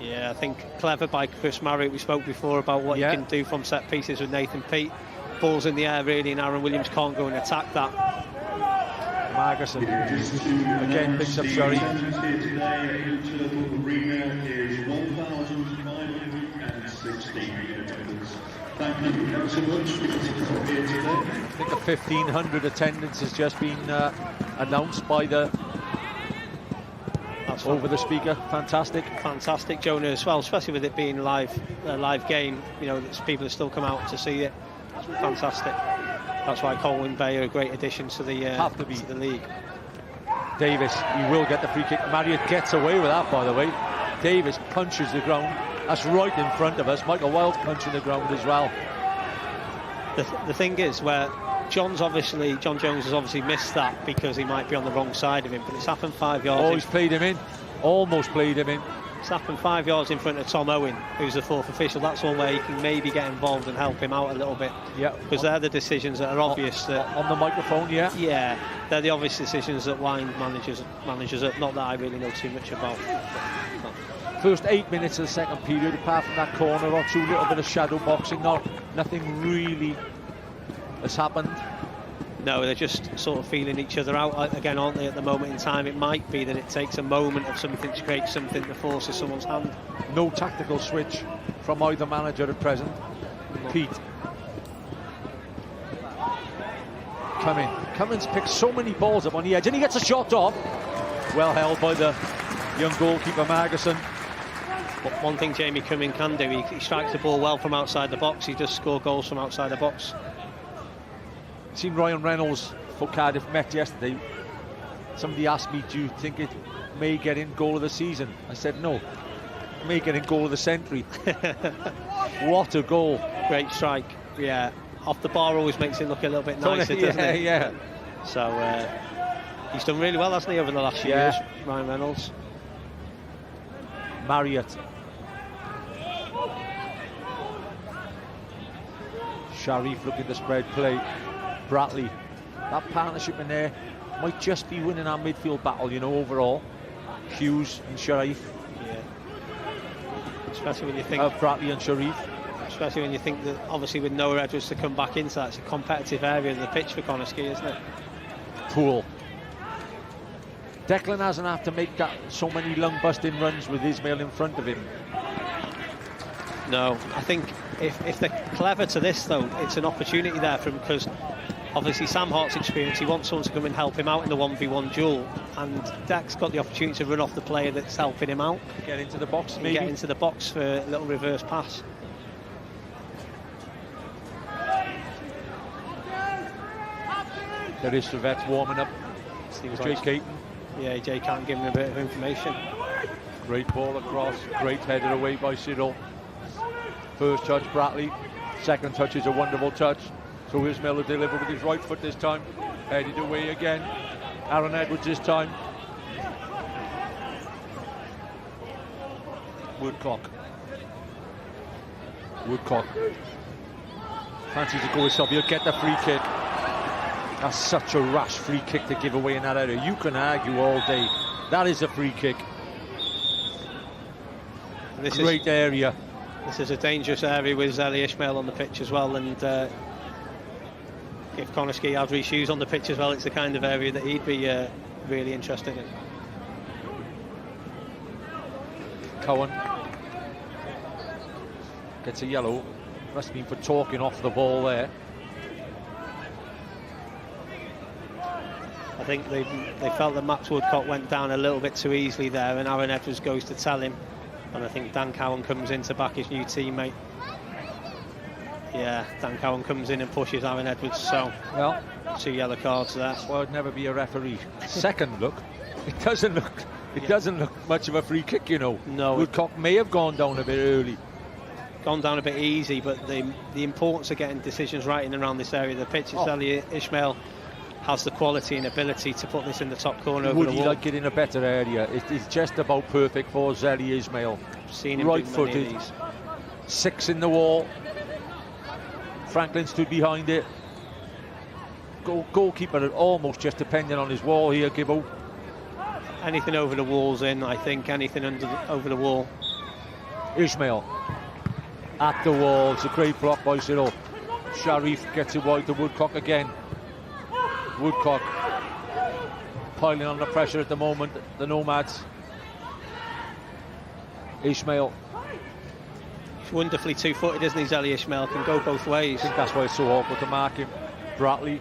Yeah, I think clever by Chris Marriott. We spoke before about what he can do from set pieces with Nathan Peate. Balls in the air really, and Aaron Williams can't go and attack that. Margerson again picks up Sharif. I think a 1,500 attendance has just been announced by the over the speaker. Fantastic, Jonah, as well, especially with it being a live game. People have still come out to see it. It's fantastic. That's why Colwyn Bay are a great addition to the league. Davis, he will get the free kick. Marriott gets away with that, by the way. Davis punches the ground. That's right in front of us. Michael Wilde punching the ground as well. The thing is, where John Jones has obviously missed that because he might be on the wrong side of him, but it's happened 5 yards. Oh, he's played him in. Almost played him in. It's happened 5 yards in front of Tom Owen, who's the fourth official. That's one where he can maybe get involved and help him out a little bit. Yeah. Because they're the decisions that are obvious. On the microphone, yeah. Yeah, they're the obvious decisions that wind managers up. Not that I really know too much about. First 8 minutes of the second period, apart from that corner or two, little bit of shadow boxing, nothing really has happened. No, they're just sort of feeling each other out again, aren't they, at the moment in time? It might be that it takes a moment of something to create something that forces someone's hand. No tactical switch from either manager at present. Peate. Cummins picks so many balls up on the edge, and he gets a shot off. Well held by the young goalkeeper Margerson. But one thing Jamie Cummins can do, he strikes the ball well from outside the box. He does score goals from outside the box. Seen Ryan Reynolds for Cardiff Met yesterday. Somebody asked me, do you think it may get in goal of the season? I said no, it may get in goal of the century. What a goal. Great strike. Yeah, off the bar always makes it look a little bit nicer, doesn't it? Yeah. So he's done really well, hasn't he, over the last few years, Ryan Reynolds. Marriott. Sharif looking to spread play. Bratley That partnership in there might just be winning our midfield battle, you know, overall. Hughes and Sharif. Yeah. Especially when you think Bradley and Sharif. Especially when you think that obviously with Noah Edwards to come back into that, it's a competitive area of the pitch for Connah, isn't it? Poole. Declan hasn't had to make that so many lung-busting runs with Ismail in front of him. No, I think if they're clever to this, though, it's an opportunity there for him, because obviously Sam Hart's experience, he wants someone to come and help him out in the 1v1 duel, and Dec's got the opportunity to run off the player that's helping him out. Get into the box, maybe. Get into the box for a little reverse pass. There is Servette warming up. Jay Caton. Yeah, Jay can't give him a bit of information. Great ball across, great header away by Cyril. First touch, Bradley. Second touch is a wonderful touch. So Ismail will deliver with his right foot this time. Headed away again. Aeron Edwards this time. Woodcock. Fancies to go with Sub. He'll get the free kick. That's such a rash free kick to give away in that area. You can argue all day. That is a free kick. Great area. This is a dangerous area with Zeli Ismail on the pitch as well, and if Connah had Rhys Hughes on the pitch as well, it's the kind of area that he'd be really interested in. Cohen gets a yellow. Must have been for talking off the ball there. I think they felt that Max Woodcock went down a little bit too easily there, and Aeron Edwards goes to tell him, and I think Dan Cowan comes in to back his new teammate. Yeah, Dan Cowan comes in and pushes Aeron Edwards, so well, 2 yellow cards there. That's why I'd never be a referee. Second look, it doesn't look much of a free kick, you know. No, Woodcock may have gone down a bit early. Gone down a bit easy, but the importance of getting decisions right in and around this area of the pitch is Zeli Ismail has the quality and ability to put this in the top corner over the wall. Would he like it in a better area? It's just about perfect for Zeli Ismail. Seen him right-footed, 6 in the wall. Franklin stood behind it. Goalkeeper almost just depending on his wall here, Gibbo. Anything over the wall's in, I think. Anything over the wall. Ismail at the wall. It's a great block by Cyril. Sharif gets it wide to Woodcock again. Woodcock piling on the pressure at the moment, the Nomads. Ismail. He's wonderfully two-footed, isn't he, Zeli Ismail? Can go both ways. I think that's why it's so awkward to mark him. Bradley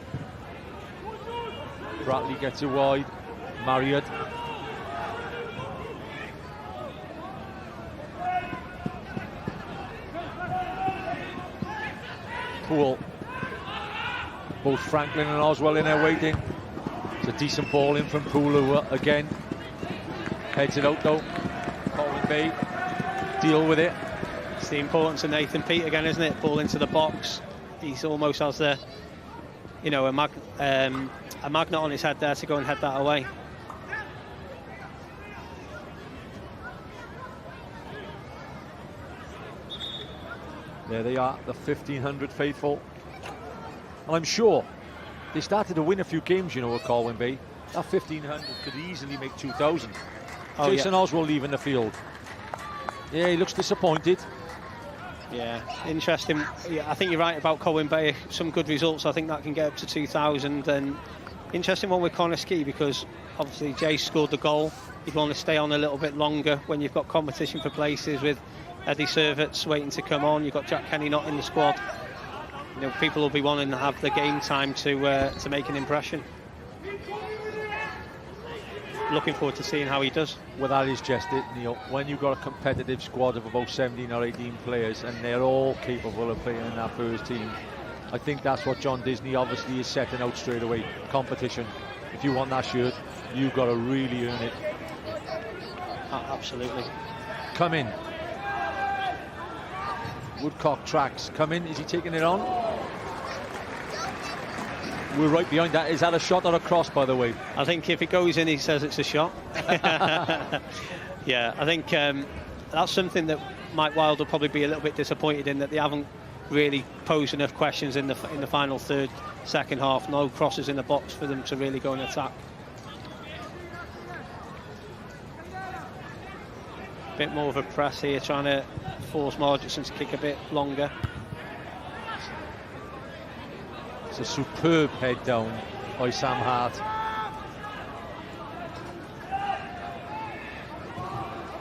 gets it wide. Marriott. Poole. Both Franklin and Oswell in there waiting. It's a decent ball in from Poole, who again heads it out though. Colwyn Bay deal with it. It's the importance of Nathan Peate again, isn't it? Ball into the box. He's almost has the, you know, a magnet on his head there to go and head that away. There they are, the 1,500 faithful. And I'm sure they started to win a few games, you know, at Colwyn Bay. That 1,500 could easily make 2,000. Jason Oswald leaving the field. Yeah, he looks disappointed. Yeah, interesting. Yeah, I think you're right about Colwyn Bay. Some good results. I think that can get up to 2,000. And interesting one with Connah because obviously Jay scored the goal. You'd want to stay on a little bit longer when you've got competition for places with Eddie Servetts waiting to come on. You've got Jack Kenny not in the squad. You know, people will be wanting to have the game time to make an impression. Looking forward to seeing how he does. Well, that is just it, Neil. When you've got a competitive squad of about 17 or 18 players and they're all capable of playing in that first team, I think that's what John Disney obviously is setting out straight away. Competition. If you want that shirt, you've got to really earn it. Absolutely. Come in. Woodcock tracks. Come in. Is he taking it on? We're right behind that. Is that a shot or a cross, by the way? I think if it goes in, he says it's a shot. Yeah, I think that's something that Mike Wilde will probably be a little bit disappointed in, that they haven't really posed enough questions in the final third, second half. No crosses in the box for them to really go and attack. Bit more of a press here, trying to force Marginson to kick a bit longer. It's a superb head down by Sam Hart.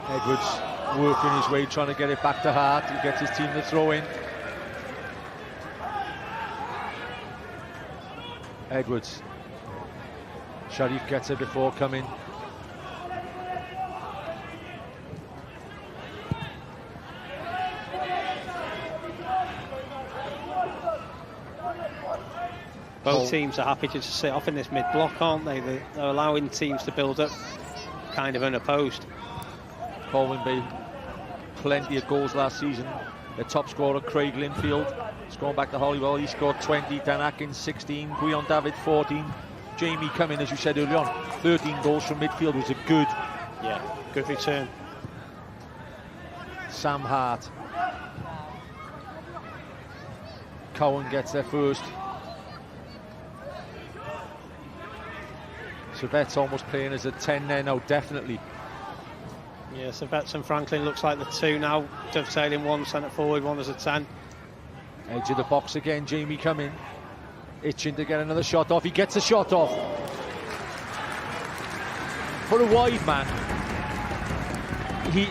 Edwards working his way, trying to get it back to Hart. He gets his team to throw in. Edwards. Sharif gets it before coming. Both teams are happy to just sit off in this mid-block, aren't they? They're allowing teams to build up kind of unopposed. Colwyn Bay, plenty of goals last season. The top scorer, Craig Linfield, is going back to Holywell. He scored 20, Dan Atkins 16, Jordan Davies 14. Jamie Cumming, as you said earlier on, 13 goals from midfield, was a good return. Sam Hart. Cowan gets there first. Servette's almost playing as a 10 there now, definitely. Yeah, Servette and Franklin looks like the two now, dovetailing, one centre forward, one as a 10. Edge of the box again, Jamie Cumming. Itching to get another shot off. He gets a shot off. For a wide man, he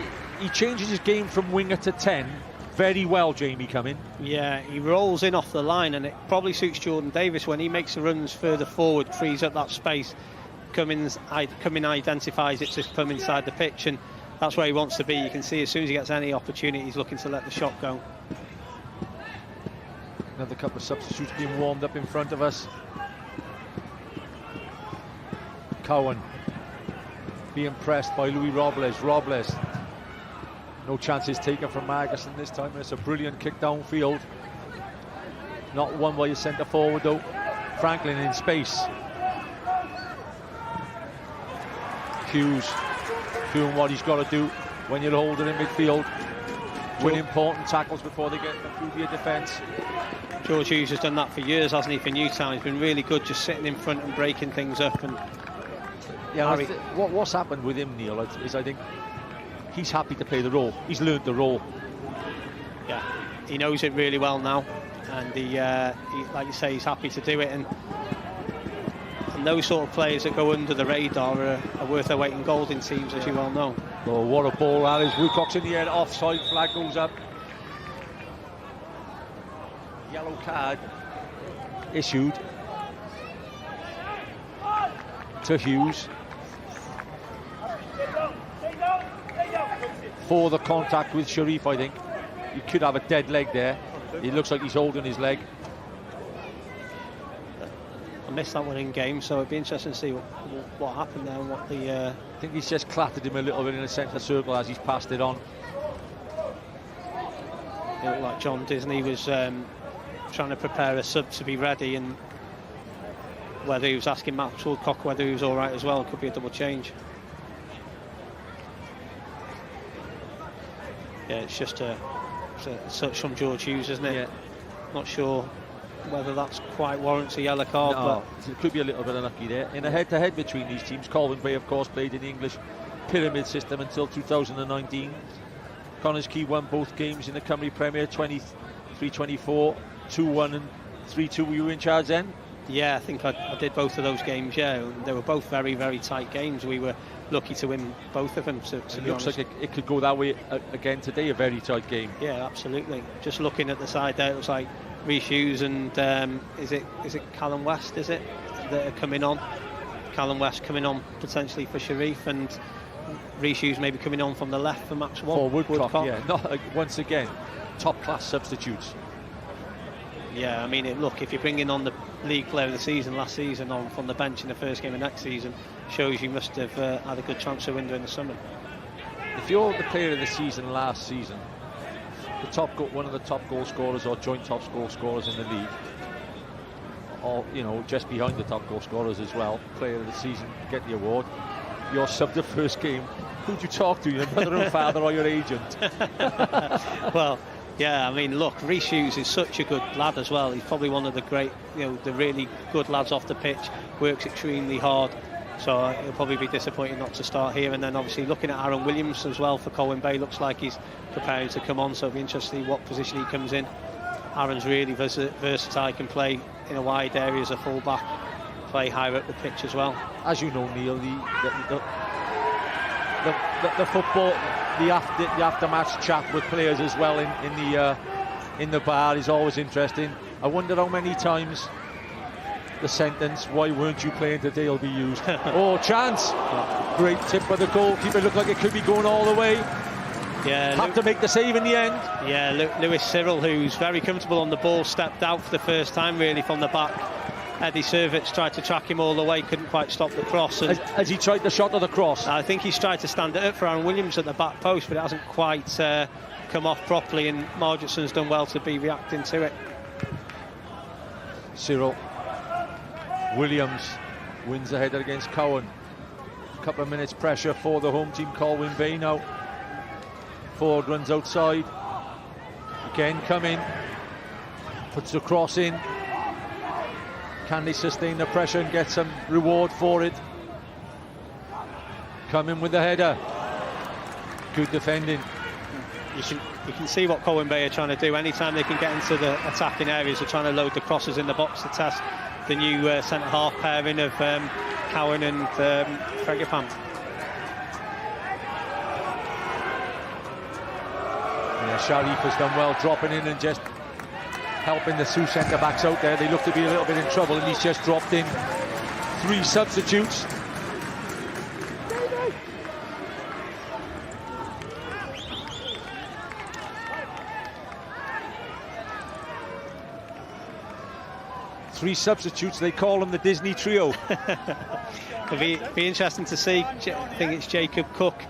changes his game from winger to 10 very well, Jamie Cumming. Yeah, he rolls in off the line, and it probably suits Jordan Davies when he makes the runs further forward, frees up that space. Cumming identifies it to come inside the pitch, and that's where he wants to be. You can see as soon as he gets any opportunity, he's looking to let the shot go. Another couple of substitutes being warmed up in front of us. Cowan being pressed by Louis Robles. Robles, no chances taken from Magnuson this time. It's a brilliant kick downfield. Not one by your centre forward though. Franklin in space. Hughes doing what he's got to do when you're holding in midfield. Win important tackles before they get through your defence. George Hughes has done that for years, hasn't he, for Newtown? He's been really good just sitting in front and breaking things up. And yeah, what's happened with him, Neil, is I think he's happy to play the role. He's learned the role. Yeah, he knows it really well now, and he like you say, he's happy to do it. And those sort of players that go under the radar are worth their weight in gold in teams, as you well know. Oh, what a ball that is. Woodcock's in the air, offside, flag goes up. Yellow card issued to Hughes for the contact with Sharif. I think he could have a dead leg there. It looks like he's holding his leg. I missed that one in game, so it'd be interesting to see what happened there and what the. I think he's just clattered him a little bit in the centre circle as he's passed it on. It looked like John Disney was trying to prepare a sub to be ready, and whether he was asking Max Woodcock whether he was all right as well. It could be a double change. Yeah, it's just a touch from George Hughes, isn't it? Yeah. Not sure whether that's quite warrants a yellow card, no, but it could be a little bit unlucky there. In a head-to-head between these teams, Colwyn Bay, of course, played in the English pyramid system until 2019. Connah's Quay won both games in the Cymru Premier, 23-24, 2-1 and 3-2. Were you in charge then? Yeah, I think I did both of those games, yeah. They were both very, very tight games. We were lucky to win both of them, to it be looks honest. like it could go that way again today, a very tight game. Yeah, absolutely. Just looking at the side there, it looks like Rhys Hughes and is it Callum West, is it, that are coming on? Callum West coming on potentially for Sharif, and Rhys Hughes maybe coming on from the left for Max Woodcock. Yeah, not once again, top-class substitutes. Yeah, I mean, look, if you're bringing on the league player of the season last season on from the bench in the first game of next season, shows you must have had a good transfer window in the summer. If you're the player of the season last season, one of the top goal scorers or joint top goal scorers in the league, or just behind the top goal scorers as well, player of the season, get the award. You're subbed the first game. Who'd you talk to? Your mother and father or your agent? Well, Yeah, I mean, look, Rhys Hughes is such a good lad as well. He's probably one of the great, the really good lads off the pitch. Works extremely hard. So he'll probably be disappointed not to start here. And then obviously looking at Aaron Williams as well for Colwyn Bay, looks like he's preparing to come on. So it'll be interesting to see what position he comes in. Aaron's really versatile. He can play in a wide area as a full-back, play higher up the pitch as well. As you know, Neil, the football, the after-match chat with players as well in the bar is always interesting. I wonder how many times the sentence, "Why weren't you playing today?" will be used. Oh, chance! Great tip by the goalkeeper. Looked like it could be going all the way. Yeah, had to make the save in the end. Yeah, Lewis Cyril, who's very comfortable on the ball, stepped out for the first time really from the back. Eddie Servitz tried to track him all the way, couldn't quite stop the cross. And has he tried the shot or the cross? I think he's tried to stand it up for Aaron Williams at the back post, but it hasn't quite come off properly, and Margetson's done well to be reacting to it. Cyril. Williams wins the header against Cowan. A couple of minutes pressure for the home team, Colwyn Bay now. Ford runs outside. Again coming. Puts the cross in. Can they sustain the pressure and get some reward for it? Coming with the header. Good defending. You can see what Colwyn Bay are trying to do. Anytime they can get into the attacking areas, they're trying to load the crosses in the box to test the new centre-half pairing of Cowan and Fregapam. Yeah, Sharif has done well dropping in and just helping the two centre-backs out there. They look to be a little bit in trouble, and he's just dropped in 3 substitutes. Three substitutes, they call them the Disney trio. It'll be interesting to see. I think it's Jacob Cook,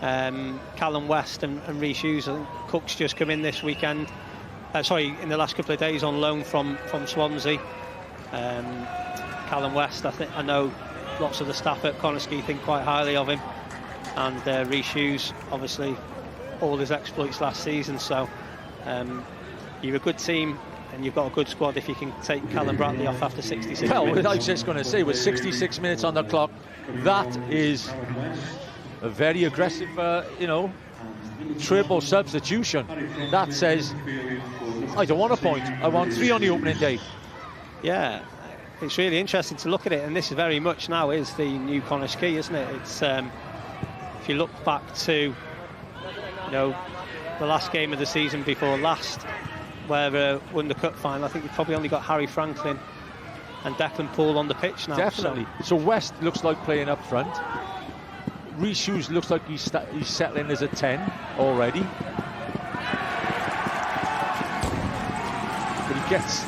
Callum West and Rhys Hughes. I think Cook's just come in this weekend. In the last couple of days on loan from Swansea. Callum West, I know lots of the staff at Connah think quite highly of him. And Rhys Hughes, obviously, all his exploits last season. So you're a good team. And you've got a good squad if you can take Callum Bradley off after 66 minutes. Well, I was just going to say, with 66 minutes on the clock, that is a very aggressive, triple substitution. That says, I don't want a point. I want 3 on the opening day. Yeah, it's really interesting to look at it. And this is very much now is the new Connah Quay, isn't it? It's if you look back to, the last game of the season before last, where won the cup final, I think you've probably only got Harry Franklin and Declan Poole on the pitch now. Definitely. So West looks like playing up front. Rhys Hughes looks like he's settling as a 10 already. But he gets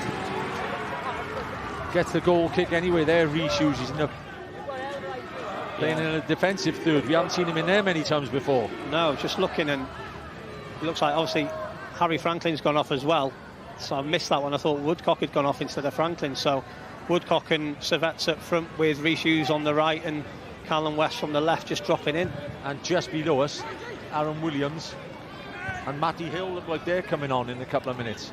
the goal kick anyway there. Rhys Hughes is playing in a defensive third. We haven't seen him in there many times before. No, just looking, and it looks like obviously Harry Franklin's gone off as well, so I missed that one. I thought Woodcock had gone off instead of Franklin. So Woodcock and Servets up front with Rhys Hughes on the right and Callum West from the left just dropping in. And just below us, Aaron Williams and Matty Hill look like they're coming on in a couple of minutes.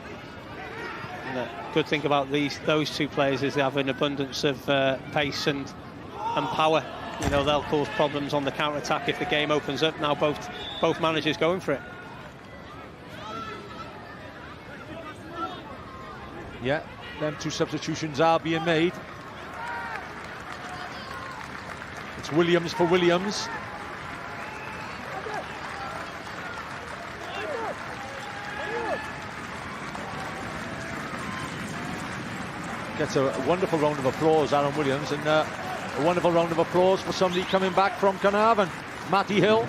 And the good thing about those two players is they have an abundance of pace and power. They'll cause problems on the counter-attack if the game opens up. Now both managers going for it. Yeah, them 2 substitutions are being made. It's Williams for Williams. Gets a wonderful round of applause, Aaron Williams, and a wonderful round of applause for somebody coming back from Connah, Matty Hill.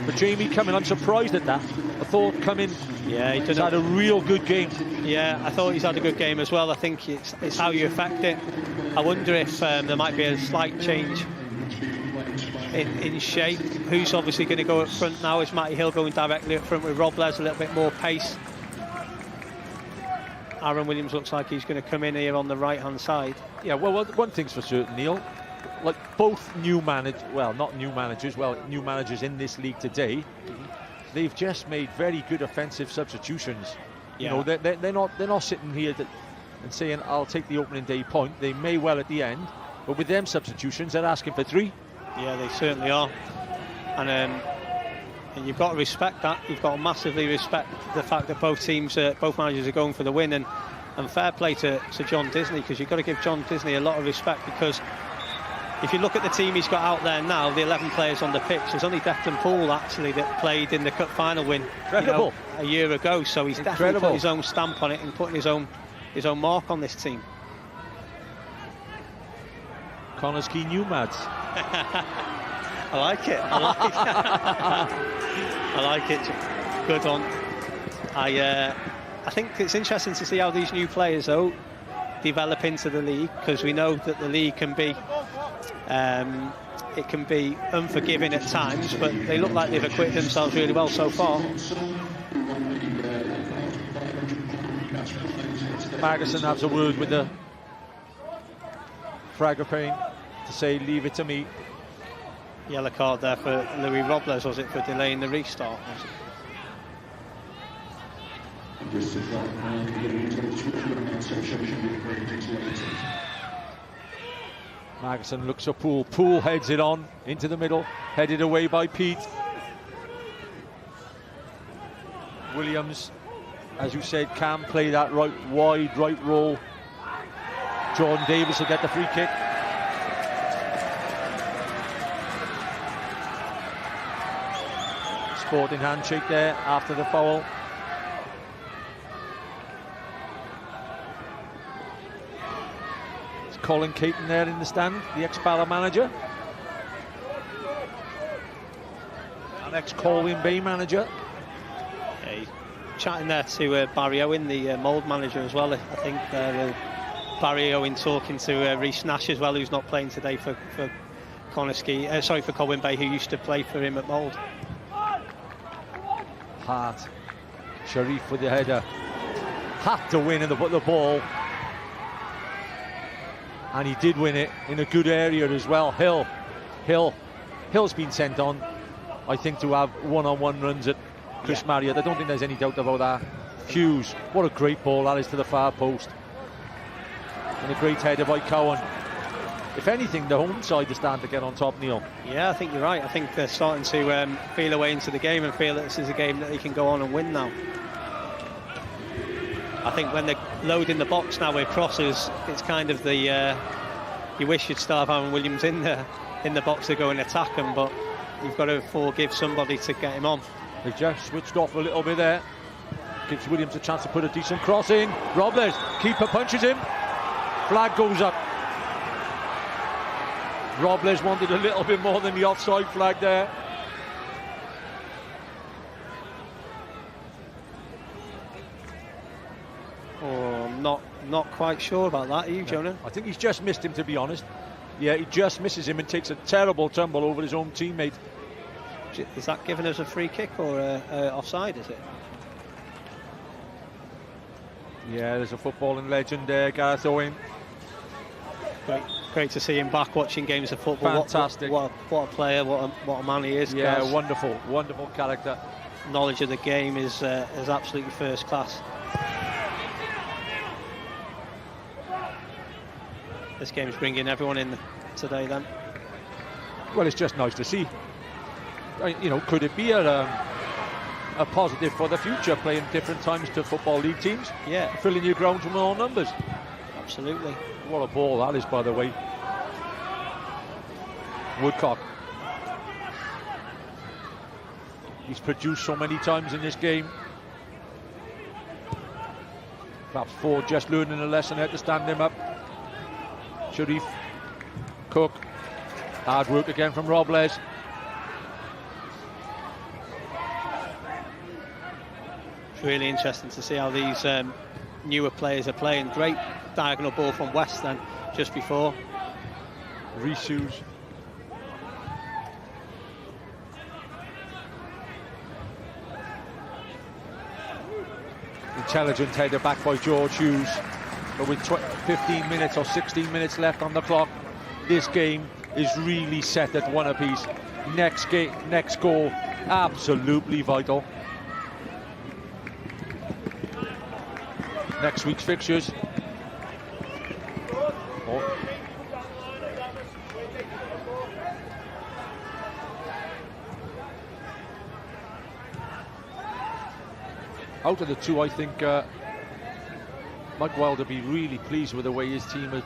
For Jamie Cumming, I'm surprised at that. I thought Cumming he's had a real good game. Yeah, I thought he's had a good game as well. I think it's how you affect it. I wonder if there might be a slight change in shape. Who's obviously going to go up front now? Is Matty Hill going directly up front with Robles, a little bit more pace? Aaron Williams looks like he's going to come in here on the right-hand side. Yeah, well, one thing's for certain, Neil. Like both new managers in this league today, they've just made very good offensive substitutions. Yeah. You know, they're not sitting here and saying, I'll take the opening day point. They may well at the end, but with them substitutions, they're asking for 3. Yeah, they certainly are. And you've got to respect that. You've got to massively respect the fact that both teams, both managers are going for the win. And fair play to John Disney, because you've got to give John Disney a lot of respect, because if you look at the team he's got out there now, the 11 players on the pitch, there's only Declan Poole actually that played in the cup final win a year ago. So he's definitely put his own stamp on it and putting his own mark on this team. Connah's Quay Nomads. I like it. I like it. Good on. I think it's interesting to see how these new players though develop into the league, because we know that the league can be it can be unforgiving at times, but they look like they've acquitted themselves really well so far. Ferguson has a word with the Fragapane to say, leave it to me. Yellow card there for Louis Robles, was it, for delaying the restart? Ferguson looks at Poole. Poole heads it on into the middle, headed away by Peate. Williams, as you said, can play that wide right role. Jordan Davies will get the free kick. Sporting handshake there after the foul. It's Colin Caton there in the stand, the ex-Bala manager. And ex-Colwyn Bay manager. Yeah, he's chatting there to Barry Owen, the Mould manager as well. I think Barry Owen talking to Rhys Nash as well, who's not playing today for for Colwyn Bay, who used to play for him at Mould. Hart, Sharif with the header, had to win in the ball, and he did win it in a good area as well. Hill's been sent on, I think, to have one-on-one runs at Chris Marriott. I don't think there's any doubt about that. Hughes, what a great ball that is to the far post, and a great header by Cowan. If anything, the home side is starting to get on top, Neil. Yeah, I think you're right. I think they're starting to feel a way into the game and feel that this is a game that they can go on and win now. I think when they're loading the box now with crosses, it's kind of the you wish you'd still have Aeron Williams in the box to go and attack him, but you've got to forgive somebody to get him on. They just switched off a little bit there. Gives Williams a chance to put a decent cross in. Robles, keeper punches him. Flag goes up. Robles wanted a little bit more than the offside flag there. Oh, I'm not quite sure about that. Are you, Jonah? I think he's just missed him, to be honest. Yeah, he just misses him and takes a terrible tumble over his own teammate. Is that giving us a free kick or offside, is it? Yeah, there's a footballing legend there, Gareth Owen. Great to see him back watching games of football. Fantastic. What a player, what a man he is. Yeah, Gaz. wonderful character. Knowledge of the game is absolutely first class. This game's bringing everyone in today then. Well, it's just nice to see. You know, could it be a positive for the future, playing different times to Football League teams? Yeah. Filling your ground from all numbers. Absolutely. What a ball that is, by the way. Woodcock. He's produced so many times in this game. Perhaps Ford just learning a lesson how to stand him up. Sharif, Cook, hard work again from Robles. It's really interesting to see how these newer players are playing. Great diagonal ball from West then, just before. Rhys Hughes. Intelligent header back by George Hughes. But with 15 minutes or 16 minutes left on the clock, this game is really set at one apiece. next goal, absolutely vital. Next week's fixtures. Oh. Out of the two, I think Michael Wilde will be really pleased with the way his team has,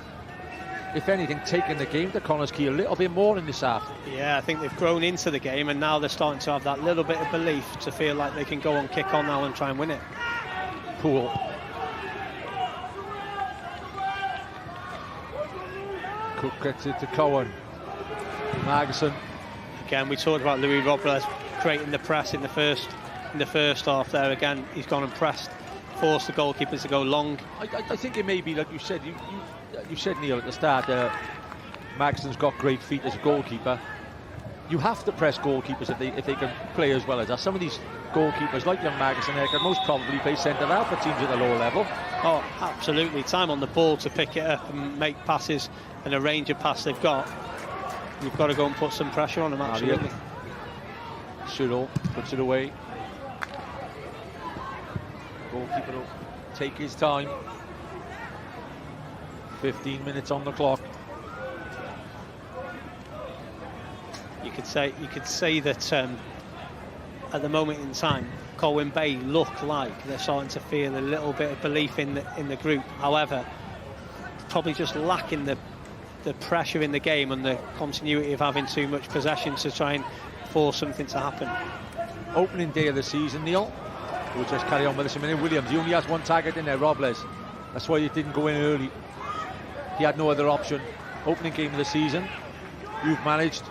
if anything, taken the game to Connah's Quay a little bit more in this half. Yeah, I think they've grown into the game, and now they're starting to have that little bit of belief to feel like they can go and kick on now and try and win it. Poole. Cook gets it to Cohen. Magnuson. Again, we talked about Louis Robles creating the press in the first half there. Again, he's gone and pressed, forced the goalkeepers to go long. I think it may be, like you said, you said, Neil, at the start, Magson's got great feet as a goalkeeper. You have to press goalkeepers if they can play as well as that. Some of these goalkeepers, like young Magnuson, they can most probably play centre-half for teams at the lower level. Oh, absolutely. Time on the ball to pick it up and make passes, and a range of passes they've got. You've got to go and put some pressure on them, absolutely. Cyril puts it away. Goalkeeper will take his time. 15 minutes on the clock. You could say that at the moment in time, Colwyn Bay look like they're starting to feel a little bit of belief in the group. However, probably just lacking the pressure in the game and the continuity of having too much possession to try and force something to happen. Opening day of the season, Neil. We'll just carry on with this a minute. Williams, he only has one target in there, Robles. That's why he didn't go in early. He had no other option. Opening game of the season. You've managed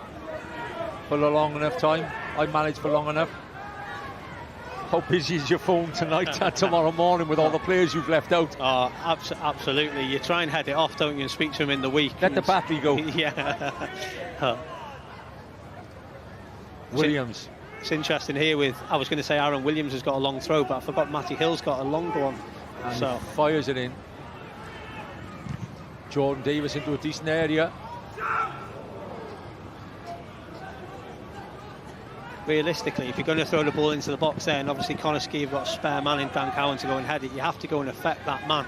for a long enough time. I've managed for long enough. How busy is your phone tonight and tomorrow morning with all the players you've left out? Oh, absolutely. You try and head it off, don't you, and speak to them in the week. Let the battery go. Yeah. Williams. It's interesting here with, I was going to say Aaron Williams has got a long throw, but I forgot Matty Hill's got a longer one. And so he fires it in. Jordan Davies into a decent area. Realistically, if you're going to throw the ball into the box there, and obviously Connah's Quay have got a spare man in Dan Cowan to go and head it, you have to go and affect that man.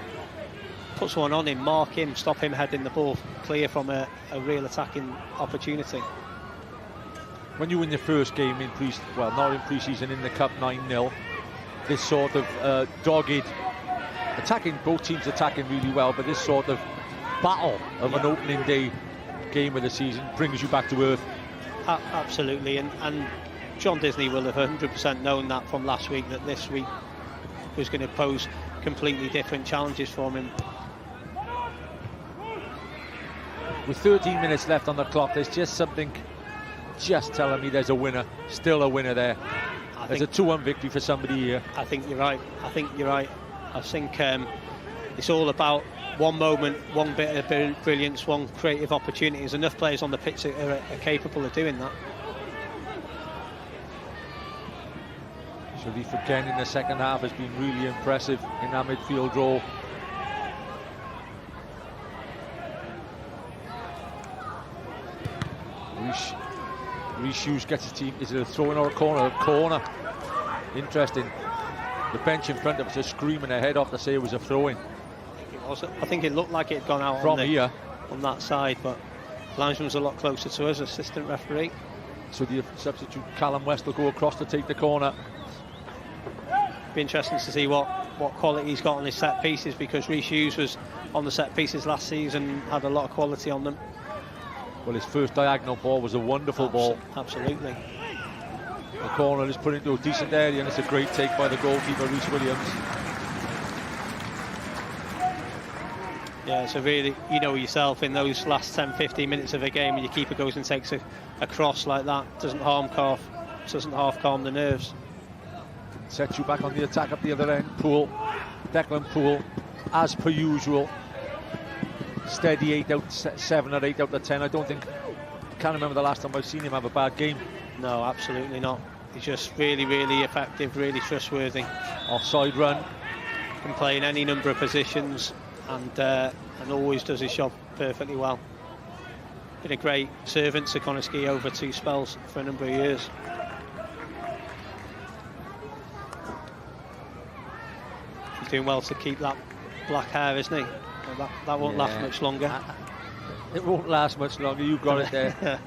Put someone on him, mark him, stop him heading the ball clear from a real attacking opportunity. When you win your first game in not in pre-season, in the Cup 9-0, this sort of dogged attacking, both teams attacking really well, but this sort of battle of an opening day game of the season brings you back to earth. Absolutely, and John Disney will have 100% known that from last week, that this week was going to pose completely different challenges for him. With 13 minutes left on the clock, there's just something just telling me there's a winner, still a winner there. There's a 2-1 victory for somebody here. I think you're right. I think it's all about one moment, one bit of brilliance, one creative opportunity. There's enough players on the pitch that are capable of doing that. Sharif again in the second half has been really impressive in that midfield role. Hughes gets his team. Is it a throw-in or a corner? A corner. Interesting. The bench in front of us is screaming their head off to say it was a throw-in. I think it looked like it had gone out from here on that side, but linesman was a lot closer to us, assistant referee. So the substitute Callum West will go across to take the corner. Be interesting to see what quality he's got on his set pieces, because Rhys Hughes was on the set pieces last season, had a lot of quality on them. Well, his first diagonal ball was a wonderful ball. Absolutely. The corner is put into a decent area, and it's a great take by the goalkeeper, Rhys Williams. Yeah, so really, you know yourself, in those last 10-15 minutes of a game, and your keeper goes and takes a cross like that, doesn't half calm the nerves. Sets you back on the attack up the other end. Poole, Declan Poole, as per usual. Steady 7 or 8 out of 10. I can't remember the last time I've seen him have a bad game. No, absolutely not. He's just really, really effective, really trustworthy. Offside run. Can play in any number of positions, and always does his job perfectly well. been a great servant to Connah over 2 spells for a number of years. He's doing well to keep that black hair, isn't he? Well, that won't last much longer. It won't last much longer, you've got it there.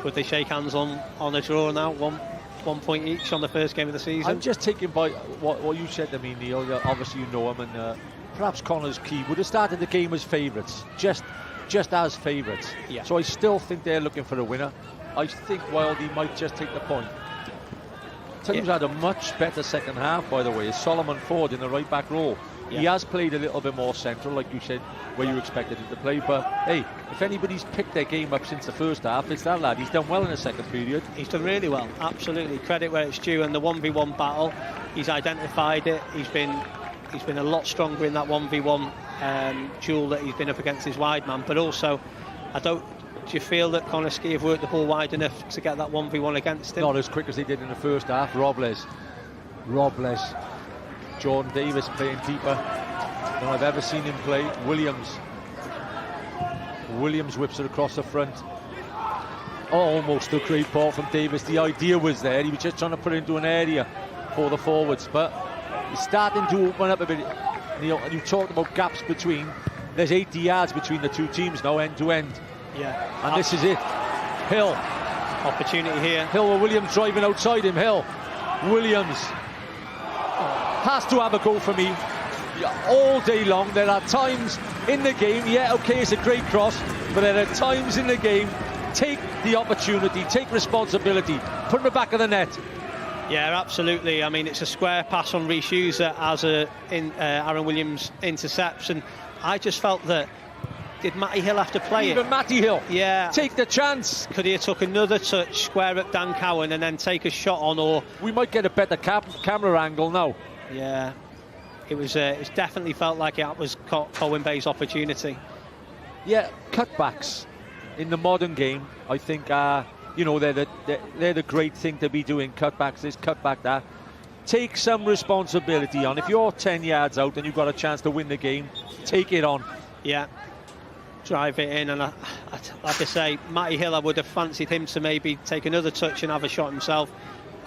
Would they shake hands on a draw now? One point each on the first game of the season? I'm just taken by what you said to me, Neil. Obviously you know him, and perhaps Connah's Quay would have started the game as favourites, just as favourites. Yeah. So I still think they're looking for a winner. I think Wilde might just take the point. Tim's had a much better second half, by the way. Is Solomon Ford in the right back role. He has played a little bit more central, like you said, where you expected him to play. But hey, if anybody's picked their game up since the first half, it's that lad. He's done well in the second period. He's done really well, absolutely. Credit where it's due. And the 1v1 battle, he's identified it. He's been a lot stronger in that 1v1 duel that he's been up against his wide man. But also, do you feel that Connah have worked the ball wide enough to get that 1v1 against him? Not as quick as they did in the first half. Robles. Jordan Davies playing deeper than I've ever seen him play. Williams whips it across the front. Almost a great ball from Davies. The idea was there. He was just trying to put it into an area for the forwards. But he's starting to open up a bit. Neil, and you talked about gaps between. There's 80 yards between the two teams now, end to end. Yeah. And this is it. Hill. Opportunity here. Hill with Williams driving outside him. Hill. Williams has to have a go for me all day long. There are times in the game, it's a great cross, but there are times in the game, take the opportunity, take responsibility, put in the back of the net. Yeah, absolutely. I mean, it's a square pass on Rhys Hughes that Aeron Williams intercepts, and I just felt that, did Matty Hill have to play Even Matty Hill. Yeah. Take the chance. Could he have took another touch, square up Dan Cowan, and then take a shot on, or... We might get a better camera angle now. Yeah, it definitely felt like it was Colwyn Bay's opportunity. Yeah, cutbacks in the modern game, I think, they're the great thing to be doing. Cutbacks, this cutback, that. Take some responsibility on. If you're 10 yards out and you've got a chance to win the game, take it on. Yeah, drive it in, and like I say, Matty Hill, I would have fancied him to maybe take another touch and have a shot himself.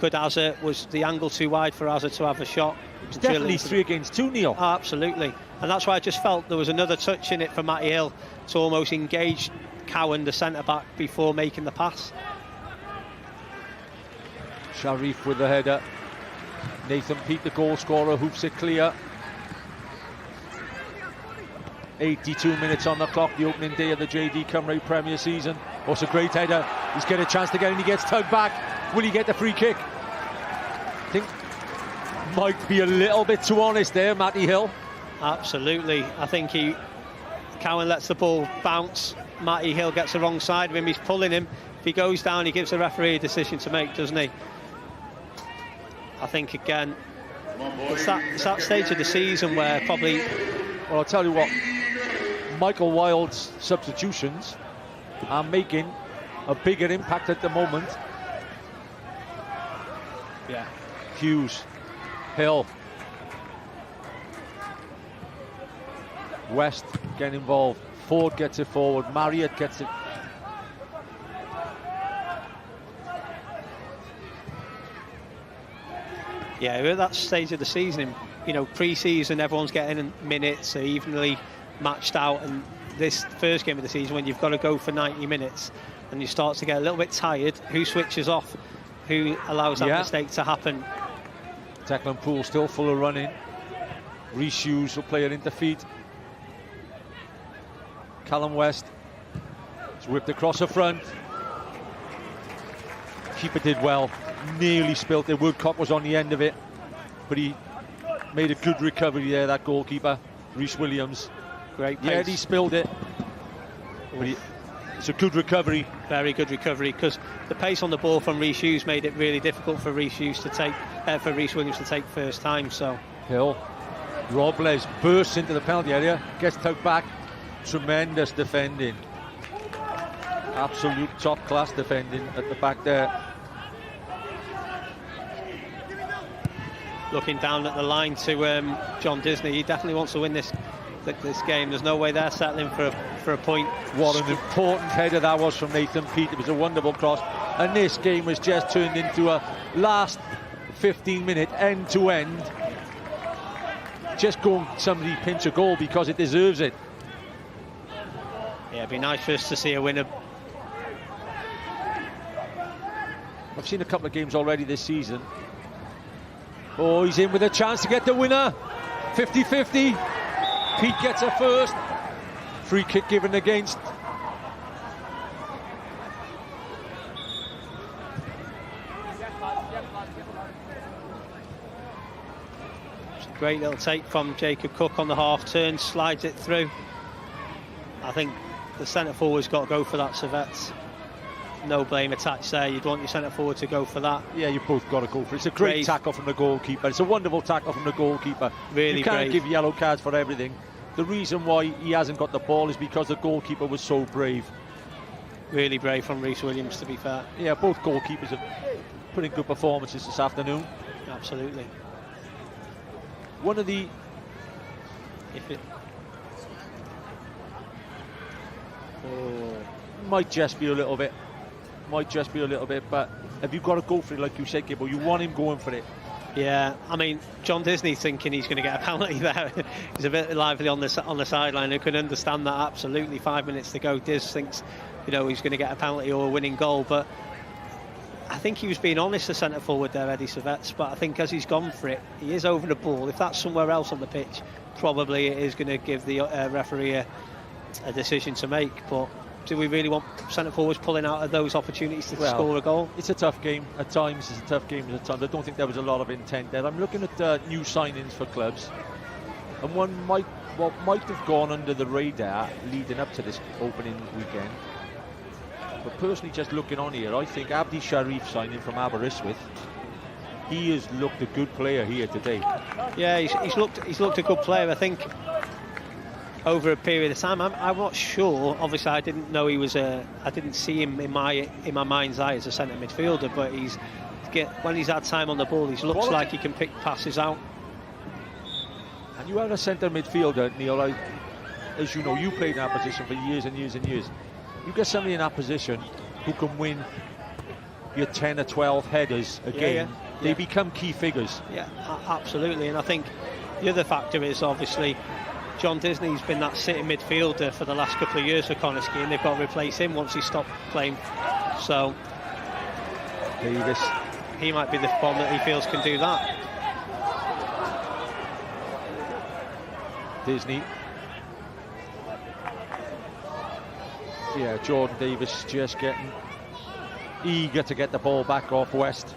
Was the angle too wide for Azza to have a shot? It's definitely 3 against 2, Neil. Oh, absolutely. And that's why I just felt there was another touch in it for Matty Hill to almost engage Cowan, the centre-back, before making the pass. Sharif with the header. Nathan Peate, the goal scorer, hoofs it clear. 82 minutes on the clock, the opening day of the JD Cymru Premier season. Oh, it's a great header. He's got a chance to get in, he gets tugged back. Will he get the free kick? I think might be a little bit too honest there, Matty Hill. Absolutely. I think Cowan lets the ball bounce. Matty Hill gets the wrong side of him. He's pulling him. If he goes down, he gives the referee a decision to make, doesn't he? I think, again, it's that stage of the season where probably... Well, I'll tell you what, Michael Wilde's substitutions are making a bigger impact at the moment. Yeah. Hughes, Hill, West getting involved, Ford gets it forward, Marriott gets it. Yeah, we're at that stage of the season, pre-season, everyone's getting minutes, evenly matched out, and this first game of the season, when you've got to go for 90 minutes and you start to get a little bit tired, who switches off, who allows that mistake to happen? Declan Poole still full of running. Rhys Hughes will play it into feet. Callum West is whipped across the front. Keeper did well, nearly spilt it. Woodcock was on the end of it, but he made a good recovery there, that goalkeeper, Rhys Williams. Great pace. Yeah, he spilled it, but it's a good recovery. Very good recovery, because the pace on the ball from Rhys Hughes made it really difficult for Rhys Williams to take first time. So Hill, Robles bursts into the penalty area, gets tugged back. Tremendous defending, absolute top class defending at the back there. Looking down at the line to John Disney, he definitely wants to win this this game. There's no way they're settling for a point. What an important header that was from Nathan Peate. It was a wonderful cross, and this game was just turned into a last 15-minute end-to-end. Just go and somebody pinch a goal because it deserves it. Yeah, it'd be nice for us to see a winner. I've seen a couple of games already this season. Oh, he's in with a chance to get the winner. 50-50. Peate gets her first. Free kick given against. Great little take from Jacob Cook on the half turn, slides it through. I think the centre forward's got to go for that, Servette. No blame attached there. You'd want your centre forward to go for that. Yeah, you've both got to go for it. It's a great tackle from the goalkeeper. It's a wonderful tackle from the goalkeeper. Really, you can't brave. give yellow cards for everything. The reason why he hasn't got the ball is because the goalkeeper was so brave. Really brave from Rhys Williams, to be fair. Yeah, both goalkeepers have put in good performances this afternoon. Absolutely. One of the... Might just be a little bit. But have you got to go for it, like you said, Gibbo? You want him going for it. Yeah, I mean, John Disney thinking he's going to get a penalty there. He's a bit lively on the sideline. I can understand that, absolutely. 5 minutes to go. Diz thinks, you know, he's going to get a penalty or a winning goal. But I think he was being honest, the centre forward there, Eddie Servette. But I think as he's gone for it, he is over the ball. If that's somewhere else on the pitch, probably it is going to give the referee a decision to make. But do we really want centre forwards pulling out of those opportunities to score a goal? It's a tough game at times. It's a tough game at times. I don't think there was a lot of intent there. I'm looking at new signings for clubs, and what might have gone under the radar leading up to this opening weekend. But personally, just looking on here, I think Abdi Sharif signing from Aberystwyth. He has looked a good player here today. Yeah, he's looked a good player. I think over a period of time, I'm not sure. Obviously, I didn't know he was I didn't see him in my mind's eye as a centre midfielder. But when he's had time on the ball, he looks like he can pick passes out. And you are a centre midfielder, Neil. As you know, you played in that position for years and years and years. You get somebody in that position who can win your 10 or 12 headers a game. They become key figures. Yeah, absolutely. And I think the other factor is obviously John Disney's been that sitting midfielder for the last couple of years for Connah, and they've got to replace him once he stopped playing. So Davies, he might be the one that he feels can do that. Disney. Yeah, Jordan Davies just getting eager to get the ball back off West.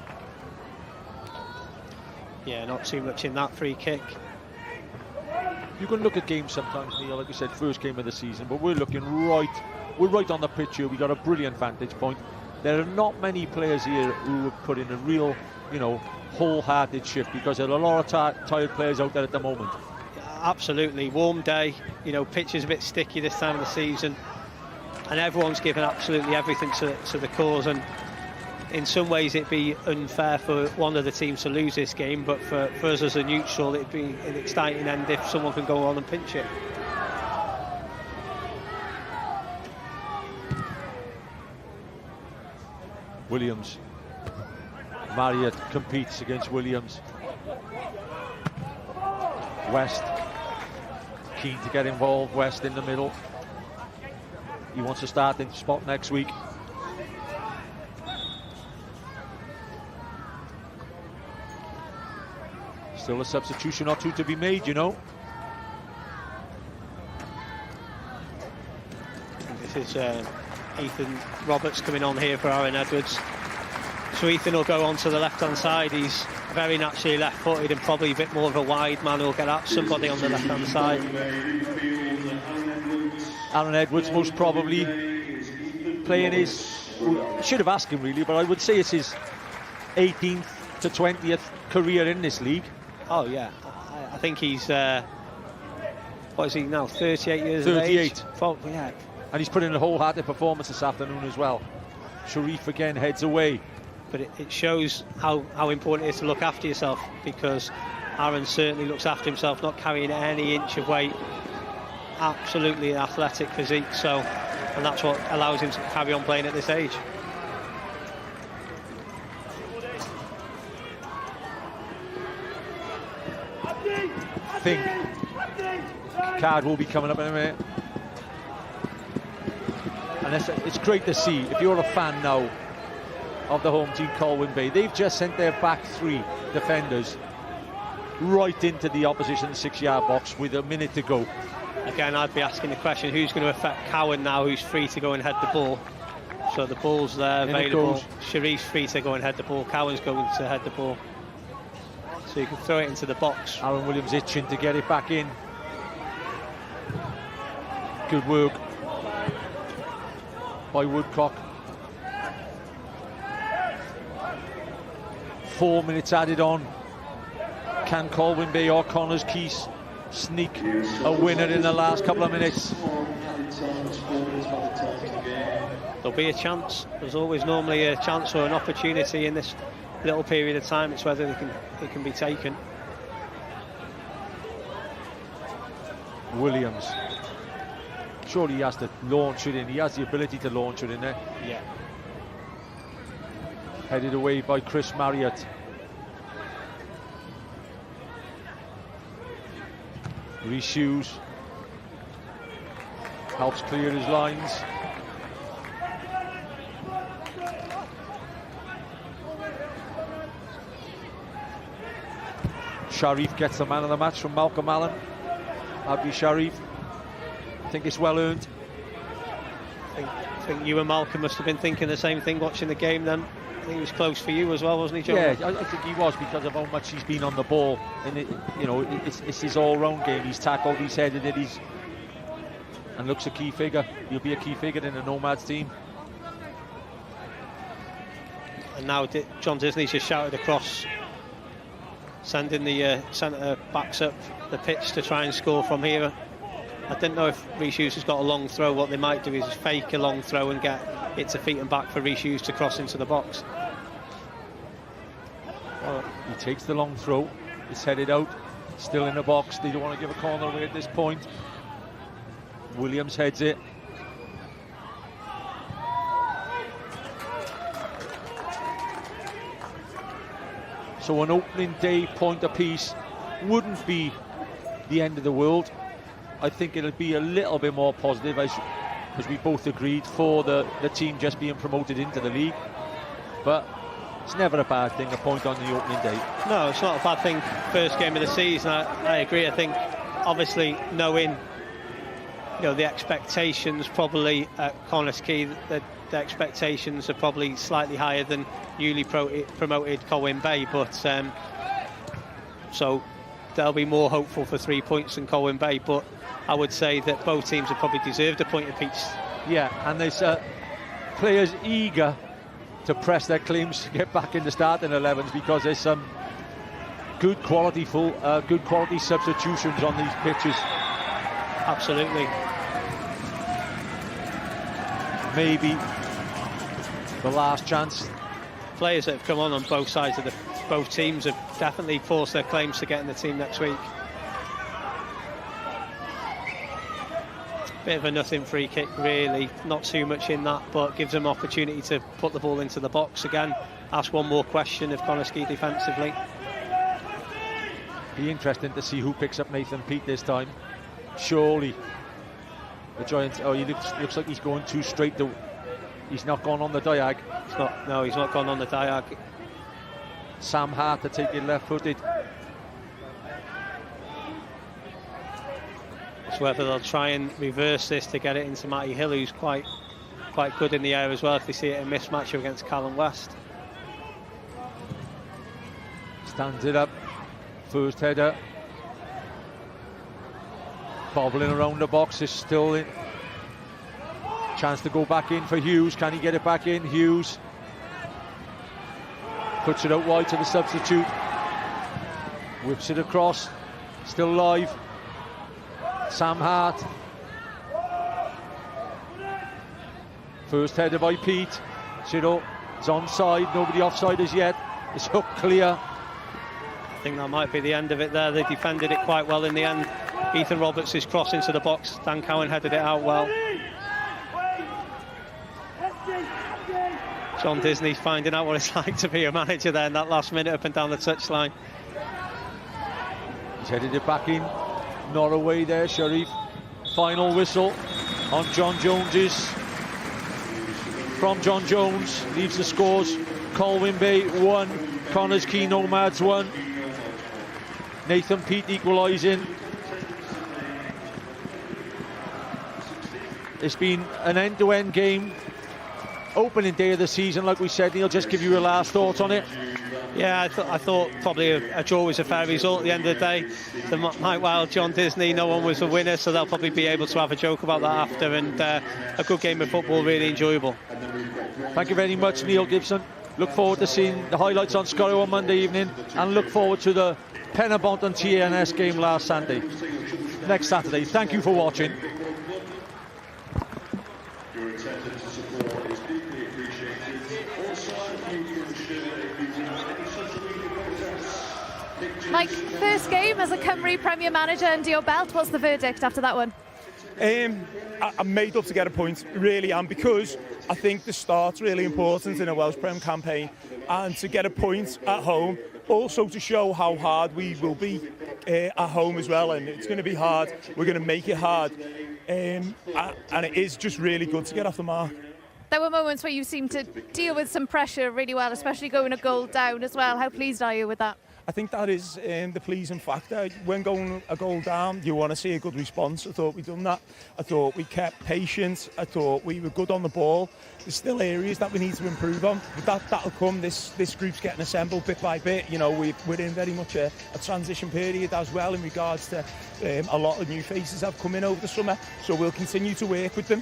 Yeah, not too much in that free kick. You can look at games sometimes, Neil, like you said, first game of the season, but we're right on the pitch here. We got a brilliant vantage point. There are not many players here who have put in a real, wholehearted shift, because there are a lot of tired players out there at the moment. Absolutely, warm day. Pitch is a bit sticky this time of the season, and everyone's given absolutely everything to the cause. And in some ways it'd be unfair for one of the teams to lose this game, but for us as a neutral it'd be an exciting end if someone can go on and pinch it. Williams. Marriott competes against Williams. West keen to get involved. West in the middle. He wants to start in spot next week. Still a substitution or two to be made, This is Ethan Roberts coming on here for Aeron Edwards. So Ethan will go on to the left-hand side. He's very naturally left-footed and probably a bit more of a wide man who'll get at somebody on the left-hand side. Aeron Edwards most probably playing his... should have asked him really, but I would say it's his 18th to 20th career in this league. Oh yeah, I think he's what is he now, 38 years 38. Of age? Yeah. And he's put in a wholehearted performance this afternoon as well. Sharif again heads away. But it shows how important it is to look after yourself, because Aaron certainly looks after himself, not carrying any inch of weight. absolutely athletic physique, so, and that's what allows him to carry on playing at this age. I think card will be coming up in a minute. And it's great to see, if you're a fan now of the home team, Colwyn Bay, they've just sent their back 3 defenders right into the opposition 6-yard box with a minute to go. Again, I'd be asking the question, who's going to affect Cowan now, who's free to go and head the ball? So the ball's there available. Sharif's free to go and head the ball. Cowan's going to head the ball. So you can throw it into the box. Aaron Williams itching to get it back in. Good work by Woodcock. 4 minutes added on. Can Colwyn Bay or Connah's Quay sneak a winner in the last couple of minutes? There'll be a chance. There's always normally a chance or an opportunity in this little period of time. It's whether it can be taken. Williams. Surely he has to launch it in. He has the ability to launch it in there. Yeah. Headed away by Chris Marriott. Rhys Hughes helps clear his lines. Sharif gets the man of the match from Malcolm Allen. Abdi Sharif. I think it's well earned. I think you and Malcolm must have been thinking the same thing watching the game then. I think he was close for you as well, wasn't he, John? Yeah, I think he was, because of how much he's been on the ball. And it's his all-round game. He's tackled, he's headed it, and looks a key figure. He'll be a key figure in the Nomads team. And now John Disney's just shouted across, sending the centre backs up the pitch to try and score from here. I didn't know if Rhys Hughes has got a long throw. What they might do is fake a long throw and get it to feet and back for Rhys Hughes to cross into the box. Well, he takes the long throw. It's headed out. Still in the box. They don't want to give a corner away at this point. Williams heads it. So an opening day point apiece wouldn't be the end of the world. I think it'll be a little bit more positive, as we both agreed, for the team just being promoted into the league. But it's never a bad thing, a point on the opening day. No, it's not a bad thing. First game of the season, I agree. I think, obviously, knowing the expectations probably at Connah's Quay, the expectations are probably slightly higher than newly promoted Colwyn Bay, but so they'll be more hopeful for 3 points than Colwyn Bay. But I would say that both teams have probably deserved a point apiece. Yeah, and there's players eager to press their claims to get back in the starting 11s, because there's some good quality substitutions on these pitches. Absolutely. Maybe the last chance. Players that have come on both sides of both teams have definitely forced their claims to get in the team next week. Bit of a nothing free kick, really. Not too much in that, but gives them opportunity to put the ball into the box again. Ask one more question of Connah's Quay defensively. Be interesting to see who picks up Nathan Peate this time. Surely the Giants. Oh, he looks like he's going too straight. He's not gone on the diag. No, he's not gone on the diag. Sam Hart to take it left-footed. It's whether they'll try and reverse this to get it into Matty Hill, who's quite good in the air as well, if they see it a mismatch against Callum West. Stands it up. First header. Bobbling around the box, is still in. Chance to go back in for Hughes. Can he get it back in? Hughes puts it out wide to the substitute. Whips it across. Still live. Sam Hart. First header by Peate. Cyril is onside. Nobody offside as yet. It's hooked clear. I think that might be the end of it there. They defended it quite well in the end. Ethan Roberts' cross into the box. Dan Cowan headed it out well. John Disney finding out what it's like to be a manager there in that last minute up and down the touchline. He's headed it back in, not away there, Sharif. Final whistle on John Jones's. From John Jones, leaves the scores. Colwyn Bay 1, Connah's Quay Nomads 1. Nathan Peate equalising. It's been an end-to-end game. Opening day of the season, like we said. Neil, just give you your last thoughts on it. Yeah, I thought probably a draw was a fair result at the end of the day. The Mike Wilde, John Disney, no one was a winner, so they'll probably be able to have a joke about that after. And a good game of football, really enjoyable. Thank you very much, Neil Gibson. Look forward to seeing the highlights on Scorrio on Monday evening, and look forward to the Penabont and TNS game last Sunday. Next Saturday. Thank you for watching. Mike, first game as a Cymru Premier manager under your belt. What's the verdict after that one? I'm made up to get a point, really, and because I think the start's really important in a Welsh Prem campaign, and to get a point at home, also to show how hard we will be at home as well, and it's going to be hard. We're going to make it hard, and it is just really good to get off the mark. There were moments where you seemed to deal with some pressure really well, especially going a goal down as well. How pleased are you with that? I think that is the pleasing factor. When going a goal down, you want to see a good response. I thought we'd done that. I thought we kept patience. I thought we were good on the ball. There's still areas that we need to improve on, but that'll come. This group's getting assembled bit by bit. You know, we're in very much a transition period as well in regards to a lot of new faces have come in over the summer, so we'll continue to work with them.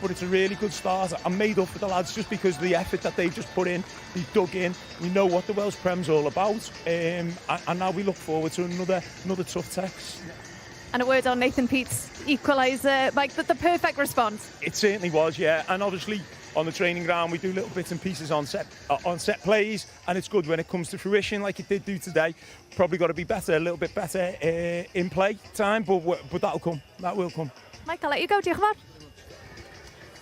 But it's a really good start. I'm made up for the lads just because of the effort that they've just put in. They've dug in. We know what the Welsh Prem's all about. And now we look forward to another tough test. And a word on Nathan Peate's equaliser, Mike, the perfect response. It certainly was, yeah. And obviously on the training ground we do little bits and pieces on set plays, and it's good when it comes to fruition like it did do today. Probably got to be better, a little bit better in play time, but that'll come. That will come. Mike, I'll let you go. Diolch yn fawr.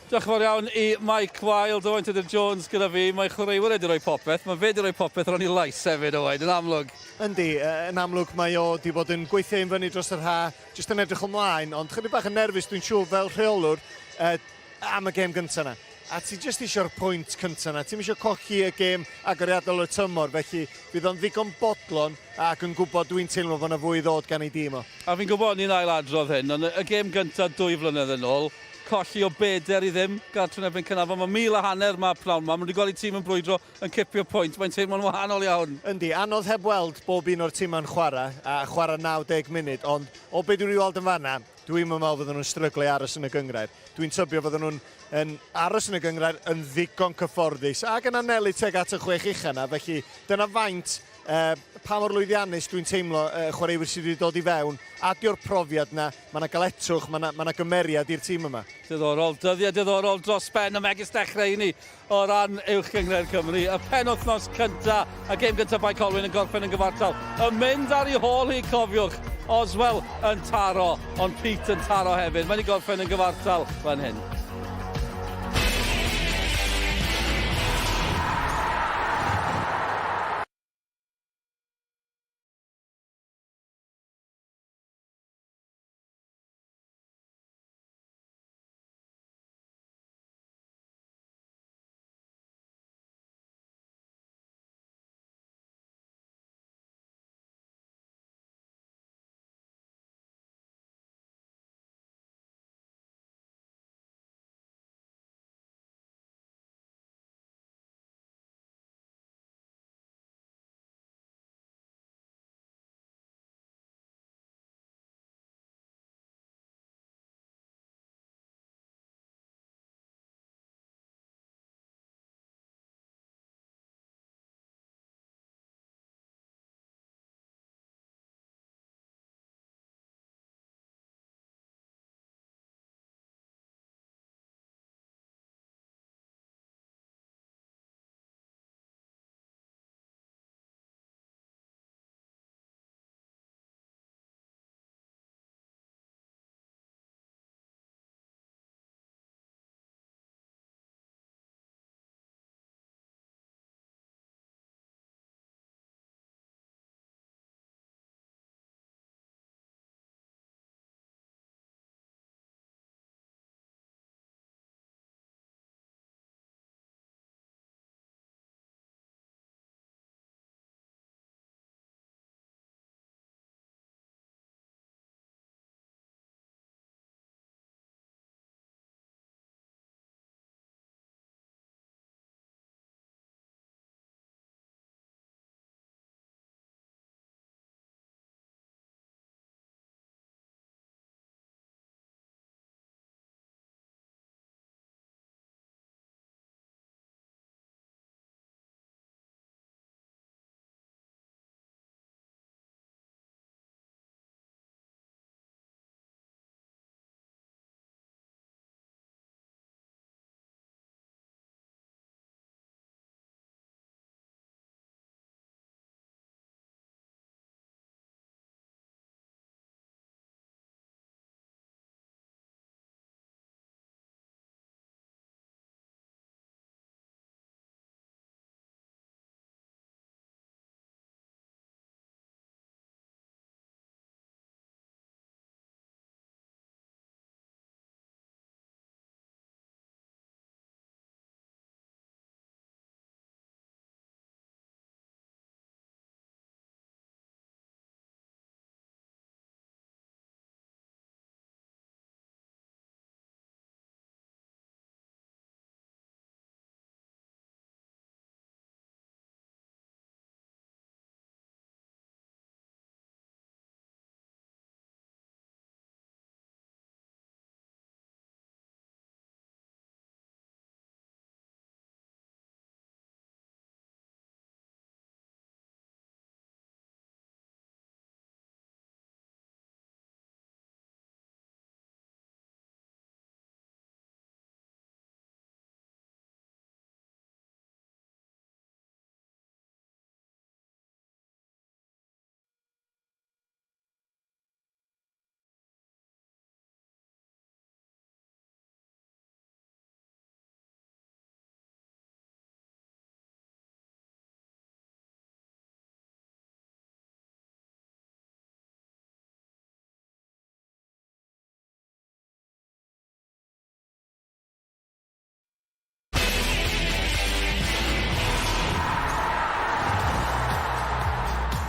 Diolch yn fawr iawn I Mike Wilde, Owen Tudor Jones gyda fi. Mae chwaraewyr wedi rhoi popeth. Mae fe wedi rhoi popeth ro'n I lais hefyd, Owen, yn amlwg. Yndi, yn amlwg mae o wedi bod yn gweithio yn fyny dros yr ha, jyst yn edrych ymlaen, ond chydig bach yn nerfus dwi'n siŵr fel rheolwr am y gêm gyntaf yna. A ti jyst eisiau'r pwynt cyntaf yna. Ti'n eisiau cochi y gêm agoriadol y tymor, felly bydd o'n ddigon bodlon ac yn gwybod dwi'n teimlo fod yna fwy ddod gan ei dîm o. A fi'n gwybod ni'n ailadrodd hyn, ond y gêm gyntaf 2 flynedd yn ôl, colli o beder I ddim, gartre erbyn Cynnafon. Mae 1,500 mae pnawn ma. Mae wedi gweld I tîm yn brwydro yn cipio pwynt. Mae'n teimlo'n wahanol iawn. Yndi, anodd heb weld bob un o'r tîm yn chwarae, a chwarae 90 munud, ond o be dwi'n weld yn fanna, dwi'n meddwl fydden nhw'n stryglu aros yn y gyngrair. Dwi'n tybio fydden nhw'n aros yn y gyngrair yn ddigon cyfforddus ac yn anelu teg at y 6 ucha yna, felly dyna faint pa mor lwyddiannus dwi'n teimlo chwaraewyr sydd wedi dod I fewn a diw'r profiad yna, mae yna galetwch, mae yna gymeriad i'r tîm yma. Diddorol, dyddiau diddorol dros ben y megis dechrau I ni o ran uwch gyngred Cymru. Y penwythnos cyntaf, a gêm gyntaf bai Colwyn yn gorffen yn gyfartal. Y mynd ar ei hôl hi, cofiwch, Oswell yn taro, ond Peate yn taro hefyd. Mae'n I gorffen yn gyfartal fan hyn.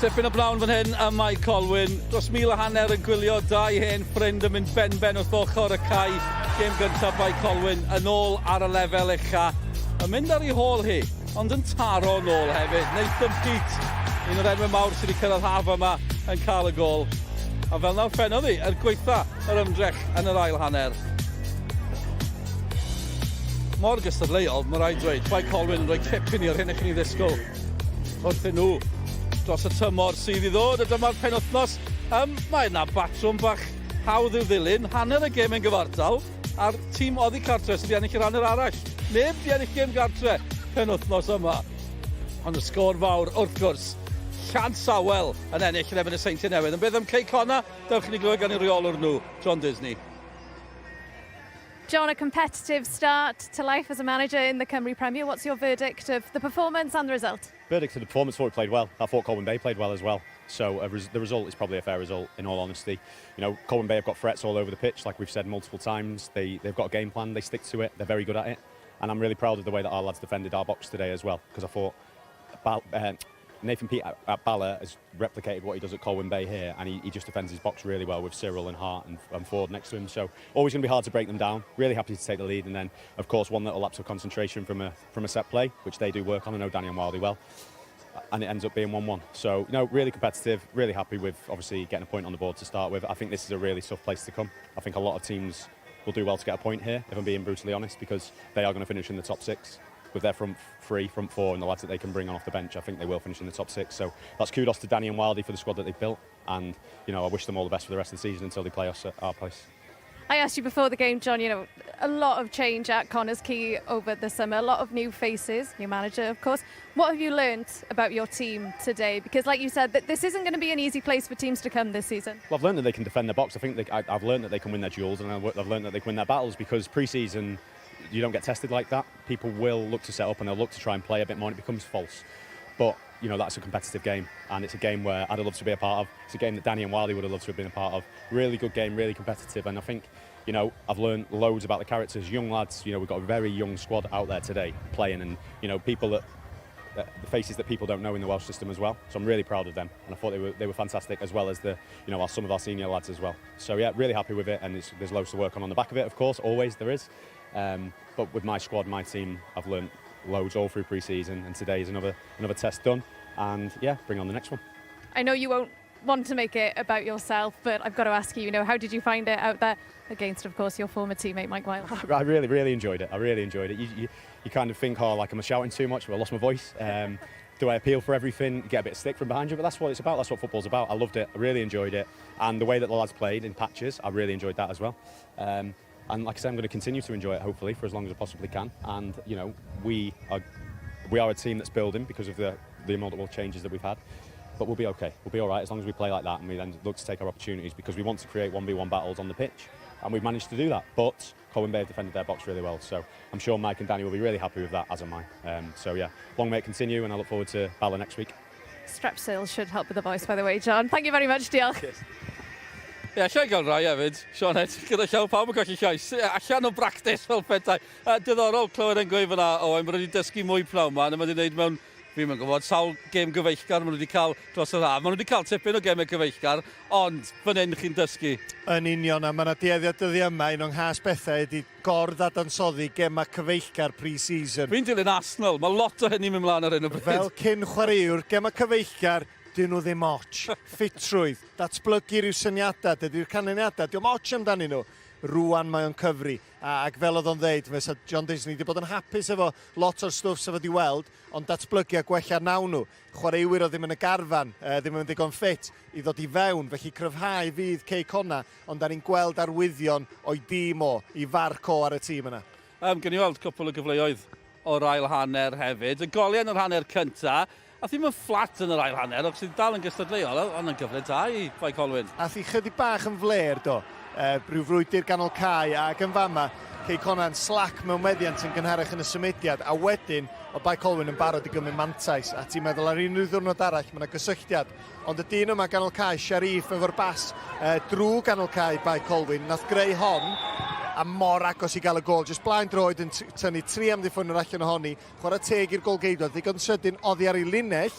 Tipyn o blawn fan hyn am Mike Colwyn. Dros 1,500 yn gwylio, dau hen ffrind yn mynd ben wrth ochr y Quay. Gêm gyntaf by Colwyn yn ôl ar y lefel ucha. Yn mynd ar ei hôl hi, ond yn taro yn ôl hefyd. Nathan Peate, un o'r enwau mawr sydd wedi cyrraedd haf yma yn cael y gol. A fel nawr ffenodd hi, gweitha yr ymdrech yn yr ail hanner. Mor gystadleuol, mae rhaid dweud, by Colwyn yn rhoi tipyn i'r hyn eich ni ddisgwyl. Wrthyn nhw dros y tymor sydd i ddod, a dyma'r penwythnos. Mae yna batrwm bach hawdd i'w ddilyn, hanner y gêm yn gyfartal, a'r tîm oddi cartre sydd wedi ennill yr hanner arall. Neb wedi ennill gêm gartre penwythnos yma. Ond y sgôr fawr, wrth gwrs, Llansawel yn ennill yn erbyn y Seintiau Newydd. Yn beth am Connah, dewch ni glywed gan ei reolwr nhw, John Disney. John, a competitive start to life as a manager in the Cymru Premier. What's your verdict of the performance and the result? Verdict of the performance, thought we played well. I thought Colwyn Bay played well as well. So the result is probably a fair result, in all honesty. You know, Colwyn Bay have got threats all over the pitch, like we've said multiple times. They've got a game plan, they stick to it, they're very good at it. And I'm really proud of the way that our lads defended our box today as well, because I thought Nathan Peate at Bala has replicated what he does at Colwyn Bay here, and he just defends his box really well with Cyril and Hart and Ford next to him. So always going to be hard to break them down. Really happy to take the lead, and then of course one little lapse of concentration from a set play, which they do work on. I know Danny and Wilde well, and it ends up being 1-1. So you know, really competitive. Really happy with obviously getting a point on the board to start with. I think this is a really tough place to come. I think a lot of teams will do well to get a point here, if I'm being brutally honest, because they are going to finish in the top 6. With their front 3, front 4 and the lads that they can bring on off the bench, I think they will finish in the top 6. So that's kudos to Danny and Wilde for the squad that they've built, and you know, I wish them all the best for the rest of the season until they play us at our place. I asked you before the game, John, you know, a lot of change at Connah's Quay over the summer, a lot of new faces, new manager of course. What have you learnt about your team today? Because like you said, that this isn't going to be an easy place for teams to come this season. Well, I've learned that they can defend their box. I think I've learned that they can win their duels, and I've learned that they can win their battles, because pre-season you don't get tested like that. People will look to set up and they'll look to try and play a bit more, and it becomes false. But you know, that's a competitive game, and it's a game where I'd have loved to be a part of. It's a game that Danny and Wilde would have loved to have been a part of. Really good game, really competitive, and I think, you know, I've learned loads about the characters, young lads. You know, we've got a very young squad out there today playing, and you know, people that the faces that people don't know in the Welsh system as well. So I'm really proud of them, and I thought they were fantastic, as well as the, you know, some of our senior lads as well. So yeah, really happy with it, and there's loads to work on the back of it, of course. Always there is. But with my squad, my team, I've learned loads all through pre-season, and today is another test done, and yeah, bring on the next one. I know you won't want to make it about yourself, but I've got to ask you, you know, how did you find it out there against, of course, your former teammate Mike Wilde? I really enjoyed it. I really enjoyed it. You kind of think, oh, like, am I shouting too much? Well, I lost my voice. Do I appeal for everything? You get a bit of stick from behind you, but that's what it's about. That's what football's about. I loved it. I really enjoyed it, and the way that the lads played in patches, I really enjoyed that as well. And like I said, I'm going to continue to enjoy it, hopefully, for as long as I possibly can. And you know, we are a team that's building because of the multiple changes that we've had. But we'll be okay. We'll be all right as long as we play like that, and we then look to take our opportunities, because we want to create 1v1 battles on the pitch, and we've managed to do that. But Colwyn Bay have defended their box really well, so I'm sure Mike and Danny will be really happy with that, as am I. So yeah, long may it continue, and I look forward to Bala next week. Strep sales should help with the voice, by the way, John. Thank you very much, diolch. Cheers. Ie, allai gael rai hefyd, Sionet, gyda llaw pawb yn colli llais, allan o bractis fel petai. Diddorol clywed yn gweud fyna, mae wedi dysgu mwy pnawn ma, a mae wedi gwneud mewn, fi'n gwybod, sawl gêm gyfeillgar mae wedi cael dros yr haf. Mae wedi cael tipyn o gemau gyfeillgar, ond fan hyn chi'n dysgu. Yn union, a mae yna dueddiad dyddi yma, un o'n nghas bethau ydi gorddadansoddi gemau cyfeillgar pre-season. Fi'n dilyn Arsenal, mae lot o hynny'n mynd mlaen ar hyn o bryd. Fel cyn chwaraewr, gemau cyfeillgar, dyn nhw ddim ots. Ffitrwydd, datblygu rhyw syniadau, dydy'r canlyniadau, diolch ots amdanyn nhw. Rwan mae o'n cyfri, ac fel oedd o'n ddeud, fe John Disney wedi bod yn hapus efo lot o'r stwff sef wedi weld, ond datblygu a gwella nawn nhw. Chwaraewyr o ddim yn y garfan, ddim yn digon ffit i ddod i fewn, felly cryfhau fydd Connah, ond da ni'n gweld arwyddion o'i dîm i farco ar y tîm yna. Gen i weld cwpl o gyfleoedd o'r ail hanner hefyd. Y goliau yn yr hanner cyntaf, a ddim yn fflat yn yr ail hanner, ond sydd dal yn gystadleuol, ond yn gyfle da i By Colwyn. A thi chydig bach yn fler, do. Rhyw frwydr ganol Quay, ac yn fama, Connah'n slac mewn meddiant yn gynharach yn y symudiad, a wedyn, o By Colwyn yn barod i gymryd mantais, a ti'n meddwl ar unrhyw ddiwrnod arall, mae yna gysylltiad. Ond y dyn yma ganol Quay, Sharif efo'r bas, drwy ganol Quay By Colwyn, nath greu hon, a mor agos i gael y gol. Just blaen droed yn tynnu 3 amddiffyn yr allan ohoni. Chwarae teg i'r golgeidwad. Ddigon sydyn oddi ar ei linell.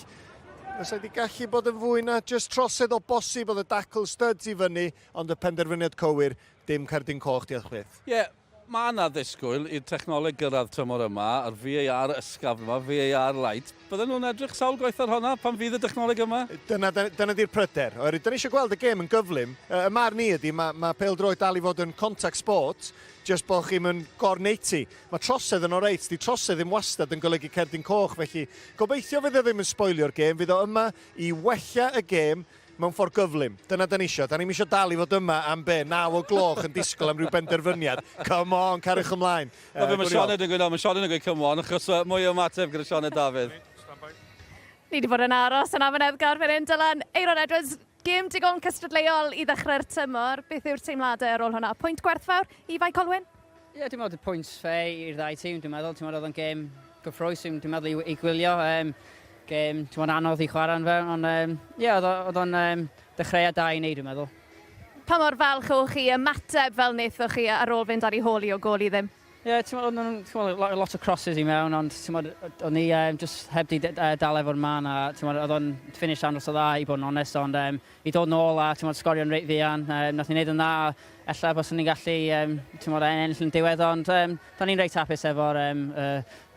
Fysa wedi gallu bod yn fwy na just trosedd o bosib oedd y dacl studs i fyny, ond y penderfyniad cywir, dim cerdyn coch, diolch beth. Ie, mae yna ddisgwyl i'r technoleg gyrraedd tymor yma, a'r VAR ysgafn yma, VAR light. Bydden nhw'n edrych sawl gwaith ar hwnna pan fydd y technoleg yma? Dyna di'r pryder. Oherwydd, da ni eisiau gweld y gêm yn gyflym. Y marn ni ydy, mae pêl-droed dal i fod yn contact sport, just bod chi'n yn gorneiti. Mae trosedd yn oreit, di trosedd ddim wastad yn golygu cerdyn coch, felly gobeithio fydd e ddim yn spoilio'r gêm, fydd o yma i wella y gêm mewn ffordd gyflym. Dyna da ni eisiau. Da ni'n eisiau dal i fod yma am 9:00 yn disgwyl am ryw benderfyniad. Come on, cariwch ymlaen. Mae Sioned yn gweud, mae Sioned yn gweud come on, achos mwy o ymateb gyda Sioned Dafydd. Ni wedi bod yn aros yn amyneddgar fan hyn, Dylan. Aeron Edwards, gêm digon cystadleuol i ddechrau'r tymor. Beth yw'r teimladau ar ôl hwnna? Pwynt gwerthfawr i Fai Colwyn? Ie, dwi'n meddwl pwynt ffe i'r ddau tîm, dwi'n meddwl. Oedd o'n gêm gyffrous, dwi'n meddwl i gwylio. Gêm, dwi'n anodd i chwarae yn fewn, ond oedd o'n dechreuad da i ni, dwi'n meddwl. Pa mor falch o'ch chi ymateb fel wnaethoch chi ar ôl fynd ar ei holi o gol i ddim? Ie, ti'n meddwl, lot o crosses i mewn, ond o'n ni just heb di dal efo'r man, a oedd o'n finish andros o dda i bod yn onest, ond i dod nôl a sgorio'n reit fian, nath ni'n neud yn dda, ella bos ni'n gallu ennill yn diwedd, ond da ni'n reit hapus efo'r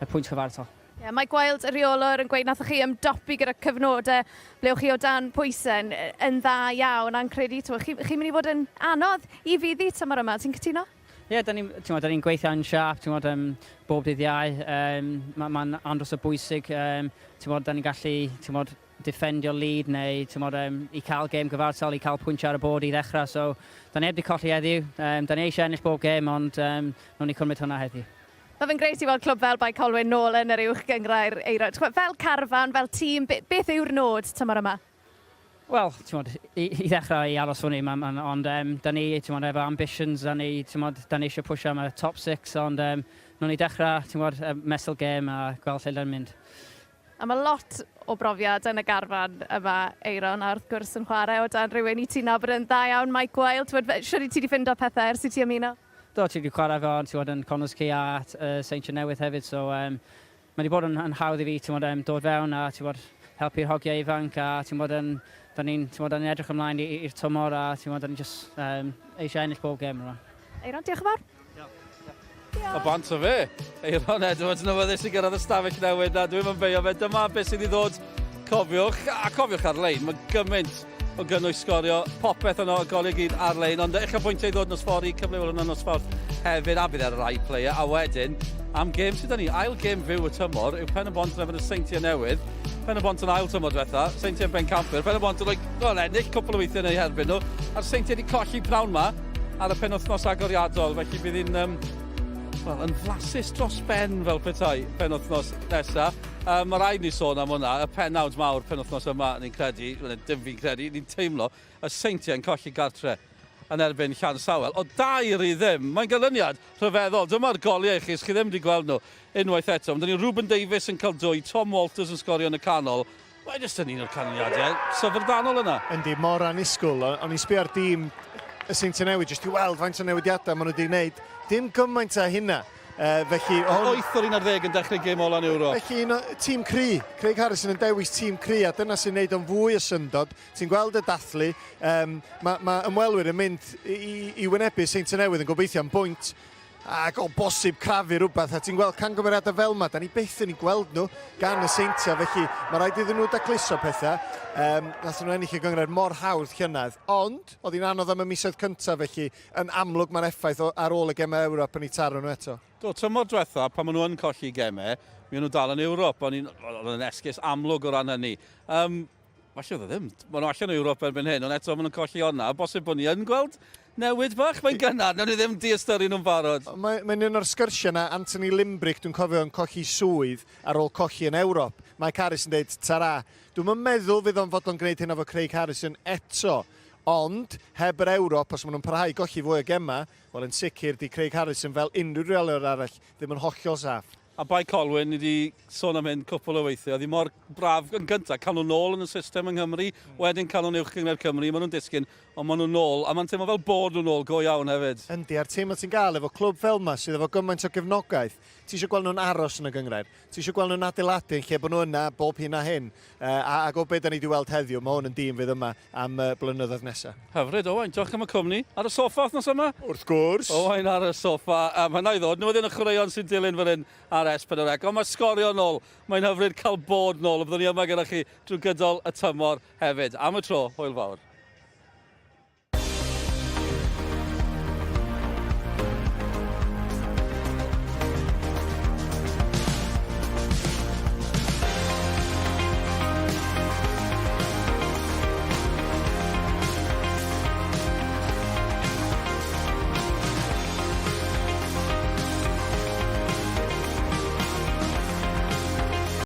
pwynt cyfartal. Yeah, Michael Wilde, y reolwr, yn gweud nathoch chi ymdopi gyda cyfnodau ble o'ch chi o dan pwysen yn dda iawn a'n credu. Chi'n mynd i fod yn anodd i fyddi tymor yma, ti'n cytuno? Ie, da ni'n gweithio yn siap, bob dydd iau. Mae'n andros o bwysig. Da ni'n gallu defendio lead neu i cael gêm gyfartal, i cael pwyntio ar y bord i ddechrau. So, da ni heb di colli heddiw. Da ni eisiau ennill bob gêm, ond nhw'n ni cymryd hwnna heddiw. Mae fe'n greit i weld clwb fel Bai Colwyn nôl yn yr uwch gyngrair Aeron. Fel carfan, fel tîm, beth yw'r nod tymor yma? Wel, i ddechrau i aros hwnni, ond da ni efo ambitions, da ni eisiau pwysio am y top 6, ond nhw'n ni dechrau mesel gêm a gweld lle lyn mynd. A mae lot o brofiad yn y garfan yma, Aeron, a wrth gwrs yn chwarae o dan rhywun i ti'n nabod yn dda iawn, Michael Wilde. Siwr i ti wedi ffindo pethau ers i ti ymuno? Do, ti wedi chwarae fo yn Connah Quay a St Newydd hefyd, so mae wedi bod yn hawdd i fi dod fewn a helpu'r hogiau ifanc, a da ni'n edrych ymlaen i'r tymor, a da ni'n eisiau ennill bob gêm yma. Aeron, diolch yn fawr. O bant o fe, Aeron Edwards yn awyddus i gyrraedd y stafell newydd, a dwi'n beio fe, dyma beth sydd wedi ddod, cofiwch ar-lein, mae gymaint o gynnwys sgorio, popeth yno o golygu ar-lein, ond eich bwyntiau ddod nos ffordd i cyfleoedd yno nos ffordd hefyd, a bydd e'r rai player, a wedyn, am gêm sydd ni, ail gêm fyw y tymor, yw Pen y Bont yn efo y Seintiau Newydd, Pen y Bont yn ail tymor diwetha, Seintiau yn Bencamper, Pen y Bont yn ennill cwpl o weithiau neu herbyn nhw, a'r Seintiau wedi colli prawn ma ar y penwythnos agoriadol, felly bydd hi'n yn flasus dros ben fel petai penwythnos nesaf. Mae rhaid ni sôn am hwnna, y penawd mawr penwythnos yma, ni'n credu, dim fi'n credu, ni'n teimlo, y Seintiau yn colli gartre yn erbyn Llansawel. O dair i ddim, mae'n gylyniad rhyfeddol. Dyma'r goliau chi ddim wedi gweld nhw unwaith eto. Mae ni Jordan Davies yn cael dwy, Tom Walters yn sgorio yn y canol. Mae'n jyst yn un o'r canlyniadau syfrdanol yna. Yndi, mor anisgwl, ond i'n sbio ar dîm y Seintiau Newydd, jyst i weld faint o newidiadau maen nhw wedi gwneud. Dim gymaint a hynna. Felly, 8 o'r 11 yn dechrau gêm ola yn Ewrop. Felly, tîm Cry. Craig Harrison yn dewis tîm Cry, a dyna sy'n neud o'n fwy o syndod. Ti'n gweld y dathlu, mae ymwelwyr yn mynd i wynebu Seintiau Newydd yn gobeithio am bwynt. Ac o bosib crafu rhywbeth, a ti'n gweld cangymeriadau fel yma, da ni byth yn ei gweld nhw gan y Seintiau, felly mae rhaid iddyn nhw dacluso pethau. Nath nhw ennill y gyngred mor hawdd llynedd, ond oedd hi'n anodd am y misoedd cyntaf, felly yn amlwg mae'r effaith ar ôl y gemau Ewrop yn ei taro nhw eto. Do, tymor diwetha, pan maen nhw yn colli gemau, mi nhw dal yn Ewrop, ond yn esgus amlwg o ran hynny. Falle oedd ddim, maen nhw allan o Ewrop erbyn hyn, ond eto maen nhw'n colli honna, bosib bod ni yn gweld newid bach, mae'n gynnar, nawn ni ddim di-ystyru nhw'n barod. Mae'n un o'r sgyrsiau yna, Anthony Limbrick, dwi'n cofio yn colli swydd ar ôl colli yn Ewrop. Mike Harris yn dweud, tara, dwi'n meddwl fydd o'n fod o'n gwneud hyn efo Craig Harrison eto. Ond, heb yr Ewrop, os maen nhw'n parhau golli fwy o gema, wel yn sicr di Craig Harrison fel unrhyw reolwr arall ddim yn hollol saff. A bai Colwyn, ni wedi sôn am hyn cwpl o weithiau. Oedd hi mor braf yn gyntaf, cael nhw nôl yn y system yng Nghymru, wedyn cael nhw'n uwch gyngor Cymru, maen nhw'n disgyn, ond maen nhw'n nôl, a maen teimlo fel bod nhw'n nôl go iawn hefyd. Yndi, a'r tîm ti'n gael efo clwb fel yma sydd efo gymaint o gefnogaeth, ti eisiau gweld nhw'n aros yn y gyngrair, ti eisiau gweld nhw'n adeiladu lle bod nhw yna bob hyn a hyn, a o beth da ni wedi weld heddiw, mae hwn yn dîm fydd yma am blynyddoedd nesaf. Hyfryd, Owain, diolch am y cwmni. Ar y soffa wrthnos yma? Wrth gwrs. Owain ar y soffa, mae na i ddod, nhw wedyn y chwaraeon sy'n dilyn fan hyn ar S4C, ond mae sgorio nôl, mae'n hyfryd cael bod nôl, a byddwn ni yma gyda chi drwy gydol y tymor hefyd. Am y tro, hwyl fawr.